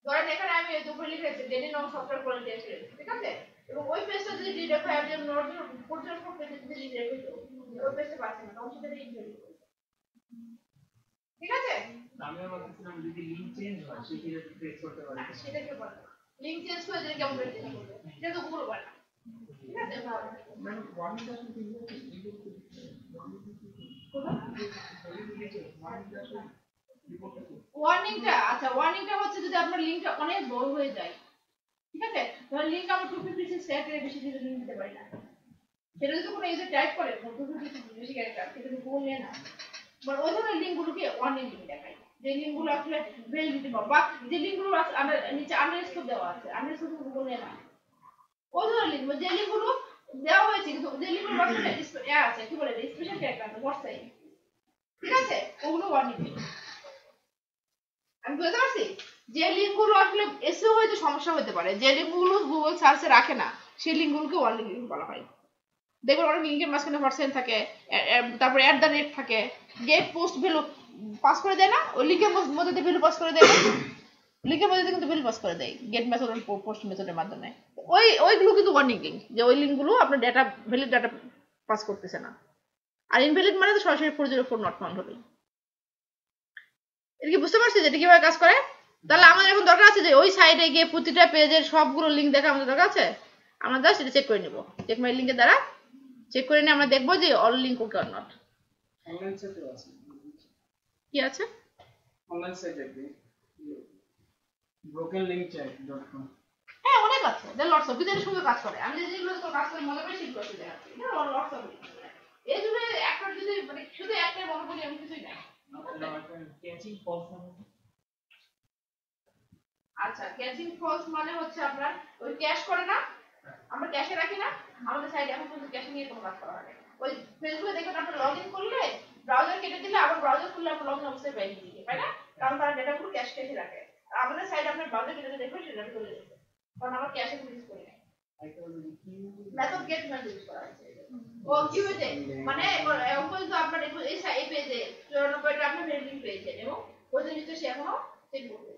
ধরেন এখানে আমি এই উপরে লিখেছি ডেলি নন সফটওয়্যার কোয়ালিটি অ্যাসুরেন্স, ঠিক আছে, এবং ওই পেজটা যদি রিডাইরেক্ট হয় আপনি নর্মাল পর্যন্ত পেজে যদি রিডাইরেক্ট হতো ওই পেজটা পাচ্ছেন না, তখন সেটা ইনভ্যালিড, ঠিক আছে। আমি বলছিলাম যদি লিংক চেঞ্জ হয় সেক্ষেত্রে ট্রেস করতে পারি, সেটা কি বলে লিংক চেঞ্জ করে দিলে কেমন করে চেঞ্জ করবে, এটা তো গুগল বলে না, ঠিক আছে। মানে ওয়ার্নিংটা শুধু ওয়ার্নিংটা, আচ্ছা ওয়ার্নিংটা হচ্ছে যদি আপনার লিংকটা অনেক বড় হয়ে যায়, ঠিক আছে, ধরুন লিংক আমরা 256 ক্যারেক্টারের বেশি দিলে লিংক দিতে পারি না, সেটা যদি কোনো ইউজার টাইপ করে 256 বেশি ক্যারেক্টার সেটা তো গুগল নেয় না, মানে ওই ধরনের লিঙ্কগুলোকে ওয়ার্নিং লিঙ্ক দেখায়, যে লিঙ্কগুলো আসলে ভ্যালিডিটি বা যে লিঙ্কগুলো নিচে আন্ডারস্কোর দেওয়া আছে, আন্ডারস্কোর গুগল নেয় না, ওই ধরনের লিঙ্ক যে লিঙ্কগুলো দেওয়া হয়েছে কিন্তু যে লিঙ্কগুলো আসলে আছে কি বলে স্পেশাল ক্যারেক্টার আছে হোয়াটসঅ্যাপ, ঠিক আছে, ওগুলো ওয়ার্নিং লিঙ্ক। আমি বুঝতে পারছি যে লিঙ্কগুলো আসলে এসেও হয়তো সমস্যা হতে পারে, যে লিঙ্কগুলো গুগল সার্চে রাখে না সেই লিঙ্কগুলোকে ওয়ার্নিং লিঙ্ক বলা হয়। দেখুন অনেক লিঙ্কের মাঝখানে হোয়াটসঅ্যাপ থাকে, তারপরে @ থাকে, গেট পোস্ট ভ্যালু পাস করে দেয় না, ওই লিঙ্কের মধ্যে ভ্যালু পাস করে দেয় না, লিঙ্কের মধ্যে কিন্তু ভ্যালু পাস করে দেয় গেট মেথড আর পোস্ট মেথডের মাধ্যমে, ওইগুলো কিন্তু ওয়ার্নিং লিঙ্ক, যে ওই লিঙ্কগুলো আপনার ডেটা ভ্যালিড ডেটা পাস করতেছে না, আর ইনভ্যালিড মানে তো সরাসরি 404 নট ফাউন্ড হবে। এটা কি বুঝতে পারছি যে এটা কিভাবে কাজ করে? তাহলে আমাদের এখন দরকার আছে যে ওই সাইডে গিয়ে প্রতিটা পেজের সবগুলো লিঙ্ক দেখা আমাদের দরকার আছে, আমরা জাস্ট এটা চেক করে নিব, চেক মাই লিঙ্কের দ্বারা চেক করে নিয়ে আমরা দেখবো যে all link okay or not. Online সাইটে আছে কি আছে অনলাইন সাইটে brokenlinkcheck.com, হ্যাঁ অনেক আছে, দেন লটস অফ বিদের সুন্দর কাজ করে, আমি যেগুলো তো কাজ করে মনে করি সেগুলো আছে দেখাচ্ছি, না লটস অফ এই জন্য একটা যদি মানে শুধু একটা মনে করি আমি কিছুই না। ক্যাচিং ফলস আচ্ছা ক্যাচিং ফলস মানে হচ্ছে আপনার ওই ক্যাশ করে না, আমরা ক্যাশে রাখি না, আমাদের সাইডে এখন পর্যন্ত ক্যাশে নিয়ে কোনো কাজ করা হয় না, ওই ফেসবুকে দেখবেন আপনি লগইন করলে ব্রাউজার কেটে দিলে আবার ব্রাউজার খুললে আপনার লগইন অবস্থায় পেয়ে দিবে, তাই না, কারণ তারা ডেটাগুলো ক্যাশে রাখে, আর আমাদের সাইডে আপনার ব্রাউজার কেটে দেখবেন সেটা চলে যাবে, কারণ আমরা ক্যাশে ইউজ করি না, মেথড গেট মেথড ইউজ করা হয়েছে। ও কিউতে মানে এখন পর্যন্ত আপনার এই পেজে 94টা আপনি ভেরিফিং পেয়েছেন এবং ওই জিনিসটা সে এখনো চেক করতে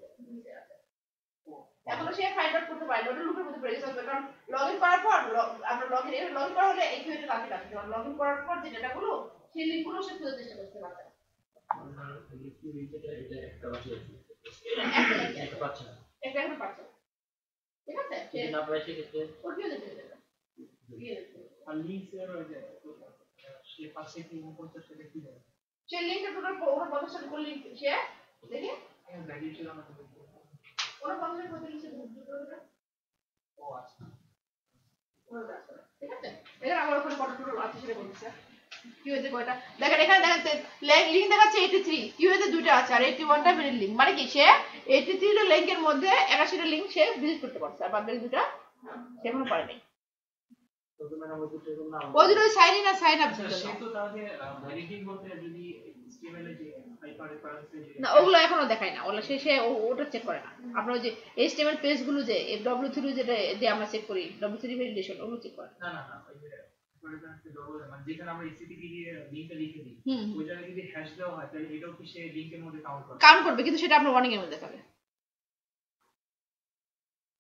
এখনো সে ফাইন্ড আউট করতে পারেনি, ওটা লুপের মধ্যে পড়ে গেছে, কারণ লগইন করার পর আমরা লগইন করা হলে এই কিউতে কাছে কাছে লগইন করার পর যে ডেটাগুলো সেই লিংকগুলো সে খুঁজে চেষ্টা করতে পারবে একটা এখন পাচ্ছে, ঠিক আছে, সে না পায় সেক্ষেত্রে ওর কিউতে দিয়ে দেবে আর লিংক শেয়ার হয়ে যায় সে পাশে কি 50 টাকা কি দেয় সে লিংকটা টোটাল ওর 50 টাকা করে লিংক সে দেখি ভ্যালিউ ছিল না ওর 50 টাকা করে লিংক বুঝতে পারবে, ও আচ্ছা ঠিক আছে, এখানে আমার ওখানে কত টোটাল আছে সেটা বলছি কিউতে কয়টা দেখেন, এখানে দেখাচ্ছে লিংক দেখাচ্ছে 83, কিউতে দুটো আছে আর 81টা ভ্যালিড লিংক, মানে কি সে 83 টা লিংকের মধ্যে 81 টা লিংক সে ভিজিট করতে পারছে, আর বাকি দুটো সে এখনো পারেনি, ওই দুটো সাইন ইন আর সাইন আপ সে তো তাহলে ভ্যালিডিং বলতে যদি HTML এ যে হাইপার রেফারেন্স না ওগুলো এখনো দেখায় না, ওগুলো সে ওটা চেক করে না, আপনার ওই যে HTML পেজগুলো যে W3 যেটা দিয়ে আমরা চেক করি W3 ভ্যালিডেশন ওগুলো চেক করে না ওই যে মানে যেখানে আমরা HTTP দিয়ে লিংকটা লিখে দিই ওই জায়গায় যদি হ্যাশ দেওয়া হয় তাহলে এটাও কি সে লিংকের মধ্যে কাউন্ট করবে কিন্তু সেটা আপনার ওয়ার্নিং এর মধ্যে দেখাবে,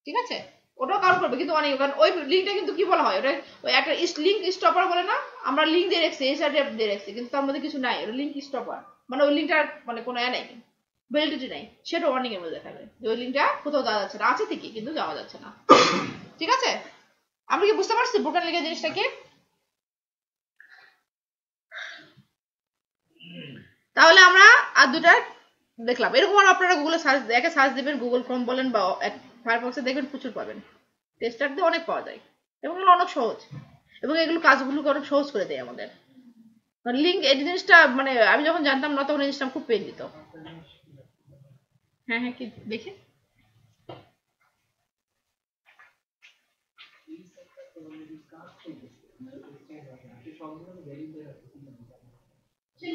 ঠিক আছে, ওটাও কাউন্ট করবে কিন্তু অনেক, কারণ ওই লিংকটা কিন্তু কি বলা হয় ওটা ওই একটা লিংক স্টপার বলে না, আমরা লিংক দিয়ে রাখছি এসআরএফ দিয়ে রাখছি কিন্তু তার মধ্যে কিছু নাই, ওটা লিংক স্টপার মানে ওই লিংকটার মানে কোনো নাই ভ্যালিডিটি নাই, সেটা ওয়ার্নিং এর মধ্যে দেখাবে যে ওই লিংকটা কোথাও যাওয়া যাচ্ছে না, আছে ঠিকই কিন্তু যাওয়া যাচ্ছে না, ঠিক আছে, আমরা কি বুঝতে পারছি ব্রোকেন লিংকের জিনিসটা কি? তাহলে আমরা আর দুটা দেখলাম, এরকম আর আপনারা গুগলে সার্চ দিবেন, গুগল ক্রোম বলেন বা ফায়ারফক্সে দেখবেন প্রচুর পাবেন, টেস্টার দিয়ে অনেক পাওয়া যায় এবং এগুলো অনেক সহজ এবং এগুলো কাজগুলোকে অনেক সহজ করে দেয় আমাদের, লিংক এই জিনিসটা মানে আমি যখন জানতাম না তখন এই জিনিসটা খুব পেন দিত। হ্যাঁ কি দেখি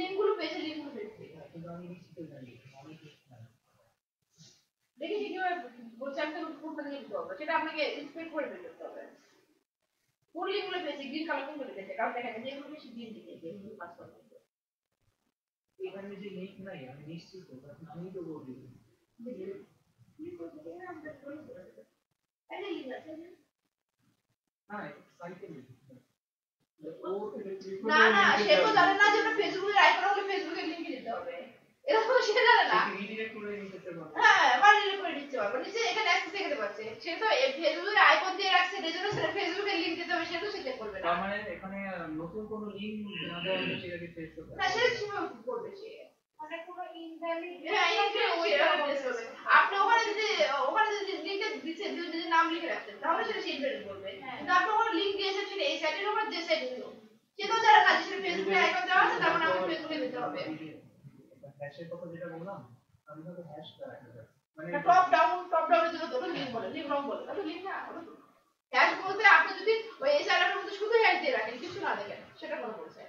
লিংকগুলো পেজে লিংকগুলো দেখি কিভাবে বলছি আমি তো কোনটা দিয়ে দিতে হবে সেটা আপনাকে ইন্সপেক্ট করে বের করতে হবে, কোন লিংকগুলো পেয়েছে গ্রিন কালার কোন করে দিয়েছে, কারণ দেখা যায় যেগুলো বেশি গ্রিন দিয়েছে এগুলো পাস করতে হবে, এখানে যে লিংক নাই আমি নিশ্চিত আমি তো বলবো না না সে তো জানে না যে ফেসবুকের আইকন হলে ফেসবুকের লিংক দিতে হবে এরকম সে জানে না হ্যাঁ বানিয়ে করে দিতে পারবে নিচে এখানে অ্যাক্সেস দেখতে পাচ্ছে সে তো ফেসবুকের আইকন দিয়ে রাখছে এর জন্য সেটা ফেসবুকের লিংক দিতে হবে সেটা তো সে চেক করবে না তার মানে এখানে নতুন কোনো লিংক না দেওয়া হলে সেটাকে টেস্ট করতে না সেটা কিভাবে করবে সে মানে কোনো ইনভ্যালিড হ্যাঁ ইনভ্যালিড ওইটা টেস্ট করবে আপনি ওখানে যদি লিংকে দিতে যদি নাম লিখে রাখতেন তাহলে সেটা ইনভ্যালিড বলবে কিন্তু আপনি ওখানে লিংক দিয়েছেন সেটা এই সাইটের উপর যে সাইট দিল সে তো জানে না যে সেটা ফেসবুকে আইকন দেওয়া আছে তার মানে আমাকে ফেসবুকে দিতে হবে হ্যাশের কথা যেটা বললাম আমি তো হ্যাশটা রাখতে চাই মানে টপ ডাউনের জন্য তো লিংক বলে লিংক রং বলে তাহলে লিংক না হ্যাশ বলতে আপনি যদি ওই এই সাইটের মধ্যে শুধু হ্যাশ দিয়ে রাখেন কিছু না দেখেন সেটা কোনো বলছে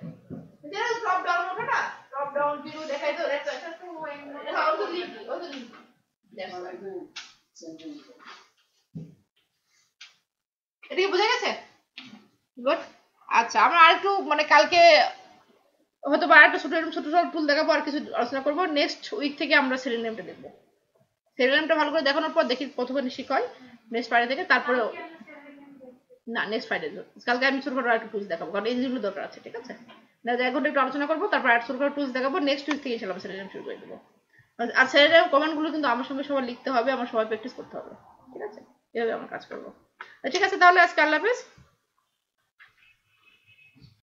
যেটা টপ ডাউন হবে না টপ ডাউন ভিউ দেখাই তো এটা তো ওই তো লিংক এটা কি বোঝা গেছে গুড আচ্ছা আমরা আরেকটু মানে কালকে হয়তো বা আরেকটা ছোট ছোট টুল দেখাবো আর কিছু আলোচনা করবো নেক্সট উইক থেকে আমরা সিরিয়াল নেমটা দেখবো সিরিয়াল নেমটা ভালো করে দেখানোর পর দেখি কতখানি শিখ হয় নেক্সট ফ্রাইডে থেকে তারপরে না নেক্সট ফ্রাইডে কালকে আমি ছোটখাটো আরেকটু টুলস দেখাবো কারণ এই জিনিসগুলো দরকার আছে ঠিক আছে না এক ঘন্টা একটু আলোচনা করবো তারপর আর ছোটখাটো টুলস দেখাবো নেক্সট উইক থেকে ইনশাআল্লাহ সিরিয়াল নেম শুরু করে দেবো আর সিরিয়াল নেম কমেন্টগুলো কিন্তু আমার সঙ্গে সবাই লিখতে হবে আমার সবাই প্র্যাকটিস করতে হবে ঠিক আছে এভাবে আমরা কাজ করবো ঠিক আছে তাহলে আজকে আল্লাহ হাফেজ